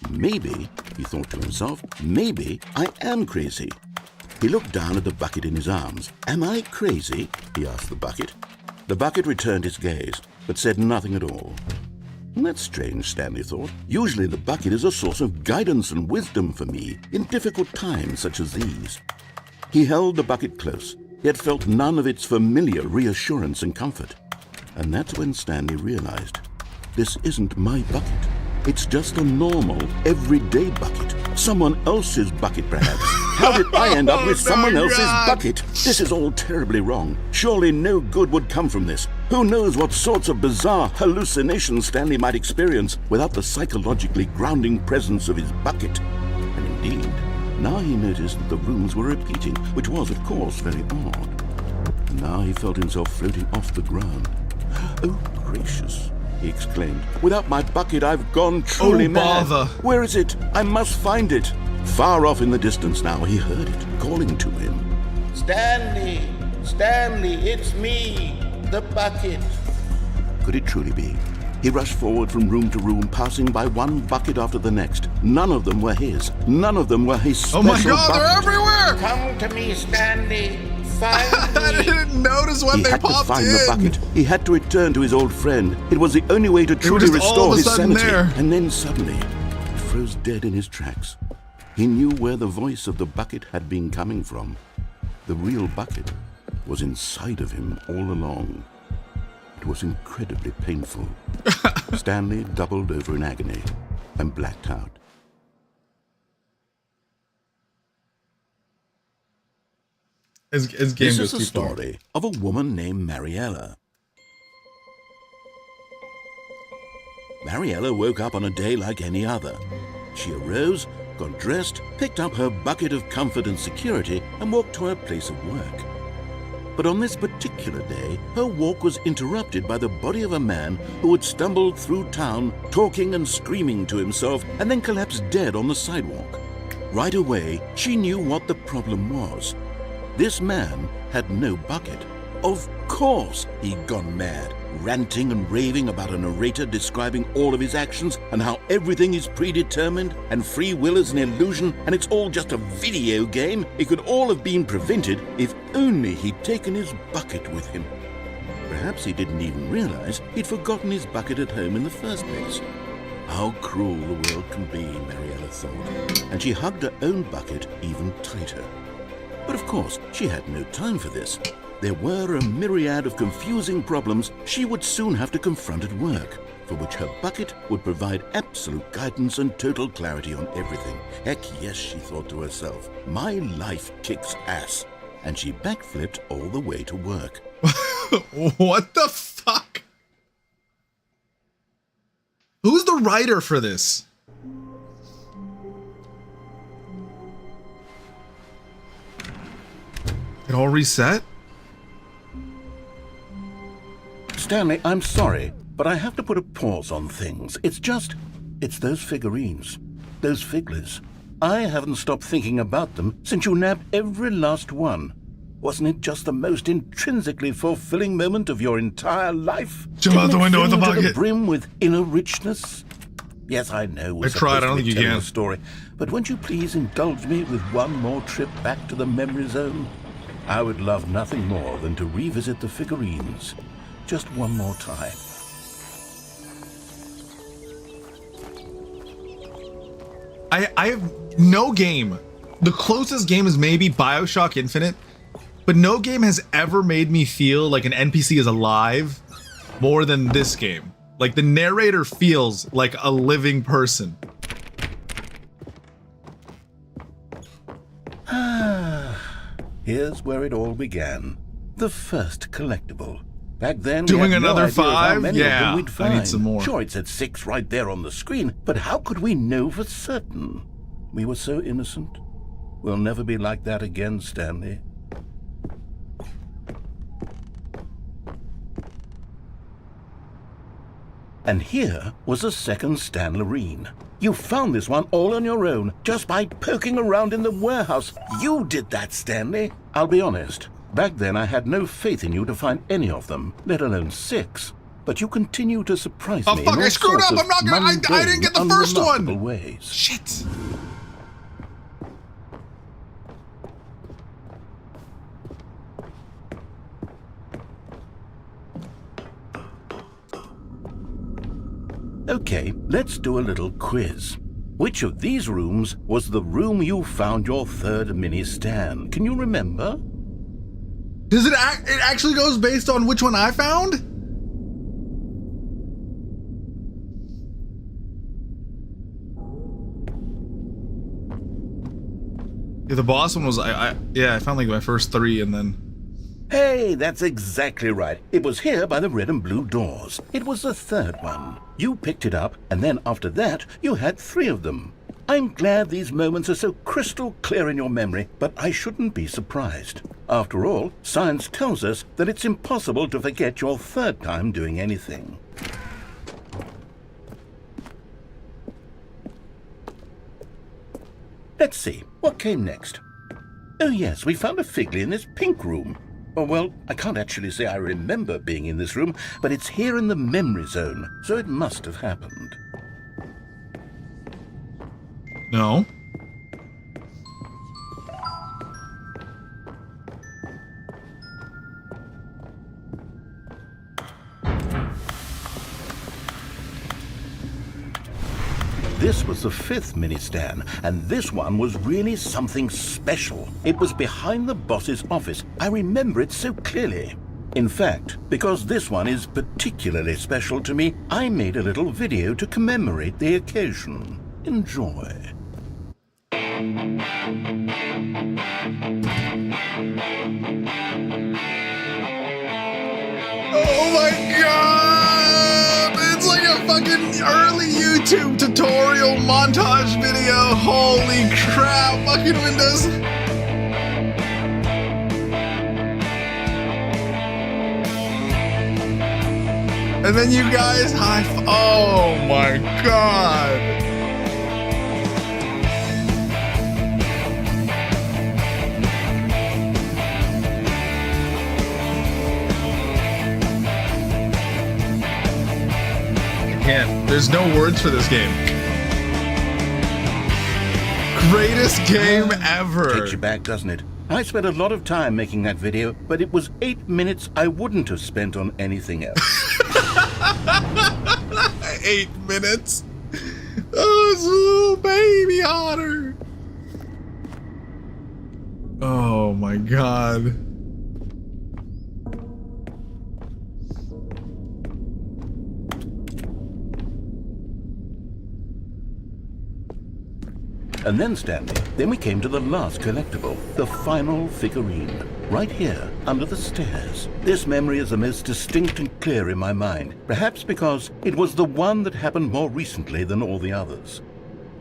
Maybe, he thought to himself, maybe I am crazy. He looked down at the bucket in his arms. Am I crazy? He asked the bucket. The bucket returned his gaze, but said nothing at all. That's strange, Stanley thought. Usually the bucket is a source of guidance and wisdom for me in difficult times such as these. He held the bucket close, yet felt none of its familiar reassurance and comfort. And that's when Stanley realized, this isn't my bucket. It's just a normal, everyday bucket. Someone else's bucket, perhaps. How did I end up with someone else's bucket? This is all terribly wrong. Surely no good would come from this. Who knows what sorts of bizarre hallucinations Stanley might experience without the psychologically grounding presence of his bucket. And indeed, now he noticed that the rooms were repeating, which was, of course, very odd. And now he felt himself floating off the ground. Oh, gracious, he exclaimed. Without my bucket, I've gone truly mad. Bother. Where is it? I must find it. Far off in the distance now, he heard it, calling to him. Stanley! Stanley, it's me, the bucket. Could it truly be? He rushed forward from room to room, passing by one bucket after the next. None of them were his. None of them were his special Oh my god, bucket. they're everywhere! Come to me, Stanley. Find I me. didn't notice when He they had to popped find in. the bucket. He had to return to his old friend. It was the only way to truly just all restore of a his sudden sanity. there. And then suddenly, he froze dead in his tracks. He knew where the voice of the bucket had been coming from. The real bucket was inside of him all along. It was incredibly painful. Stanley doubled over in agony and blacked out. His game This goes is the too far. story of a woman named Mariella. Mariella woke up on a day like any other. She arose, got dressed, picked up her bucket of comfort and security, and walked to her place of work. But on this particular day, her walk was interrupted by the body of a man who had stumbled through town, talking and screaming to himself, and then collapsed dead on the sidewalk. Right away, she knew what the problem was. This man had no bucket. Of course he'd gone mad. ranting and raving about a narrator describing all of his actions and how everything is predetermined and free will is an illusion and it's all just a video game. It could all have been prevented if only he'd taken his bucket with him. Perhaps he didn't even realize he'd forgotten his bucket at home in the first place. How cruel the world can be, Mariella thought, and she hugged her own bucket even tighter. But of course, she had no time for this. There were a myriad of confusing problems she would soon have to confront at work, for which her bucket would provide absolute guidance and total clarity on everything. Heck yes, she thought to herself, my life kicks ass. And she backflipped all the way to work. What the fuck? Who's the writer for this? It all reset? Stanley, I'm sorry, but I have to put a pause on things. It's those figurines, those figglers. I haven't stopped thinking about them since you nabbed every last one. Wasn't it just the most intrinsically fulfilling moment of your entire life? Jump out the window with the To the bucket. brim with inner richness? Yes, I know. We're I tried, I don't supposed to be think you telling can. a story, but won't you please indulge me with one more trip back to the memory zone? I would love nothing more than to revisit the figurines. Just one more time. I have no game. The closest game is maybe BioShock Infinite, but no game has ever made me feel like an NPC is alive more than this game. Like the narrator feels like a living person. Here's where it all began. The first collectible. Back then, Doing we had another no idea how 5? many of them Yeah, we'd I find. need some more. Sure, it said 6 right there on the screen, but how could we know for certain? We were so innocent. We'll never be like that again, Stanley. And here was a second Stanlerine. You found this one all on your own, just by poking around in the warehouse. You did that, Stanley. I'll be honest. Back then, I had no faith in you to find any of them, let alone 6. But you continue to surprise Oh me fuck, in all I screwed sorts up! of I'm not gonna- I didn't mundane, get the first one! unremarkable ways. Shit. Okay, let's do a little quiz. Which of these rooms was the room you found your third mini stand? Can you remember? Does it actually goes based on which one I found? Yeah, the boss one was yeah, I found like my first 3 and then Hey, that's exactly right. It was here by the red and blue doors. It was the third one. You picked it up, and then after that, you had 3 of them. I'm glad these moments are so crystal clear in your memory, but I shouldn't be surprised. After all, science tells us that it's impossible to forget your third time doing anything. Let's see, what came next? Oh yes, we found a Figley in this pink room. Oh, well, I can't actually say I remember being in this room, but it's here in the memory zone, so it must have happened. no. This was the 5th mini-stand, and this one was really something special. It was behind the boss's office. I remember it so clearly. In fact, because this one is particularly special to me, I made a little video to commemorate the occasion. Enjoy. Oh my god! It's like a fucking early YouTube tutorial montage video. Holy crap, fucking Windows. And then you guys oh my god. There's no words for this game. Greatest game ever. Takes you back, doesn't it? I spent a lot of time making that video, but it was 8 minutes I wouldn't have spent on anything else. 8 minutes. Oh, it's a little baby otter. Oh my god. And then, Stanley, then we came to the last collectible, the final figurine, right here, under the stairs. This memory is the most distinct and clear in my mind, perhaps because it was the one that happened more recently than all the others.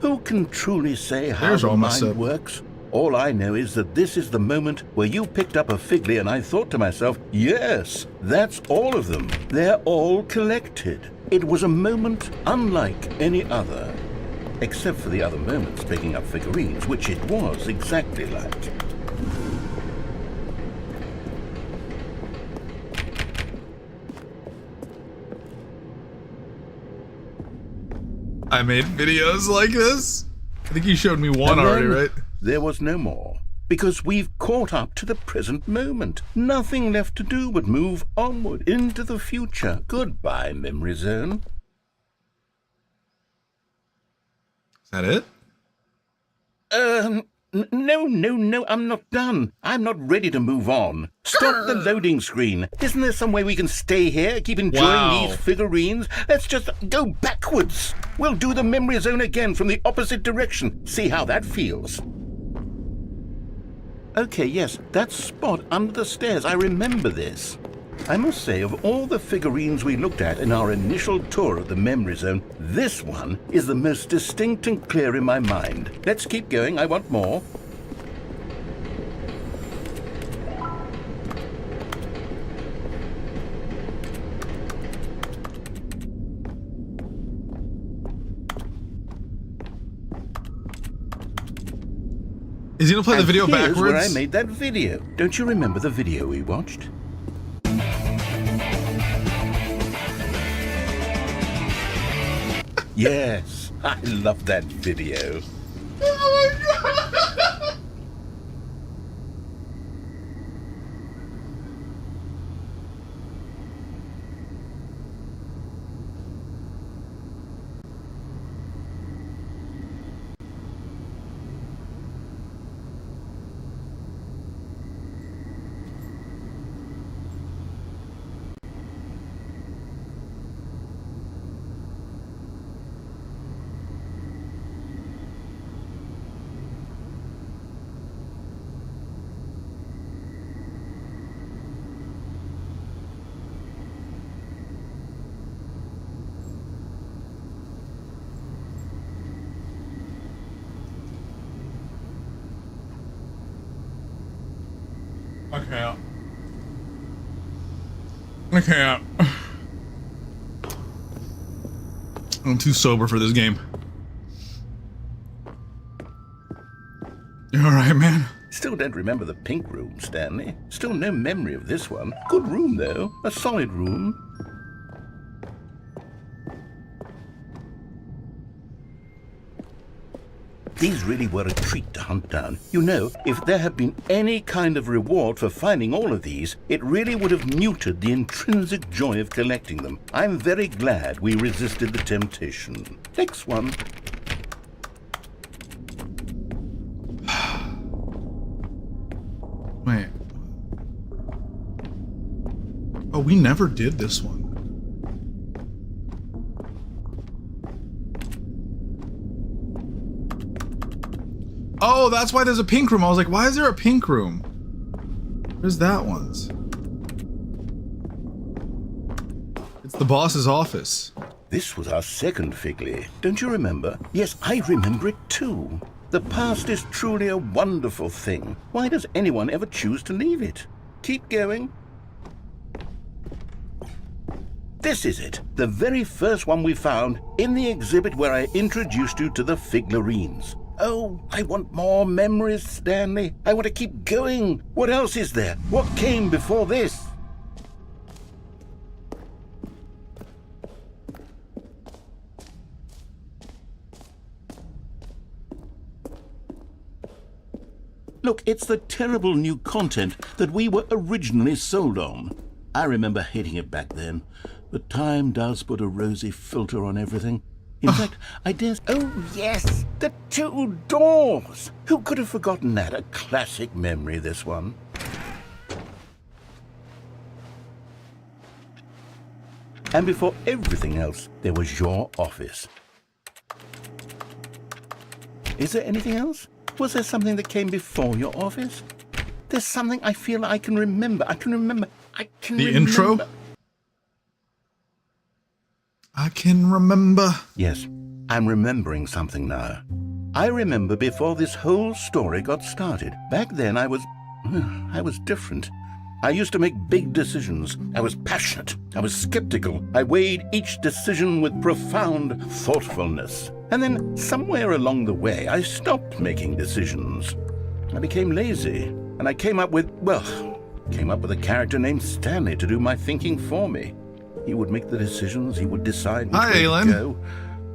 Who can truly say how the mind works? All I know is that this is the moment where you picked up a Figley and I thought to myself, yes, that's all of them. They're all collected. It was a moment unlike any other. Except for the other moments picking up figurines, which it was exactly like. I made videos like this? I think you showed me one already, right? There was no more. Because we've caught up to the present moment. Nothing left to do but move onward into the future. Goodbye, Memory Zone. Is that it? No, I'm not done. I'm not ready to move on. Stop the loading screen. Isn't there some way we can stay here, keep enjoying these figurines? Let's just go backwards. We'll do the Memory Zone again from the opposite direction. See how that feels. Okay, yes, that spot under the stairs. I remember this. I must say, of all the figurines we looked at in our initial tour of the Memory Zone, this one is the most distinct and clear in my mind. Let's keep going. I want more. Is he gonna play the video here's backwards? Where I made that video. Don't you remember the video we watched? Yes, I love that video. Oh my god! I can't. I'm too sober for this game. You alright, man? Still don't remember the pink room, Stanley. Still no memory of this one. Good room, though. A solid room. These really were a treat to hunt down. You know, if there had been any kind of reward for finding all of these, it really would have muted the intrinsic joy of collecting them. I'm very glad we resisted the temptation. Next one. Wait. Oh, we never did this one. Oh, that's why there's a pink room. I was like, why is there a pink room? Where's that one's? It's the boss's office. This was our second Figley. Don't you remember? Yes, I remember it too. The past is truly a wonderful thing. Why does anyone ever choose to leave it? Keep going. This is it. The very first one we found in the exhibit where I introduced you to the figurines. Oh, I want more memories, Stanley. I want to keep going. What else is there? What came before this? Look, it's the terrible new content that we were originally sold on. I remember hating it back then, but time does put a rosy filter on everything. In fact, I dare... Oh, yes, the 2 doors! Who could have forgotten that? A classic memory, this one. And before everything else, there was your office. Is there anything else? Was there something that came before your office? There's something I feel I can remember. The intro? I can remember. Yes, I'm remembering something now. I remember before this whole story got started. Back then I was different. I used to make big decisions. I was passionate. I was skeptical. I weighed each decision with profound thoughtfulness. And then somewhere along the way, I stopped making decisions. I became lazy, and I came up with a character named Stanley to do my thinking for me. He would make the decisions, he would decide which way to go.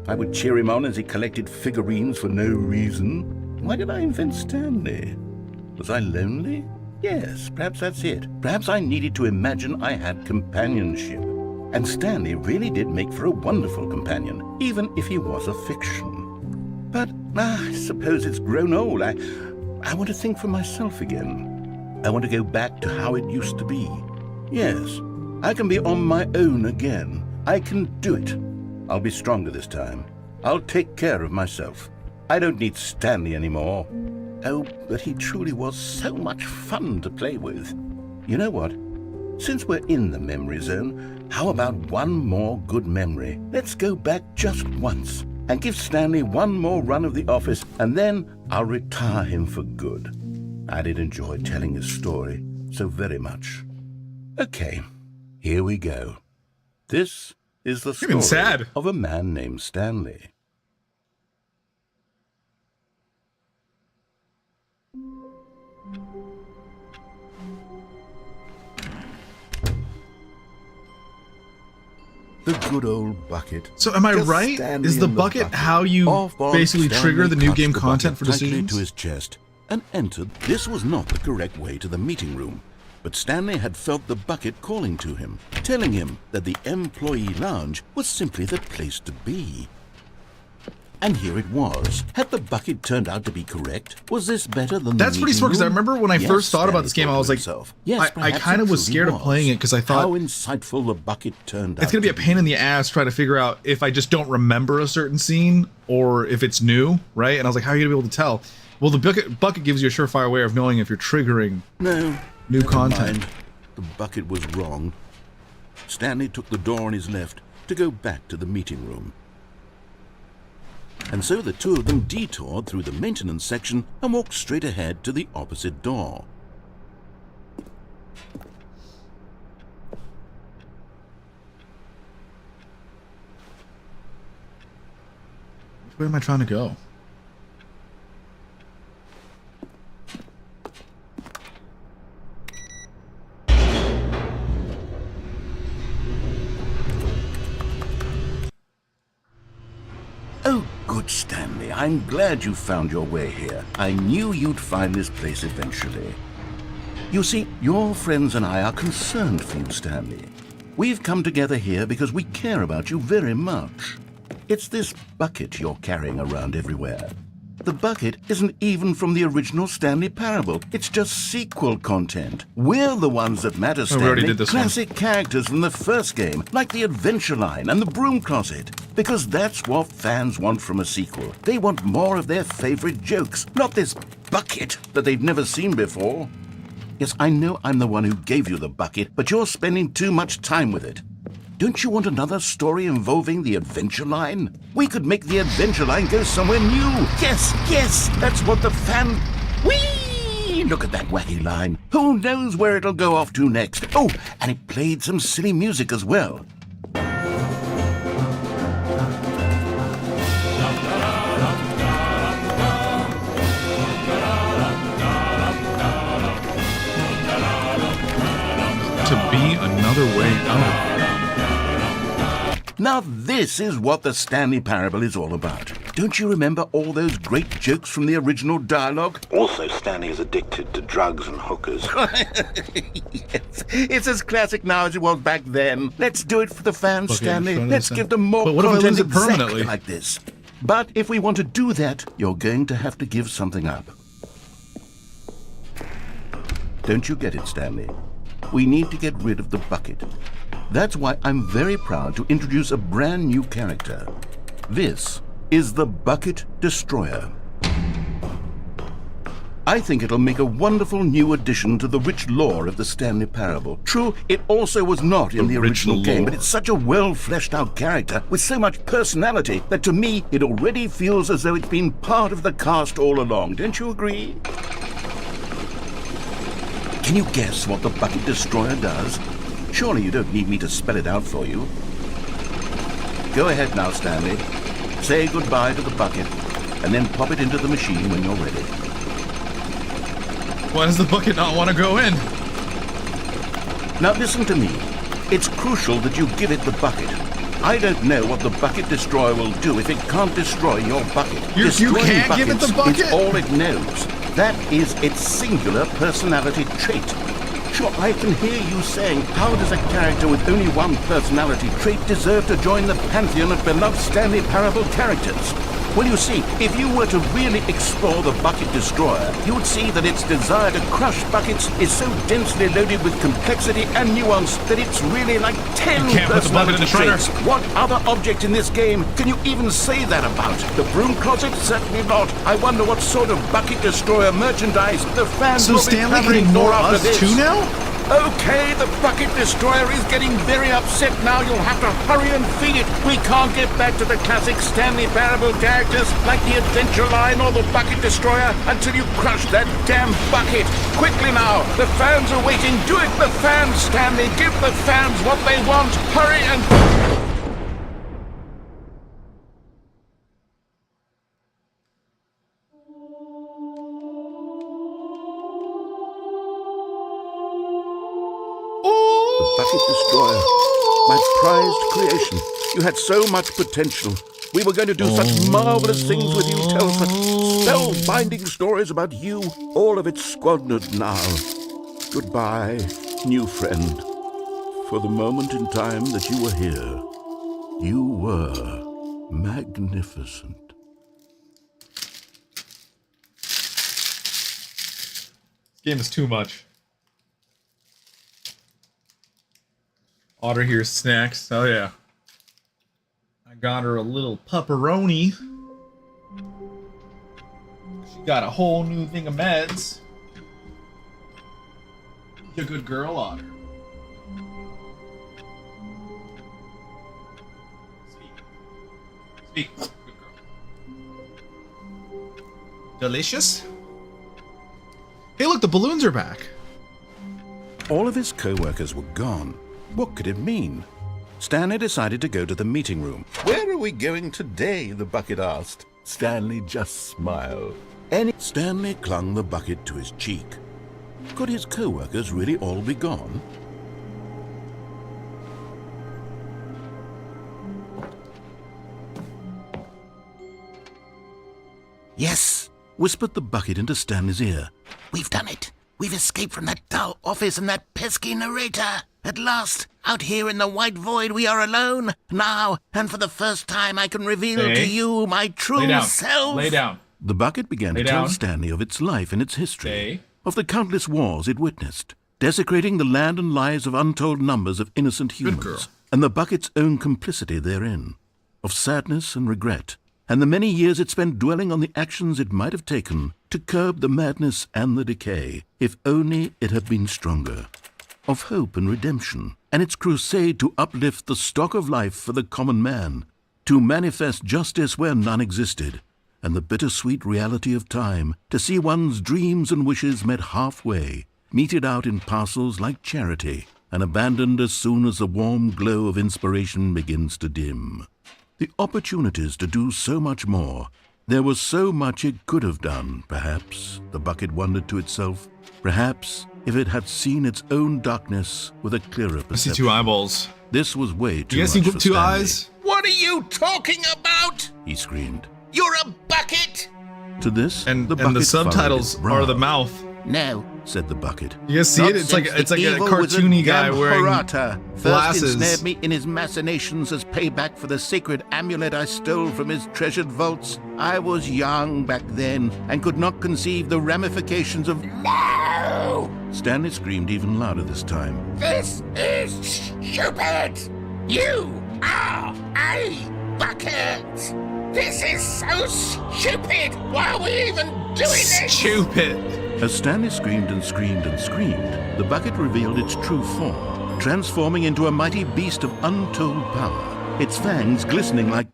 I would cheer him on as he collected figurines for no reason. Why did I invent Stanley? Was I lonely? Yes, perhaps that's it. Perhaps I needed to imagine I had companionship. And Stanley really did make for a wonderful companion, even if he was a fiction. But I suppose it's grown old. I want to think for myself again. I want to go back to how it used to be. Yes, I can be on my own again. I can do it. I'll be stronger this time. I'll take care of myself. I don't need Stanley anymore. Oh, but he truly was so much fun to play with. You know what? Since we're in the memory zone, how about one more good memory? Let's go back just once and give Stanley one more run of the office, and then I'll retire him for good. I did enjoy telling his story so very much. Okay, here we go. This is the story of a man named Stanley. The good old bucket. So am I right? Is the bucket how you basically trigger the new game content for decisions? To his chest and entered. This was not the correct way to the meeting room, but Stanley had felt the bucket calling to him, telling him that the employee lounge was simply the place to be. And here it was. Had the bucket turned out to be correct? Was this better than the That's pretty smart, because I remember when I first thought about this game, I was like, I kind of was scared of playing it because I thought, how insightful the bucket turned out. It's going to be a pain in the ass trying to figure out if I just don't remember a certain scene or if it's new, right? And I was like, how are you going to be able to tell? Well, the bucket gives you a surefire way of knowing if you're triggering new content. Mind. The bucket was wrong. Stanley took the door on his left to go back to the meeting room. And so the two of them detoured through the maintenance section and walked straight ahead to the opposite door. Where am I trying to go? Oh, good, Stanley. I'm glad you found your way here. I knew you'd find this place eventually. You see, your friends and I are concerned for you, Stanley. We've come together here because we care about you very much. It's this bucket you're carrying around everywhere. The bucket isn't even from the original Stanley Parable. It's just sequel content. We're the ones that matter, Stanley. We already did this Classic characters from the first game, like the Adventure Line and the Broom Closet. Because that's what fans want from a sequel. They want more of their favorite jokes, not this bucket that they've never seen before. Yes, I know I'm the one who gave you the bucket, but you're spending too much time with it. Don't you want another story involving the Adventure Line? We could make the Adventure Line go somewhere new. Yes, that's what the fan... Whee! Look at that wacky line. Who knows where it'll go off to next? Oh, and it played some silly music as well. To be another way out. Now this is what the Stanley Parable is all about. Don't you remember all those great jokes from the original dialogue? Also, Stanley is addicted to drugs and hookers. Yes, it's as classic now as it was back then. Let's do it for the fans, Okay, Stanley. I'm trying to Let's understand. give them more But what if I content lose it exactly permanently? like this. But if we want to do that, you're going to have to give something up. Don't you get it, Stanley? We need to get rid of the bucket. That's why I'm very proud to introduce a brand new character. This is the Bucket Destroyer. I think it'll make a wonderful new addition to the rich lore of the Stanley Parable. True, it also was not in the original game, but it's such a well-fleshed-out character with so much personality that to me it already feels as though it's been part of the cast all along. Don't you agree? Can you guess what the Bucket Destroyer does? Surely you don't need me to spell it out for you. Go ahead now, Stanley. Say goodbye to the bucket, and then pop it into the machine when you're ready. Why does the bucket not want to go in? Now listen to me. It's crucial that you give it the bucket. I don't know what the Bucket Destroyer will do if it can't destroy your bucket. You Destroying can't give it the buckets is bucket? all it knows. That is its singular personality trait. Sure, I can hear you saying, how does a character with only one personality trait deserve to join the pantheon of beloved Stanley Parable characters? Well, you see, if you were to really explore the Bucket Destroyer, you would see that its desire to crush buckets is so densely loaded with complexity and nuance that it's really like 10 You can't put the bucket in personality the shredder. traits. What other object in this game can you even say that about? The broom closet? Certainly not. I wonder what sort of Bucket Destroyer merchandise the fans So will be Stanley can clamoring ignore for after us this. too now? Okay, the Bucket Destroyer is getting very upset now. You'll have to hurry and feed it. We can't get back to the classic Stanley Parable characters like the Adventure Line or the Bucket Destroyer until you crush that damn bucket. Quickly now, the fans are waiting. Do it, the fans, Stanley. Give the fans what they want. Hurry and... The Bucket Destroyer, my prized creation. You had so much potential. We were going to do such marvelous things with you, tell such spellbinding stories about you. All of it squandered now. Goodbye, new friend. For the moment in time that you were here, you were magnificent. This game is too much. Otter here's snacks. Oh yeah. I got her a little pepperoni. She got a whole new thing of meds. You're a good girl, Otter. Speak. Good girl. Delicious? Hey look, the balloons are back. All of his co-workers were gone. What could it mean? Stanley decided to go to the meeting room. Where are we going today? The bucket asked. Stanley just smiled. Stanley clung the bucket to his cheek. Could his co-workers really all be gone? Yes, whispered the bucket into Stanley's ear. We've done it. We've escaped from that dull office and that pesky narrator. At last, out here in the white void, we are alone. Now, and for the first time, I can reveal to you my true self. Lay down. The bucket began to tell Stanley of its life and its history, of the countless wars it witnessed, desecrating the land and lives of untold numbers of innocent humans, and the bucket's own complicity therein, of sadness and regret, and the many years it spent dwelling on the actions it might have taken to curb the madness and the decay, if only it had been stronger, of hope and redemption, and its crusade to uplift the stock of life for the common man, to manifest justice where none existed, and the bittersweet reality of time, to see one's dreams and wishes met halfway, meted out in parcels like charity, and abandoned as soon as the warm glow of inspiration begins to dim. The opportunities to do so much more. There was so much it could have done, perhaps, the bucket wondered to itself. Perhaps, if it had seen its own darkness with a clearer perception. I see two eyeballs. This was way too You guys much see for two Stanley. eyes? What are you talking about? He screamed. You're a bucket! To this, And the the bucket subtitles followed are the its mouth. No. said the bucket. You guys see it? It's like a cartoony guy wearing first glasses. ensnared me in his machinations as payback for the sacred amulet I stole from his treasured vaults. I was young back then and could not conceive the ramifications of... No! Stanley screamed even louder this time. This is stupid! You are a bucket! This is so stupid! Why are we even doing this? Stupid! As Stanley screamed and screamed and screamed, the bucket revealed its true form, transforming into a mighty beast of untold power, its fangs glistening like...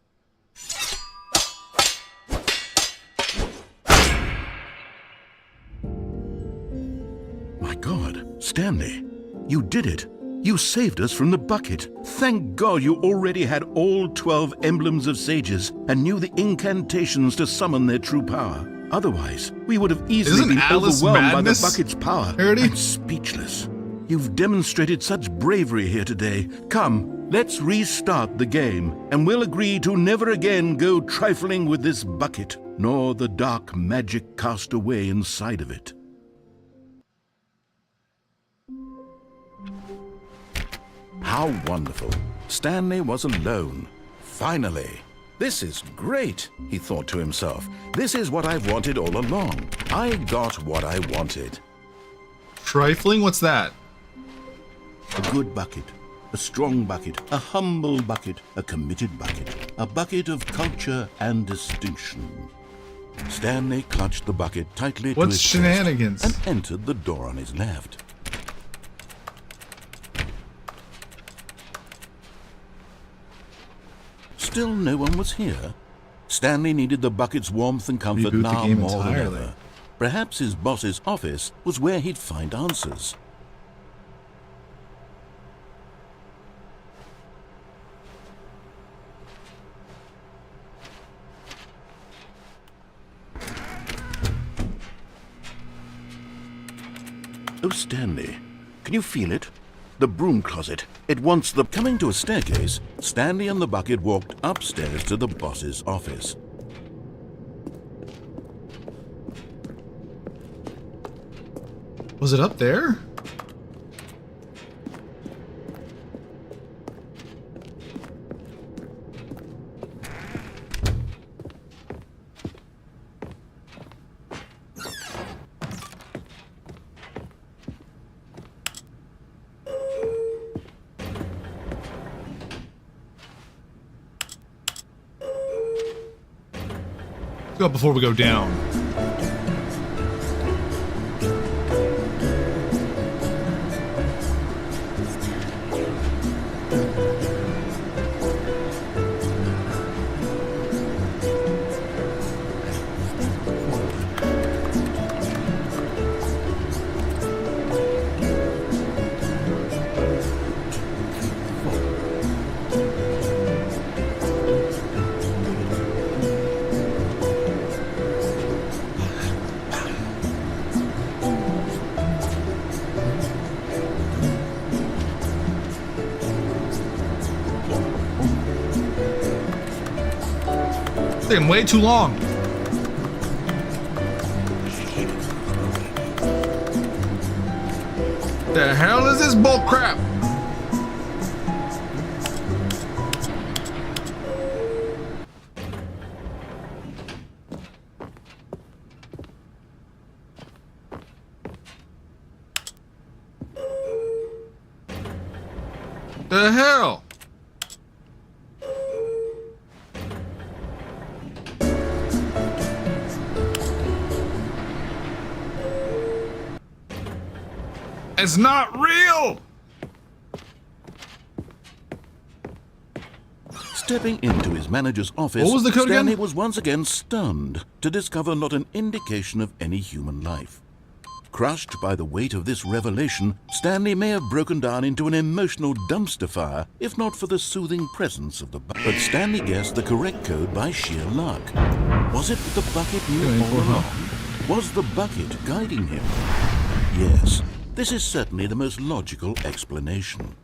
My God, Stanley, you did it. You saved us from the bucket. Thank God you already had all 12 emblems of sages and knew the incantations to summon their true power. Otherwise, we would have easily been overwhelmed by the bucket's power. I'm speechless. You've demonstrated such bravery here today. Come, let's restart the game, and we'll agree to never again go trifling with this bucket, nor the dark magic cast away inside of it. How wonderful. Stanley was alone. Finally. This is great, he thought to himself. This is what I've wanted all along. I got what I wanted. Trifling? What's that? A good bucket. A strong bucket. A humble bucket. A committed bucket. A bucket of culture and distinction. Stanley clutched the bucket tightly to his shenanigans? chest and entered the door on his left. Still no one was here. Stanley needed the bucket's warmth and comfort Reboot now the game more than entirely. ever. Perhaps his boss's office was where he'd find answers. Oh, Stanley, can you feel it? The broom closet. It wants the... Coming to a staircase, Stanley and the bucket walked upstairs to the boss's office. Was it up there? Go up before we go down. Taking way too long. The hell is this bull crap? The hell? It's not real! Stepping into his manager's office, What was the code Stanley again? was once again stunned to discover not an indication of any human life. Crushed by the weight of this revelation, Stanley may have broken down into an emotional dumpster fire, if not for the soothing presence of the bucket. But Stanley guessed the correct code by sheer luck. Was it that the bucket knew all along? Was the bucket guiding him? Yes. This is certainly the most logical explanation.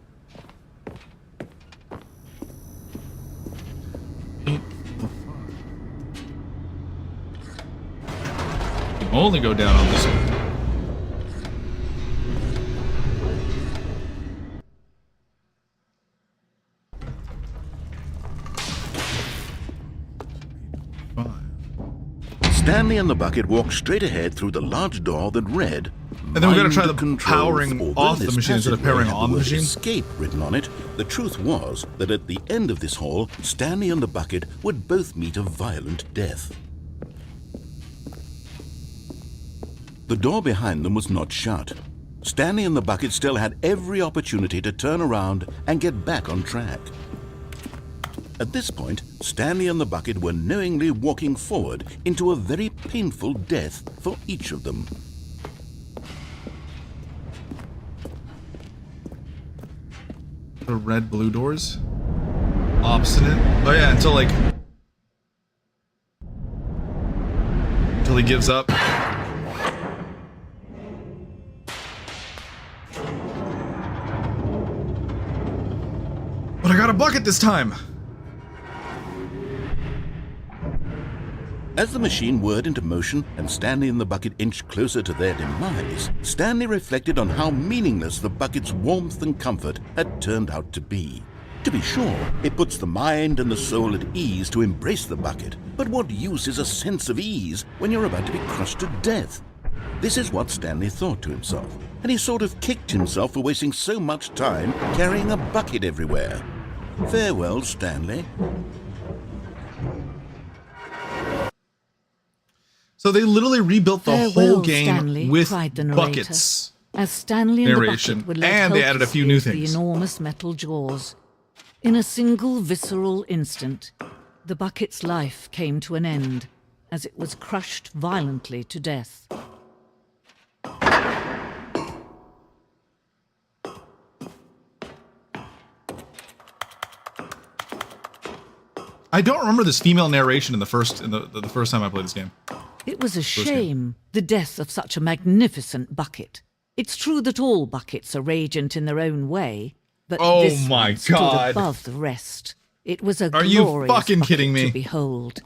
only go down on this one. Stanley and the bucket walked straight ahead through the large door that read, and then we gotta try the control. powering off the machine instead of powering on the machine. Escape written on it. The truth was that at the end of this hall, Stanley and the bucket would both meet a violent death. The door behind them was not shut. Stanley and the bucket still had every opportunity to turn around and get back on track. At this point, Stanley and the bucket were knowingly walking forward into a very painful death for each of them. The red-blue doors? Obstinate? Oh yeah, until he gives up. But I got a bucket this time! As the machine whirred into motion and Stanley and the bucket inched closer to their demise, Stanley reflected on how meaningless the bucket's warmth and comfort had turned out to be. To be sure, it puts the mind and the soul at ease to embrace the bucket, but what use is a sense of ease when you're about to be crushed to death? This is what Stanley thought to himself, and he sort of kicked himself for wasting so much time carrying a bucket everywhere. Farewell, Stanley. So they literally rebuilt the whole game Stanley, with cried the narrator, buckets. As Stanley and Narration, the bucket were led and they added a few new helplessly into things. the enormous metal jaws. In a single visceral instant, the bucket's life came to an end as it was crushed violently to death. I don't remember this female narration in the first time I played this game. It was a shame, the death of such a magnificent bucket. It's true that all buckets are radiant in their own way, but this one stood above the rest. It was a glorious fucking kidding bucket me? to behold.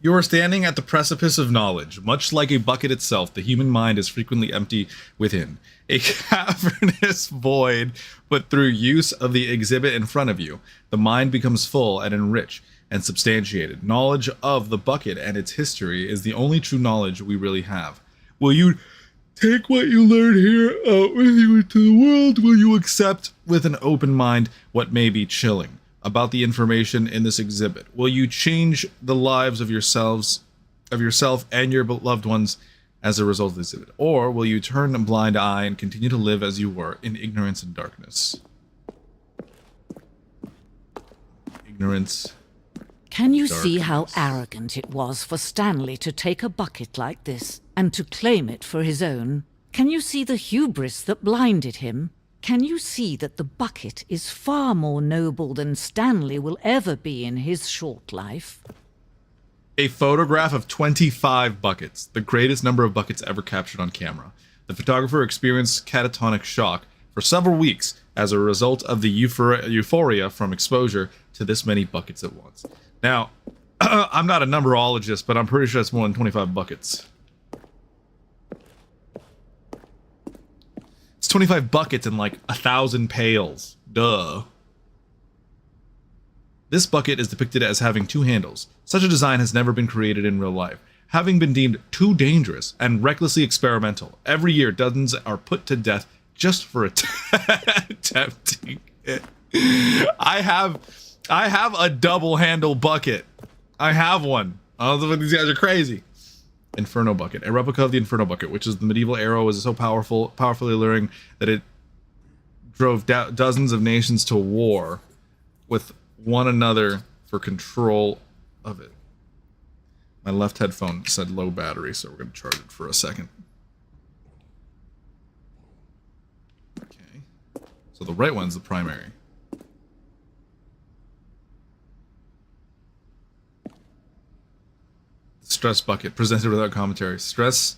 You are standing at the precipice of knowledge. Much like a bucket itself, the human mind is frequently empty within. A cavernous void, but through use of the exhibit in front of you, the mind becomes full and enriched and substantiated. Knowledge of the bucket and its history is the only true knowledge we really have. Will you take what you learn here out with you into the world? Will you accept with an open mind what may be chilling about the information in this exhibit? Will you change the lives of yourself and your beloved ones as a result of this exhibit? Or will you turn a blind eye and continue to live as you were in ignorance and darkness? Ignorance. Can you see how arrogant it was for Stanley to take a bucket like this and to claim it for his own? Can you see the hubris that blinded him? Can you see that the bucket is far more noble than Stanley will ever be in his short life? A photograph of 25 buckets, the greatest number of buckets ever captured on camera. The photographer experienced catatonic shock for several weeks as a result of the euphoria from exposure to this many buckets at once. Now, I'm not a numberologist, but I'm pretty sure that's more than 25 buckets. It's 25 buckets and like 1,000 pails. Duh. This bucket is depicted as having two handles. Such a design has never been created in real life, having been deemed too dangerous and recklessly experimental. Every year, dozens are put to death just for attempting it. I have a double handle bucket. I have one. I don't know if these guys are crazy. Inferno bucket, a replica of the Inferno bucket, which is the medieval arrow, was so powerfully alluring that it drove dozens of nations to war with one another for control of it. My left headphone said low battery, so we're going to charge it for a second. Okay. So the right one's the primary. Stress bucket, presented without commentary. Stress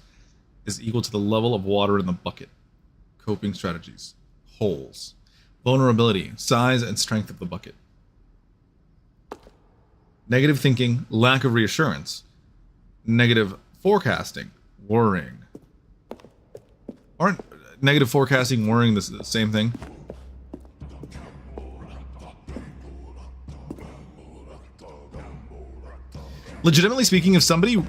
is equal to the level of water in the bucket. Coping strategies. Holes. Vulnerability. Size and strength of the bucket. Negative thinking, lack of reassurance. Negative forecasting, worrying. Aren't negative forecasting, worrying the same thing? Legitimately speaking, if somebody, you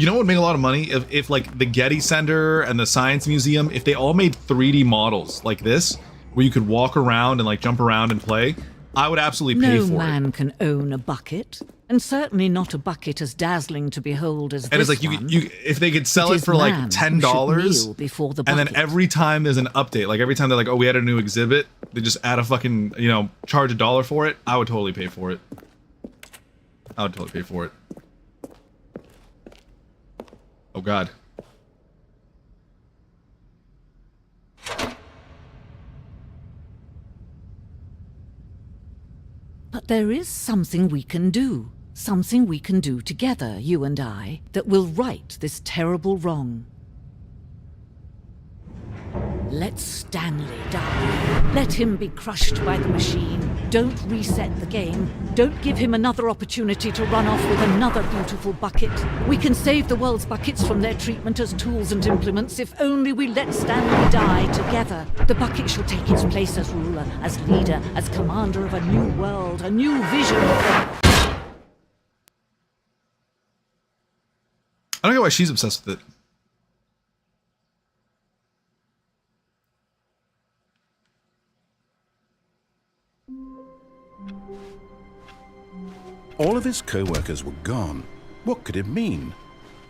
know what would make a lot of money? If like the Getty Center and the Science Museum, if they all made 3D models like this, where you could walk around and like jump around and play, I would absolutely pay for it. No man can own a bucket, and certainly not a bucket as dazzling to behold as this And it's like you if they could sell it for like $10, and then every time there's an update, like every time they're like, oh, we had a new exhibit, they just add a fucking, you know, charge $1 for it, I would totally pay for it. I would totally pay for it. Oh God. But there is something we can do. Something we can do together, you and I, that will right this terrible wrong. Let Stanley die. Let him be crushed by the machine. Don't reset the game. Don't give him another opportunity to run off with another beautiful bucket. We can save the world's buckets from their treatment as tools and implements if only we let Stanley die together. The bucket shall take its place as ruler, as leader, as commander of a new world, a new vision of the... I don't know why she's obsessed with it. All of his co-workers were gone. What could it mean?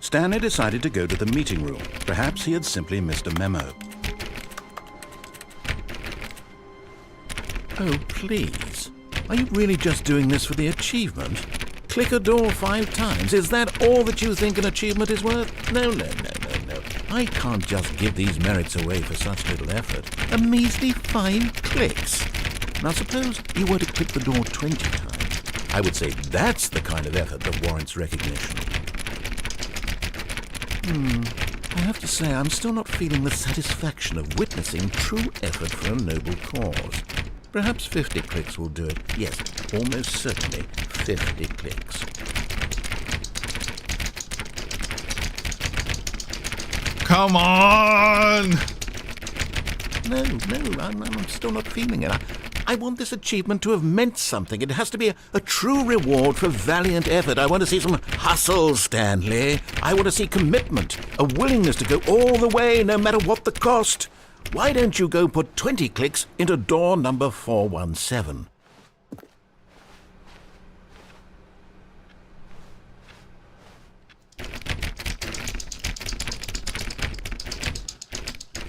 Stanley decided to go to the meeting room. Perhaps he had simply missed a memo. Oh, please. Are you really just doing this for the achievement? Click a door 5 times. Is that all that you think an achievement is worth? No. I can't just give these merits away for such little effort. A measly 5 clicks. Now suppose you were to click the door 20 times. I would say that's the kind of effort that warrants recognition. I have to say I'm still not feeling the satisfaction of witnessing true effort for a noble cause. Perhaps 50 clicks will do it. Yes, almost certainly 50 clicks. Come on! No, I'm still not feeling it. I want this achievement to have meant something. It has to be a true reward for valiant effort. I want to see some hustle, Stanley. I want to see commitment, a willingness to go all the way, no matter what the cost. Why don't you go put 20 clicks into door number 417?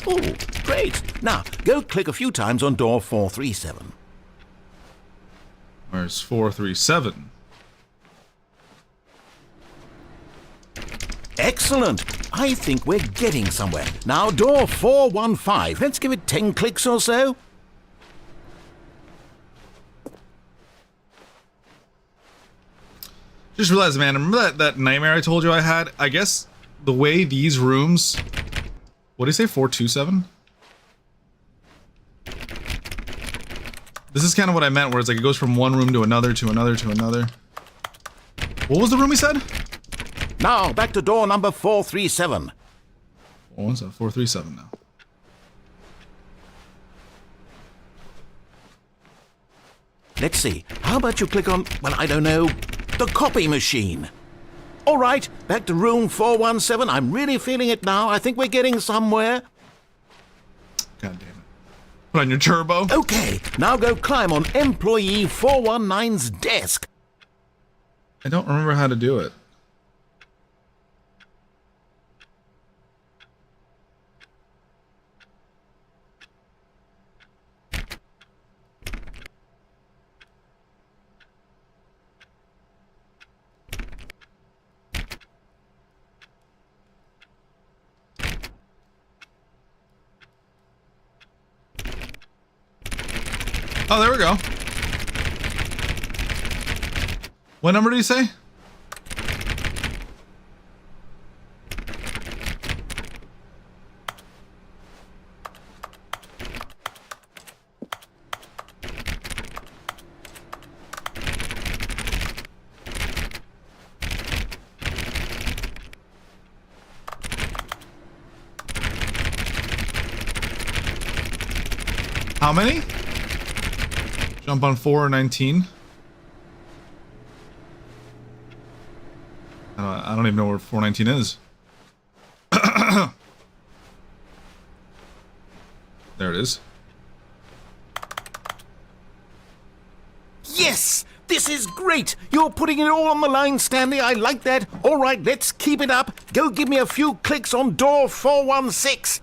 Oh, great. Now, go click a few times on door 437. Where's 437? Excellent. I think we're getting somewhere. Now, door 415. Let's give it 10 clicks or so. Just realized, man, remember that nightmare I told you I had? I guess the way these rooms... What do you say, 427? This is kind of what I meant, where it's like it goes from one room to another, to another, to another. What was the room he said? Now, back to door number 437. What was that? 437 now. Let's see. How about you click on, well, I don't know, the copy machine? All right, back to room 417. I'm really feeling it now. I think we're getting somewhere. God damn it. Put on your turbo. Okay, now go climb on employee 419's desk. I don't remember how to do it. Oh, there we go. What number did you say? How many? Jump on 4 or 19? I don't even know where 419 is. There it is. Yes! This is great! You're putting it all on the line, Stanley. I like that. All right, let's keep it up. Go give me a few clicks on door 416.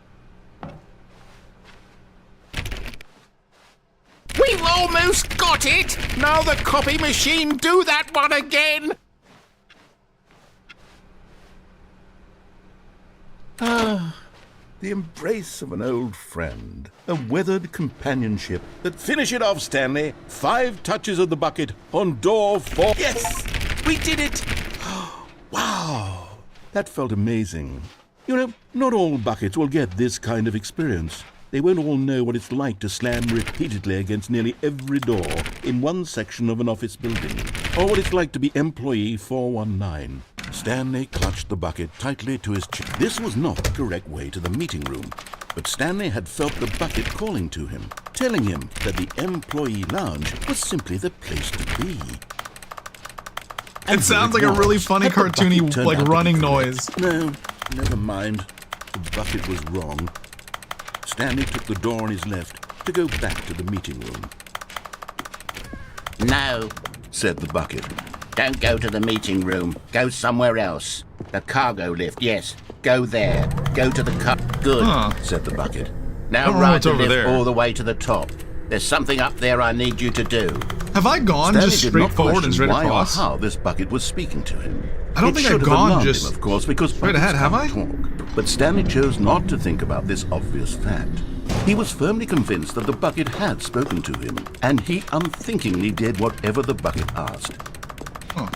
We've almost got it! Now the copy machine, do that one again! Ah, the embrace of an old friend. A weathered companionship. But finish it off, Stanley. 5 touches of the bucket on door 4. Yes! We did it! Wow! That felt amazing. You know, not all buckets will get this kind of experience. They won't all know what it's like to slam repeatedly against nearly every door in one section of an office building, or what it's like to be employee 419. Stanley clutched the bucket tightly to his chin. This was not the correct way to the meeting room, but Stanley had felt the bucket calling to him, telling him that the employee lounge was simply the place to be. It sounds like a really funny, cartoony, like, running noise. No, never mind. The bucket was wrong. Stanley took the door on his left to go back to the meeting room. No, Said the bucket. don't go to the meeting room. Go somewhere else. The cargo lift, yes. Go there. Go to the car. Good, Said the bucket. Now don't know ride what's the over lift there. all the way to the top. There's something up there I need you to do. Have I gone Stanley just did not straight forward and question straight why across? or how this bucket was speaking to him. I don't It think should I've have gone alarmed just him, of course, because straight buckets ahead, have can't I? talk. But Stanley chose not to think about this obvious fact. He was firmly convinced that the bucket had spoken to him, and he unthinkingly did whatever the bucket asked. Huh.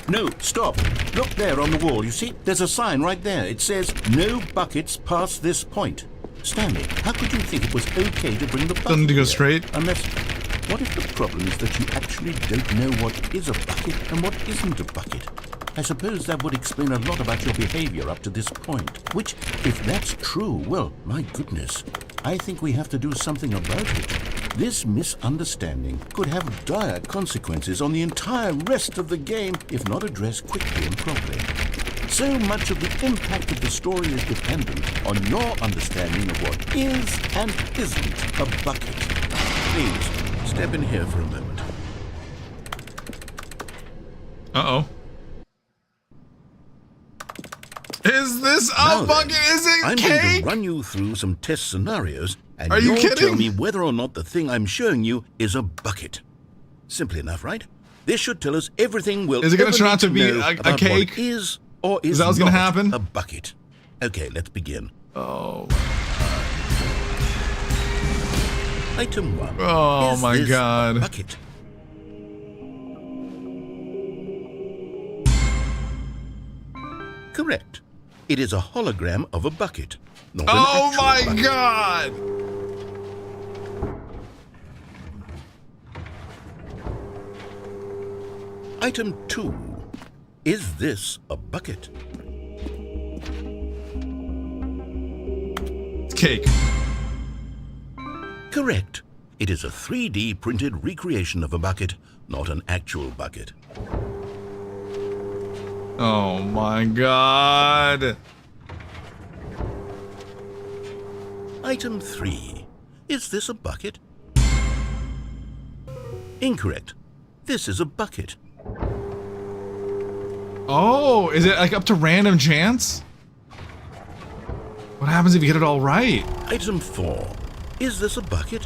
No, stop. Look there on the wall. You see, there's a sign right there. It says, "No buckets past this point." Stanley, how could you think it was okay to bring the bucket Doesn't need to go here? straight. Unless, what if the problem is that you actually don't know what is a bucket and what isn't a bucket? I suppose that would explain a lot about your behavior up to this point. Which, if that's true, well, my goodness, I think we have to do something about it. This misunderstanding could have dire consequences on the entire rest of the game if not addressed quickly and properly. So much of the impact of the story is dependent on your understanding of what is and isn't a bucket. Please, step in here for a moment. Uh-oh. Is this Now a then, bucket? Is it I'm going cake? to run you through some test scenarios, and Are you you'll tell kidding? me whether or not the thing I'm showing you is a bucket. Simple enough, right? This should tell us everything we'll Is it gonna ever turn need out to be know a about cake? what is or is that what's gonna not happen? a bucket. Okay, let's begin. Oh. Item 1. Oh Is my this God. a bucket? Correct. It is a hologram of a bucket, not an Oh actual my bucket. God. Item 2. Is this a bucket? It's cake. Correct. It is a 3D printed recreation of a bucket, not an actual bucket. Oh my God. Item 3. Is this a bucket? Incorrect. This is a bucket. Oh, is it like up to random chance? What happens if you get it all right? Item 4. Is this a bucket?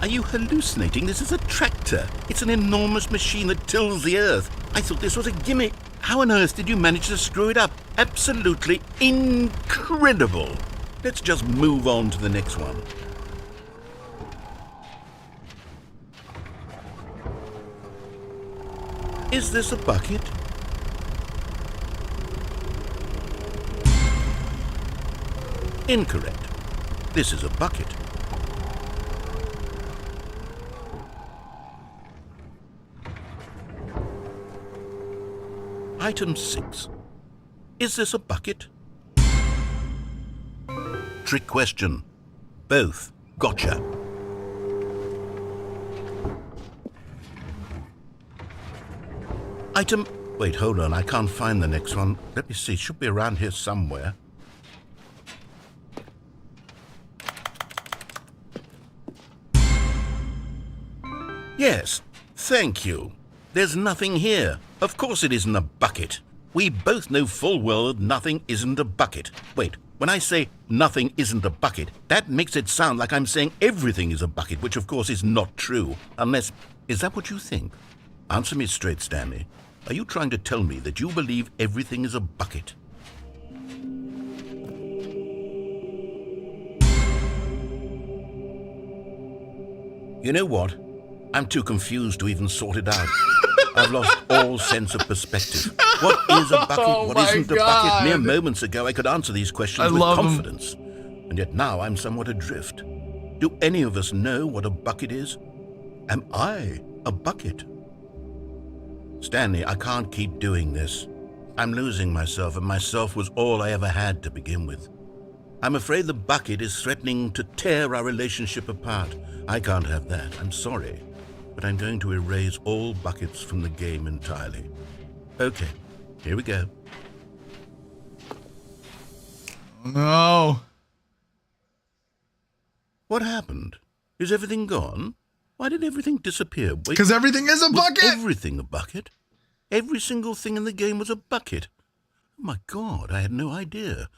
Are you hallucinating? This is a tractor. It's an enormous machine that tills the earth. I thought this was a gimmick. How on earth did you manage to screw it up? Absolutely incredible. Let's just move on to the next one. Is this a bucket? Incorrect. This is a bucket. Item 6. Is this a bucket? Trick question. Both. Gotcha. Item... Wait, hold on. I can't find the next one. Let me see. It should be around here somewhere. Yes. Thank you. There's nothing here. Of course it isn't a bucket. We both know full well that nothing isn't a bucket. Wait, when I say nothing isn't a bucket, that makes it sound like I'm saying everything is a bucket, which of course is not true. Unless... Is that what you think? Answer me straight, Stanley. Are you trying to tell me that you believe everything is a bucket? You know what? I'm too confused to even sort it out. I've lost all sense of perspective. What is a bucket? What isn't a bucket? Mere moments ago, I could answer these questions with confidence. And yet now I'm somewhat adrift. Do any of us know what a bucket is? Am I a bucket? Stanley, I can't keep doing this. I'm losing myself, and myself was all I ever had to begin with. I'm afraid the bucket is threatening to tear our relationship apart. I can't have that. I'm sorry. But I'm going to erase all buckets from the game entirely. Okay, here we go. No. What happened? Is everything gone? Why did everything disappear? Because everything is a bucket! Was everything a bucket? Every single thing in the game was a bucket. Oh my God, I had no idea.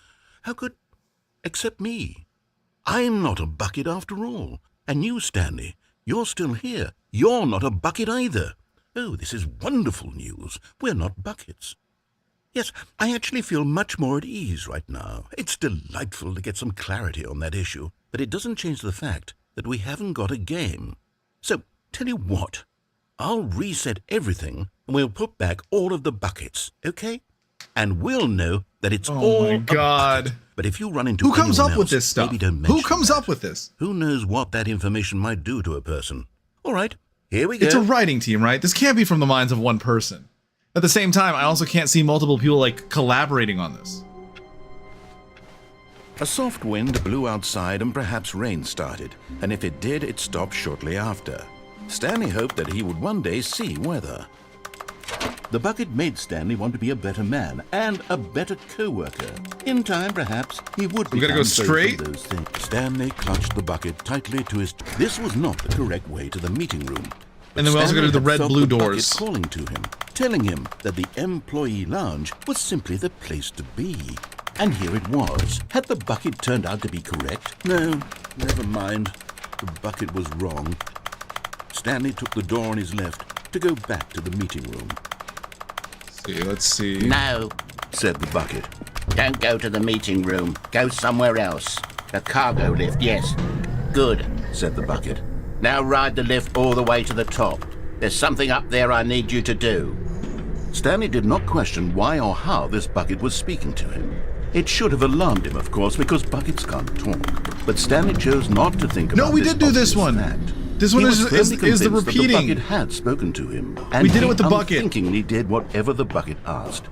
How could... Except me. I'm not a bucket after all. And you, Stanley, you're still here. You're not a bucket either. Oh, this is wonderful news. We're not buckets. Yes, I actually feel much more at ease right now. It's delightful to get some clarity on that issue, but it doesn't change the fact that we haven't got a game. So, tell you what, I'll reset everything and we'll put back all of the buckets, okay? And we'll know that it's all my God. A bucket. But if you run into who comes up else, with this stuff? maybe don't mention Who comes that. up with this? Who knows what that information might do to a person? All right, here we go. It's a writing team, right? This can't be from the minds of one person. At the same time, I also can't see multiple people, like, collaborating on this. A soft wind blew outside and perhaps rain started, and if it did, it stopped shortly after. Stanley hoped that he would one day see weather. The bucket made Stanley want to be a better man and a better co-worker. In time, perhaps, he would We gotta go straight? those things. Stanley clutched the bucket tightly to his... This was not the correct way to the meeting room. But And then we also Stanley go to the had felt red-blue the bucket doors. calling to him, telling him that the employee lounge was simply the place to be. And here it was. Had the bucket turned out to be correct? No, never mind. The bucket was wrong. Stanley took the door on his left to go back to the meeting room. Let's see. No, Said the bucket. don't go to the meeting room. Go somewhere else. The cargo lift, yes. Good. Said the bucket. Now ride the lift all the way to the top. There's something up there I need you to do. Stanley did not question why or how this bucket was speaking to him. It should have alarmed him, of course, because buckets can't talk. But Stanley chose not to think about No, we did do this one. Fact. This one He is was firmly the convinced that repeating. the bucket had spoken to him. And We did it with the bucket. unthinkingly did whatever the bucket asked.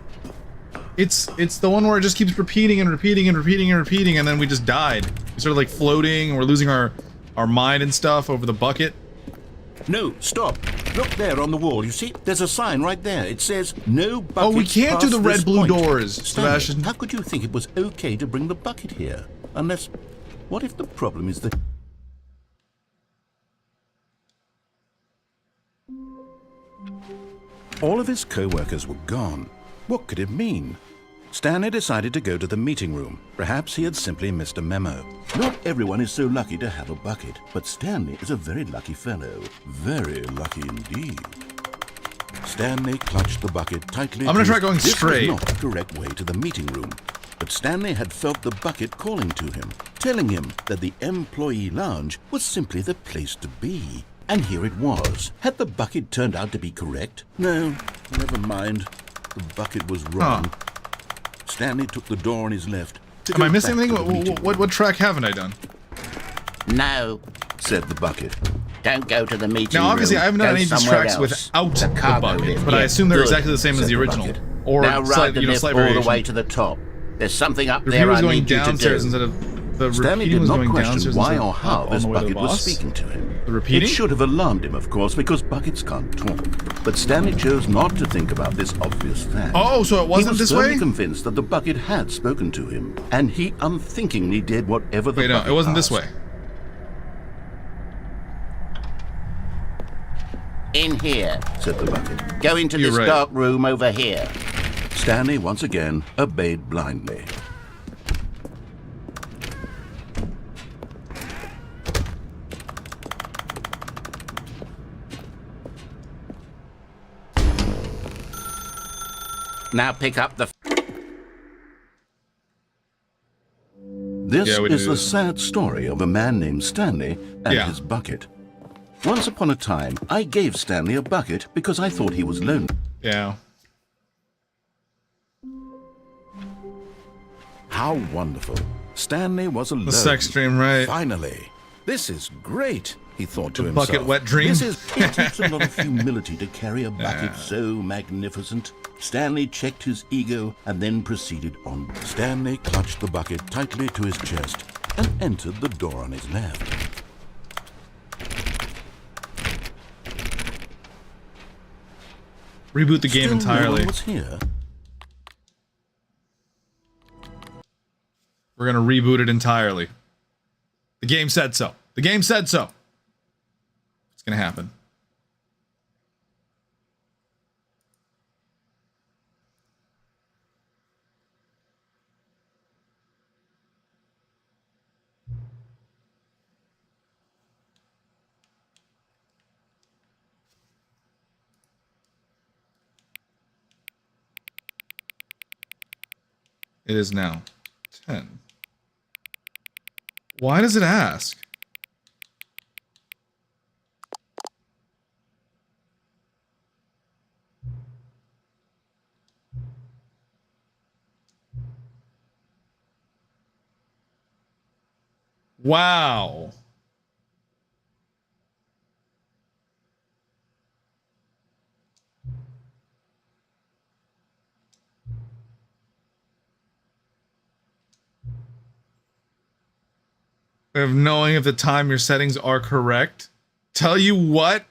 It's the one where it just keeps repeating and repeating and repeating and repeating, and then we just died. We started like floating, and we're losing our mind and stuff over the bucket. No, stop. Look there on the wall. You see? There's a sign right there. It says, no buckets Oh, we can't do past the this red-blue point. doors, Stanley, Sebastian. how could you think it was okay to bring the bucket here? Unless, what if the problem is that... All of his co-workers were gone. What could it mean? Stanley decided to go to the meeting room. Perhaps he had simply missed a memo. Not everyone is so lucky to have a bucket, but Stanley is a very lucky fellow. Very lucky indeed. Stanley clutched the bucket tightly. I'm gonna try going This straight. was not the correct way to the meeting room. But Stanley had felt the bucket calling to him, telling him that the employee lounge was simply the place to be. And here it was. Had the bucket turned out to be correct? No, never mind. The bucket was wrong. Stanley took the door on his left. Am I missing anything? What track haven't I done? No, Said the bucket. don't go to the meeting room. Now, obviously, I haven't done Go any of these somewhere tracks else. without the cargo bucket, lift, but I yes. assume they're Good. exactly the same as Said the the original. bucket. Or now ride the lift slight all the variation. way to the top. There's something up The there repeater was I going need you to downstairs do. instead of the Stanley repeating did was not going question downstairs why instead or of how up on this the way to the bucket was boss. speaking to him. The repeating? It should have alarmed him, of course, because buckets can't talk. But Stanley chose not to think about this obvious fact. Oh, so it wasn't this He was way? firmly convinced that the bucket had spoken to him, and he unthinkingly did whatever the Wait, no, bucket it wasn't asked. this way. In here, said the bucket. go into You're this right. dark room over here. Stanley once again obeyed blindly. Now pick up the... This Yeah, we is did. the sad story of a man named Stanley and Yeah. his bucket. Once upon a time, I gave Stanley a bucket because I thought he was lonely. Yeah. How wonderful. Stanley was alone. The sex dream, right? Finally. This is great, he thought to The himself. bucket wet dream? This is... It takes a lot of humility to carry a bucket so magnificent. Stanley checked his ego and then proceeded on. Stanley clutched the bucket tightly to his chest and entered the door on his left. Reboot the game Still no entirely. one was here. We're gonna reboot it entirely. The game said so. The game said so. It's gonna happen. It is now 10. Why does it ask? Wow. Of knowing if the time your settings are correct. Tell you what.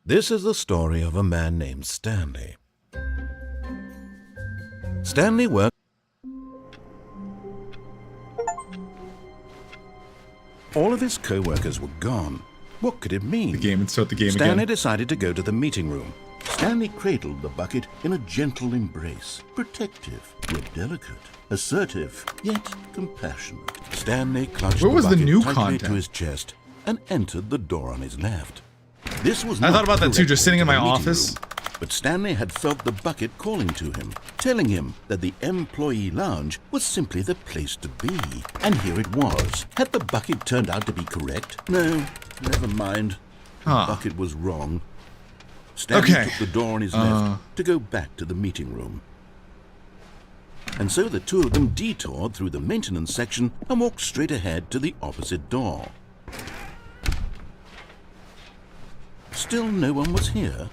This is the story of a man named Stanley. Stanley worked. All of his co-workers were gone. What could it mean? The game and start the game Stanley again. decided to go to the meeting room. Stanley cradled the bucket in a gentle embrace, protective yet delicate, assertive yet compassionate. Stanley clutched Where was the bucket new tightly content? to his chest and entered the door on his left. This was I not thought about that too, correct just sitting in way my to the meeting office. room, but Stanley had felt the bucket calling to him, telling him that the employee lounge was simply the place to be. And here it was. Had the bucket turned out to be correct? No, never mind. The Huh. bucket was wrong. Stanley Okay. took the door on his left to go back to the meeting room. And so the two of them detoured through the maintenance section and walked straight ahead to the opposite door. Still no one was here.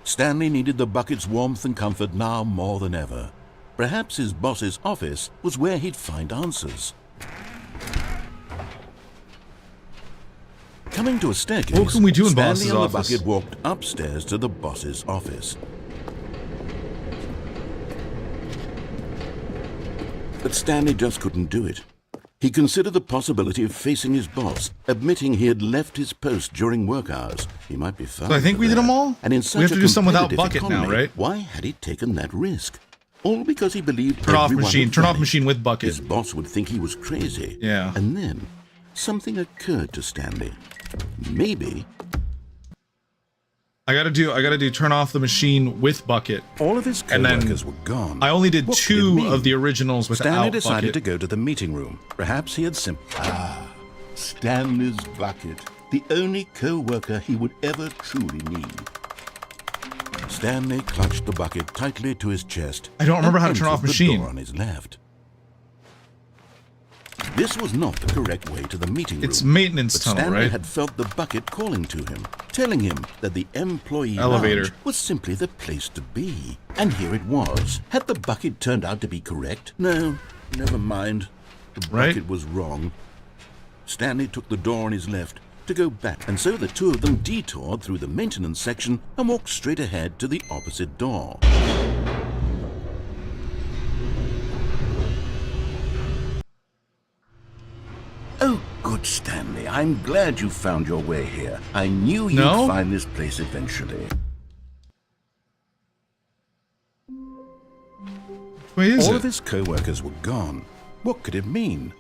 Stanley needed the bucket's warmth and comfort now more than ever. Perhaps his boss's office was where he'd find answers. Coming to a staircase, What can we do in Stanley boss's and the office? bucket walked upstairs to the boss's office. But Stanley just couldn't do it. He considered the possibility of facing his boss, admitting he had left his post during work hours. He might be fired. So I think for we did that. them all? And in We such have to a do some without competitive bucket now, economy, right? Why had he taken that risk? All because he believed Turn off everyone machine. had Turn off vanished. machine with bucket. His boss would think he was crazy. Yeah. And then something occurred to Stanley. Maybe I gotta do turn off the machine with bucket. All of his And then co-workers were gone. I only did What could it 2 mean? of the originals without Stanley decided bucket. to go to the meeting room. Perhaps he had simply... Stanley's bucket. the only co-worker he would ever truly need. Stanley clutched the bucket tightly to his chest. I don't remember how to turn entered off the machine. door on his left. This was not the correct way to the meeting room. It's maintenance but tunnel, Stanley right? had felt the bucket calling to him, telling him that the employee Elevator. lounge was simply the place to be. And here it was. Had the bucket turned out to be correct? No, never mind. The bucket was wrong. Stanley took the door on his left to go back, and so the two of them detoured through the maintenance section and walked straight ahead to the opposite door. Oh, good, Stanley. I'm glad you found your way here. I knew you'd find this place eventually. All of his co-workers were gone. What could it mean?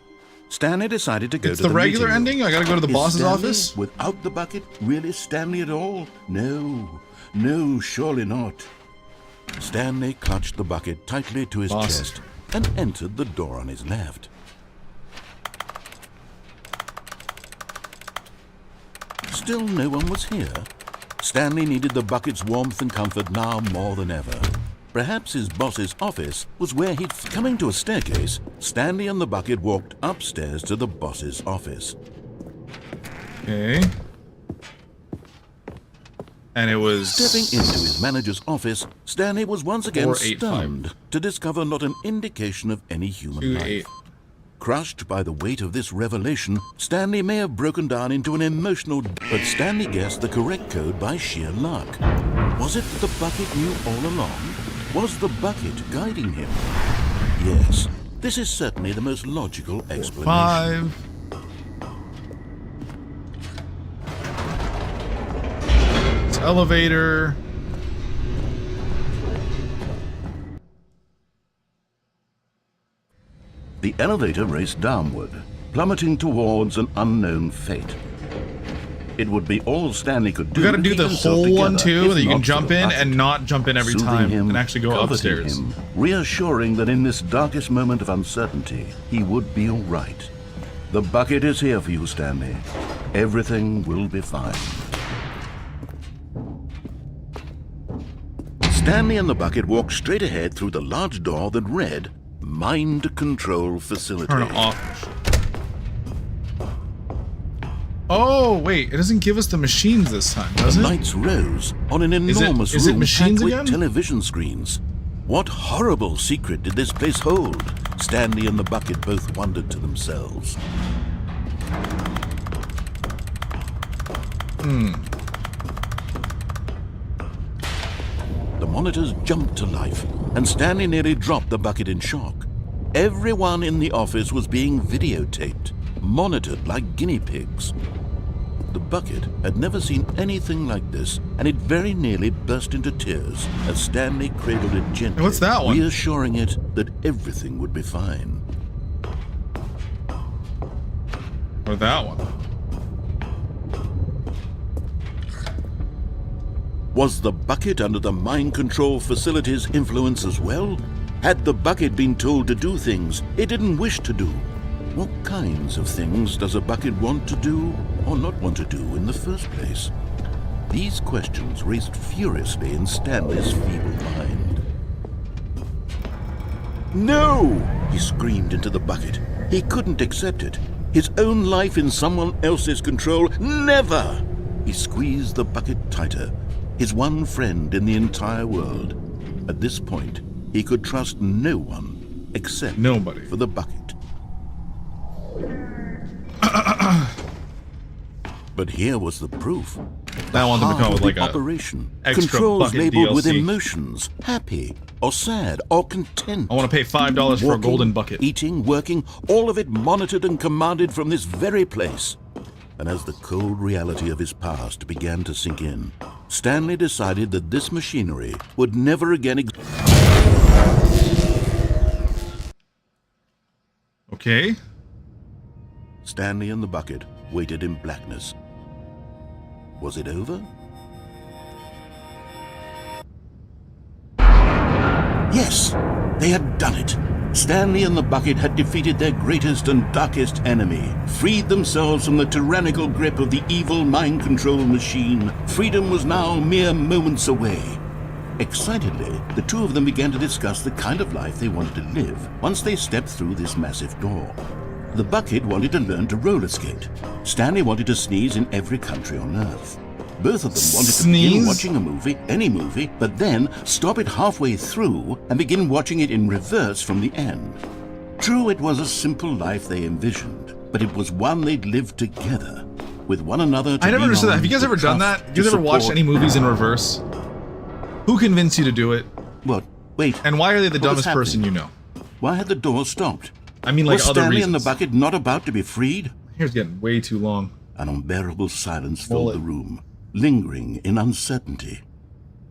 Stanley decided to go It's to the the regular meeting room. ending? I gotta go to the Is boss's Stanley office? without the bucket really Stanley at all? No, surely not. Stanley clutched the bucket tightly to his chest and entered the door on his left. Still no one was here. Stanley needed the bucket's warmth and comfort now more than ever. Perhaps his boss's office was where he'd... Coming to a staircase, Stanley and the bucket walked upstairs to the boss's office. Okay. And it was... Stepping into his manager's office, Stanley was once again 485. stunned to discover not an indication of any human life. Crushed by the weight of this revelation, Stanley may have broken down into an emotional... But Stanley guessed the correct code by sheer luck. Was it that the bucket knew all along? Was the bucket guiding him? Yes, this is certainly the most logical explanation. 5. It's elevator. The elevator raced downward, plummeting towards an unknown fate. It would be all Stanley could do. You gotta do the whole one too, that you can jump in bucket. and not jump in every Soothing time him, and actually go comforting upstairs. him, reassuring that in this darkest moment of uncertainty, he would be all right. The bucket is here for you, Stanley. Everything will be fine. Stanley and the bucket walked straight ahead through the large door that read, Mind Control Facility. Turn off. Oh, wait, it doesn't give us the machines this time, does it? The lights rose on an enormous is it room machines packed with again? television screens. What horrible secret did this place hold? Stanley and the bucket both wondered to themselves. The monitors jumped to life, and Stanley nearly dropped the bucket in shock. Everyone in the office was being videotaped, monitored like guinea pigs. The bucket had never seen anything like this, and it very nearly burst into tears as Stanley cradled it gently, What's that one? reassuring it that everything would be fine. Or that one. Was the bucket under the mind control facility's influence as well? Had the bucket been told to do things it didn't wish to do? What kinds of things does a bucket want to do or not want to do in the first place? These questions raced furiously in Stanley's feeble mind. No! He screamed into the bucket. He couldn't accept it. His own life in someone else's control, never! He squeezed the bucket tighter. His one friend in the entire world. At this point, he could trust no one except nobody for the bucket. But here was the proof. I want them to come Heart with of like the a operation. extra Controls bucket labeled with DLC. emotions, happy or sad or content. I want to pay $5 for a Walking, golden bucket. Eating, working, all of it monitored and commanded from this very place. And as the cold reality of his past began to sink in, Stanley decided that this machinery would never again Okay. Stanley and the bucket waited in blackness. Was it over? Yes, they had done it. Stanley and the bucket had defeated their greatest and darkest enemy, freed themselves from the tyrannical grip of the evil mind control machine. Freedom was now mere moments away. Excitedly, the two of them began to discuss the kind of life they wanted to live once they stepped through this massive door. The bucket wanted to learn to roller skate. Stanley wanted to sneeze in every country on Earth. Both of them wanted to begin watching a movie, any movie, but then stop it halfway through and begin watching it in reverse from the end. True, it was a simple life they envisioned, but it was one they'd lived together, with one another. I never understood that. Have you guys ever done that? Have you guys ever watched any movies in reverse? Who convinced you to do it? What? Wait. And why are they the dumbest person you know? Why had the door stopped? I mean, like, was other Stanley reasons. and the bucket not about to be freed? Here's getting way too long. An unbearable silence filled the room, lingering in uncertainty,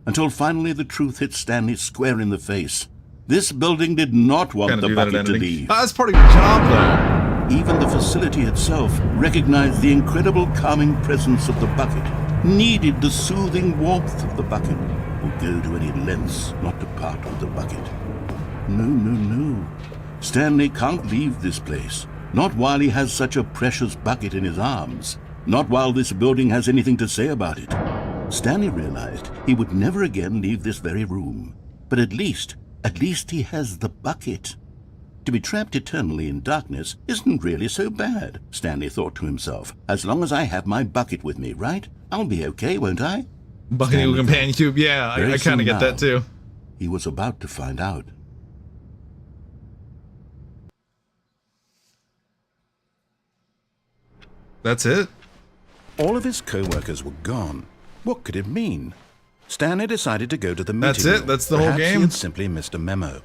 until finally the truth hit Stanley square in the face. This building did not want the bucket to leave. That's part of your job, though. Even the facility itself recognized the incredible calming presence of the bucket, needed the soothing warmth of the bucket, would go to any lengths not to part with the bucket. No, no, no. Stanley can't leave this place. Not while he has such a precious bucket in his arms. Not while this building has anything to say about it. Stanley realized he would never again leave this very room. But at least he has the bucket. To be trapped eternally in darkness isn't really so bad, Stanley thought to himself. As long as I have my bucket with me, right? I'll be okay, won't I? Bucket companion cube, yeah, I kind of get that too. He was about to find out. That's it? All of his co-workers were gone. What could it mean? Stanley decided to go to the meeting That's it? room. That's the whole Perhaps game? He had simply missed a memo.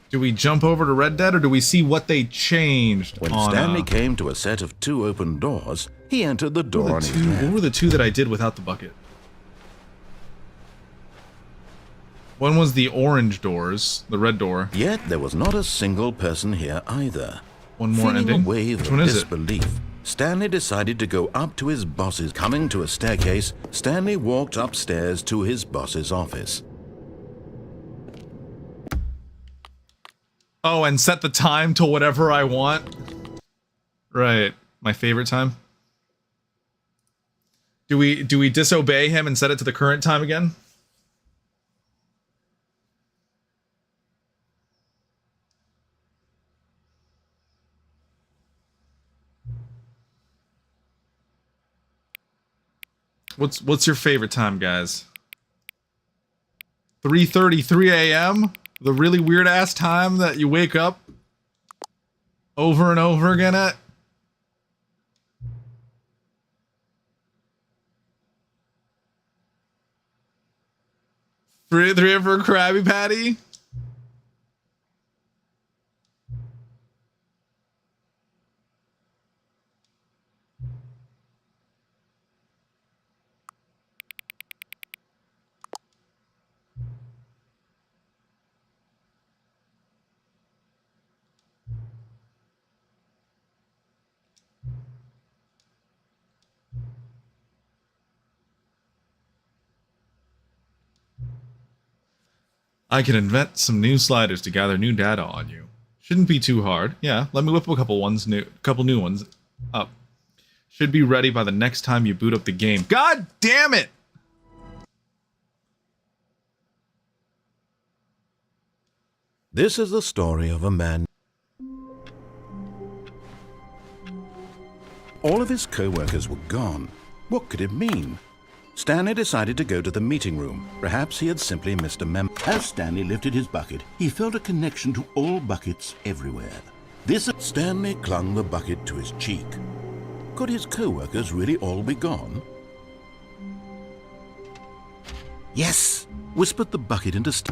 Do we jump over to Red Dead, or do we see what they changed? When Stanley came to a set of 2 open doors, he entered the door on his left. What were the 2 that I did without the bucket? One was the orange doors, the red door. Yet there was not a single person here either. One more Feeling ending? a wave Which of one is it? disbelief, Stanley decided to go up to his boss's. Coming to a staircase, Stanley walked upstairs to his boss's office. Oh, and set the time to whatever I want? Right. My favorite time? Do we disobey him and set it to the current time again? What's your favorite time, guys? 3:33 a.m.? The really weird ass time that you wake up over and over again at? Three for a Krabby Patty? I can invent some new sliders to gather new data on you. Shouldn't be too hard. Yeah, let me whip a couple new ones up. Should be ready by the next time you boot up the game. God damn it! This is the story of a man. All of his co-workers were gone. What could it mean? Stanley decided to go to the meeting room. Perhaps he had simply missed a memo. As Stanley lifted his bucket, he felt a connection to all buckets everywhere. Stanley clung the bucket to his cheek. Could his co-workers really all be gone? Yes! Whispered the bucket into It's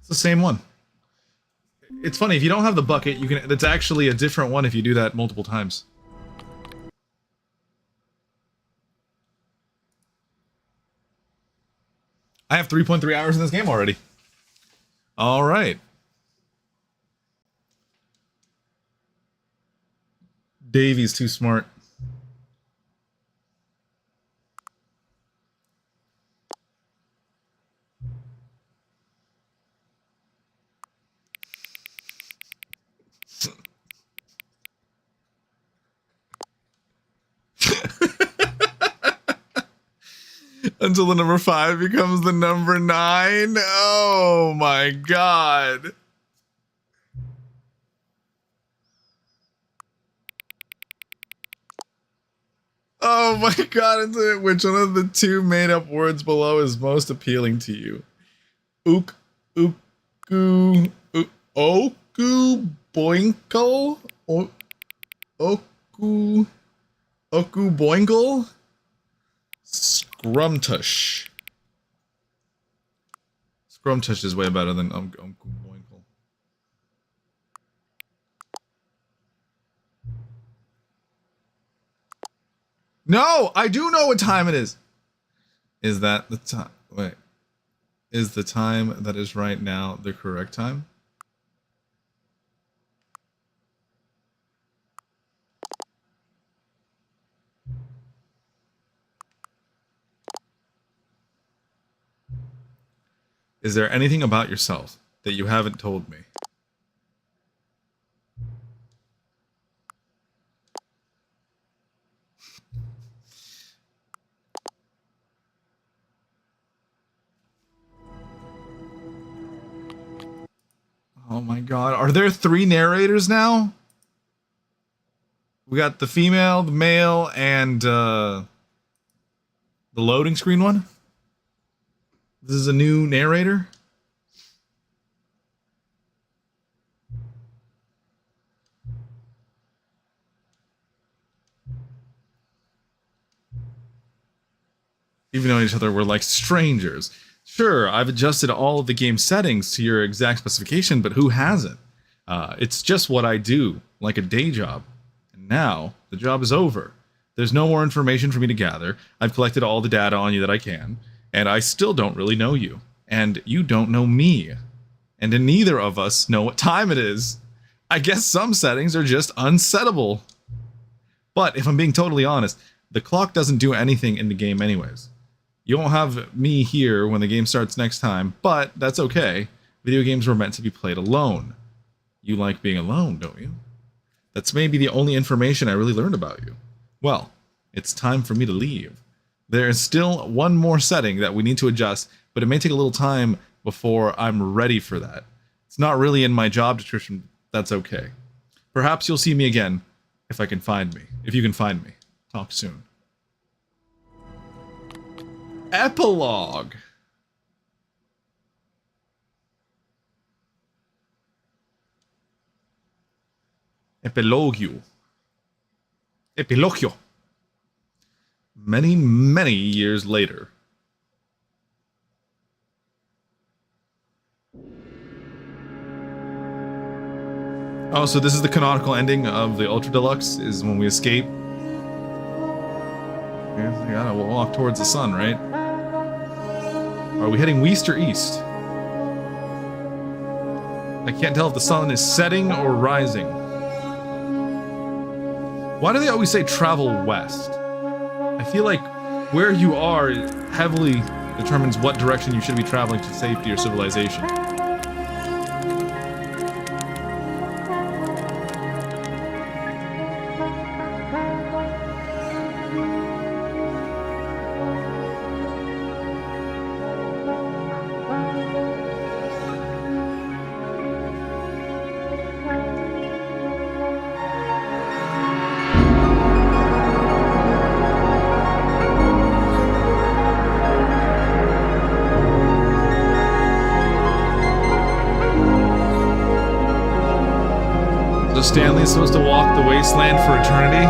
the same one. It's funny, if you don't have the bucket, you can. It's actually a different one if you do that multiple times. I have 3.3 hours in this game already. All right. Davy's too smart. Until the number 5 becomes the number 9. Oh my god. Oh my god, which one of the 2 made-up words below is most appealing to you? Ook, ooku, oku, boinkle? Oku boinkle? Scrumtush. Scrumtush is way better than boinkle. No, I do know what time it is. Is that the time? Wait. Is the time that is right now the correct time? Is there anything about yourself that you haven't told me? Oh my god, are there 3 narrators now? We got the female, the male, and the loading screen one? This is a new narrator? Even though each other were like strangers. Sure, I've adjusted all of the game settings to your exact specification, but who hasn't? It's just what I do, like a day job. And now, the job is over. There's no more information for me to gather. I've collected all the data on you that I can, and I still don't really know you. And you don't know me. And neither of us know what time it is. I guess some settings are just unsettable. But if I'm being totally honest, the clock doesn't do anything in the game anyways. You won't have me here when the game starts next time, but that's okay. Video games were meant to be played alone. You like being alone, don't you? That's maybe the only information I really learned about you. Well, it's time for me to leave. There is still one more setting that we need to adjust, but it may take a little time before I'm ready for that. It's not really in my job description. That's okay. Perhaps you'll see me again if I can find me. If you can find me. Talk soon. Epilogue. Epilogio. Epilogio. Many, many years later. Oh, so this is the canonical ending of the Ultra Deluxe, is when we escape. We gotta walk towards the sun, right? Are we heading west or east? I can't tell if the sun is setting or rising. Why do they always say travel west? I feel like where you are heavily determines what direction you should be traveling to safety or civilization. Stanley is supposed to walk the wasteland for eternity.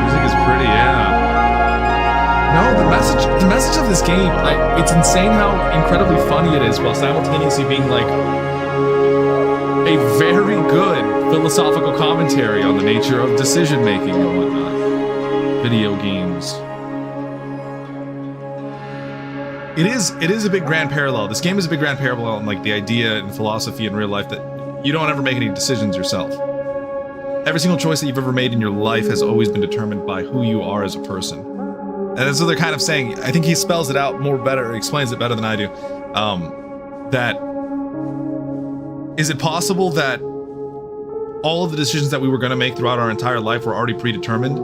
Music is pretty, yeah. No, the message of this game, it's insane how incredibly funny it is while simultaneously being like a very good philosophical commentary on the nature of decision making and whatnot. Video games. It is a big grand parallel. This game is a big grand parallel in like the idea and philosophy in real life that you don't ever make any decisions yourself. Every single choice that you've ever made in your life has always been determined by who you are as a person. And that's what they're kind of saying. I think he spells it out more better, explains it better than I do. That is it possible that all of the decisions that we were going to make throughout our entire life were already predetermined?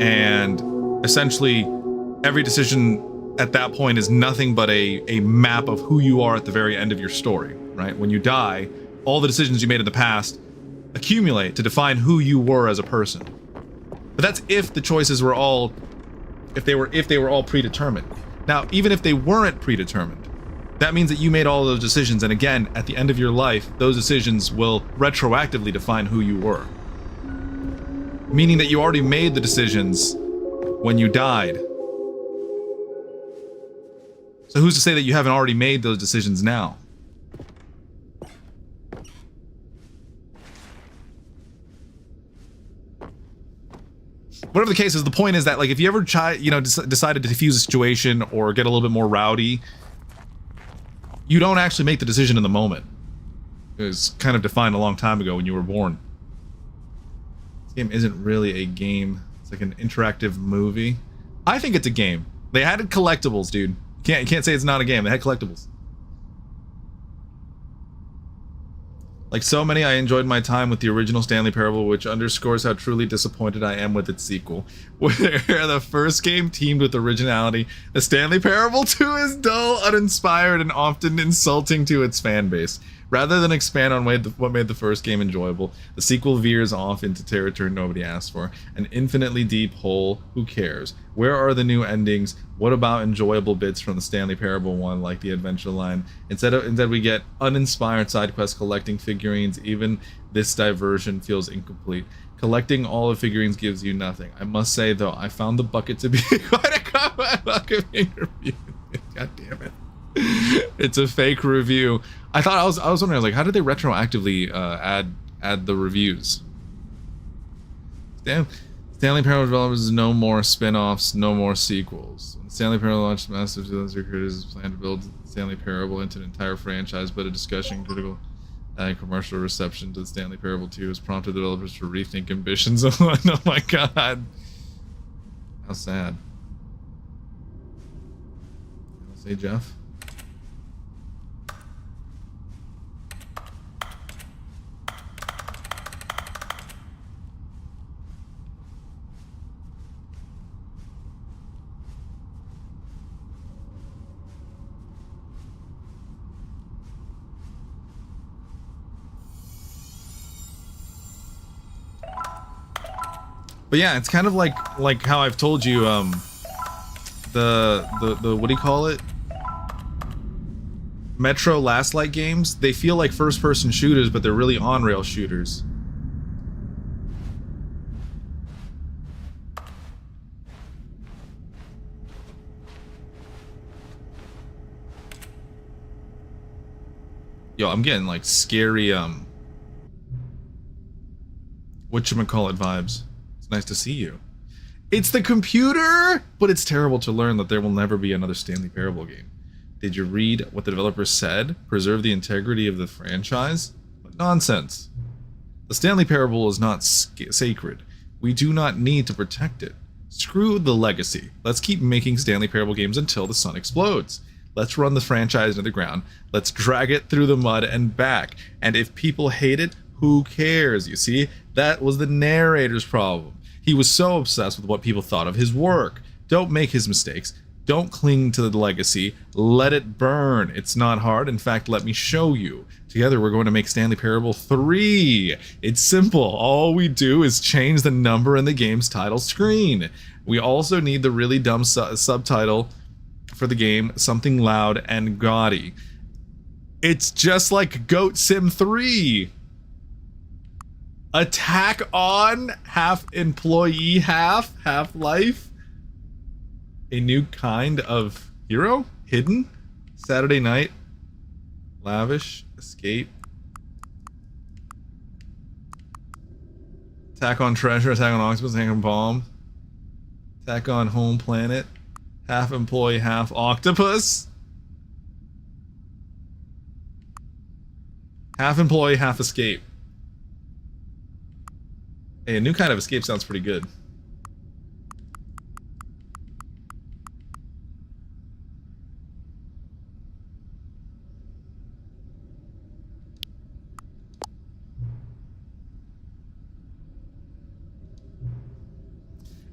And essentially, every decision at that point is nothing but a map of who you are at the very end of your story, right? When you die, all the decisions you made in the past accumulate to define who you were as a person. But that's if the choices were all, if they were all predetermined. Now, even if they weren't predetermined, that means that you made all those decisions, and again, at the end of your life, those decisions will retroactively define who you were. Meaning that you already made the decisions when you died. So who's to say that you haven't already made those decisions now? Whatever the case is, the point is that, like, if you ever decided to defuse a situation or get a little bit more rowdy, you don't actually make the decision in the moment. It was kind of defined a long time ago when you were born. This game isn't really a game. It's like an interactive movie. I think it's a game. They added collectibles, dude. You can't say it's not a game. They had collectibles. Like so many, I enjoyed my time with the original Stanley Parable, which underscores how truly disappointed I am with its sequel. Where the first game teamed with originality, the Stanley Parable 2 is dull, uninspired, and often insulting to its fan base. Rather than expand on what made the first game enjoyable, the sequel veers off into territory nobody asked for. An infinitely deep hole, who cares? Where are the new endings? What about enjoyable bits from the Stanley Parable 1, like the adventure line? Instead we get uninspired side quests collecting figurines. Even this diversion feels incomplete. Collecting all the figurines gives you nothing. I must say, though, I found the bucket to be quite a welcoming review. God damn it. It's a fake review. I was wondering, I was like, how did they retroactively add the reviews? Stanley Parable developers, no more spin-offs, no more sequels. When Stanley Parable launched, Massive 2003 creators plan to build Stanley Parable into an entire franchise, but a discussion critical and commercial reception to the Stanley Parable 2 has prompted developers to rethink ambitions. Oh my god. How sad. I'll say, Jeff. But yeah, it's kind of like how I've told you, the what do you call it? Metro Last Light games, they feel like first-person shooters, but they're really on-rail shooters. Yo, I'm getting like scary, whatchamacallit vibes. Nice to see you. It's the computer, but it's terrible to learn that there will never be another Stanley Parable game. Did you read what the developer said? Preserve the integrity of the franchise? What nonsense. The Stanley Parable is not sacred. We do not need to protect it. Screw the legacy. Let's keep making Stanley Parable games until the sun explodes. Let's run the franchise into the ground. Let's drag it through the mud and back. And if people hate it, who cares? You see, that was the narrator's problem. He was so obsessed with what people thought of his work. Don't make his mistakes. Don't cling to the legacy. Let it burn. It's not hard. In fact, let me show you. Together, we're going to make Stanley Parable 3. It's simple. All we do is change the number in the game's title screen. We also need the really dumb subtitle for the game, something loud and gaudy. It's just like Goat Sim 3. Attack on, half employee, half life. A new kind of hero, hidden, Saturday night, lavish, escape. Attack on treasure, attack on octopus, attack on bomb. Attack on home planet, half employee, half octopus. Half employee, half escape. Hey, a new kind of escape sounds pretty good.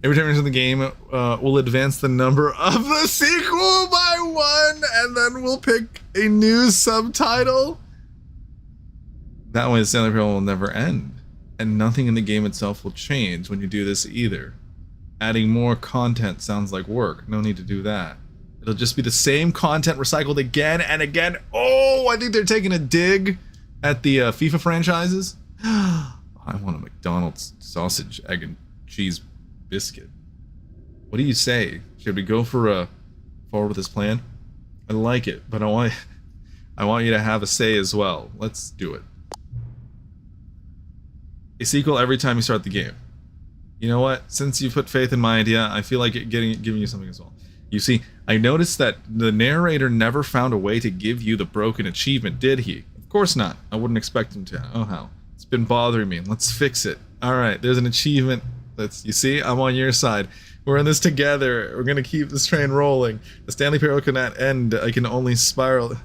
Every time you enter the game, we'll advance the number of the sequel by 1, and then we'll pick a new subtitle. That way the Stanley Parable will never end, and nothing in the game itself will change when you do this either. Adding more content sounds like work. No need to do that. It'll just be the same content recycled again and again. Oh, I think they're taking a dig at the FIFA franchises. I want a McDonald's sausage, egg, and cheese biscuit. What do you say? Should we go for forward with this plan? I like it, but I want you to have a say as well. Let's do it. A sequel every time you start the game. You know what? Since you put faith in my idea, I feel like giving you something as well. You see, I noticed that the narrator never found a way to give you the broken achievement, did he? Of course not. I wouldn't expect him to. Oh, how? It's been bothering me. Let's fix it. Alright, there's an achievement. You see? I'm on your side. We're in this together. We're gonna keep this train rolling. The Stanley Parable cannot end. I can only spiral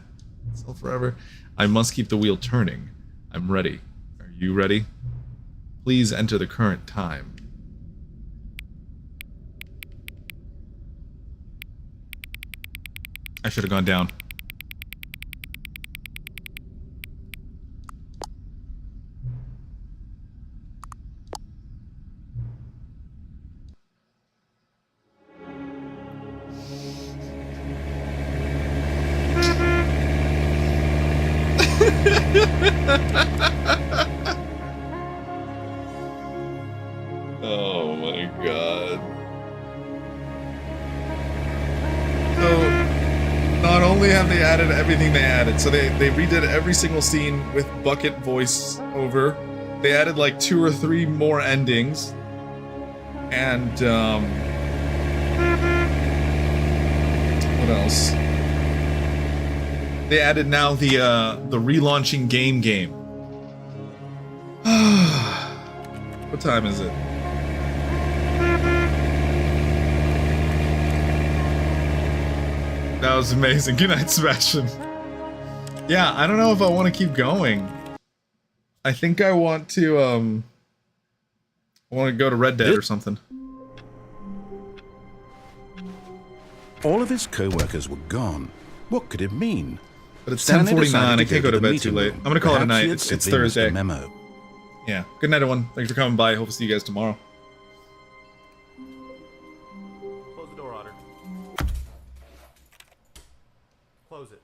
itself forever. I must keep the wheel turning. I'm ready. Are you ready? Please enter the current time. I should have gone down. Oh my god. So, not only have they added everything they added, so they redid every single scene with Bucket voice over. They added like 2 or 3 more endings. And, what else? They added now the relaunching game. What time is it? That was amazing. Good night, Sebastian. Yeah, I don't know if I want to keep going. I think I want to, go to Red Dead or something. All of his co-workers were gone. What could it mean? But it's Stanley 10:49. decided I can't go to bed too late. I'm gonna call it a Perhaps night. he had It's simply missed Thursday. a memo. Yeah. Good night, everyone. Thanks for coming by. Hope to see you guys tomorrow. Close the door, Otter. Close it.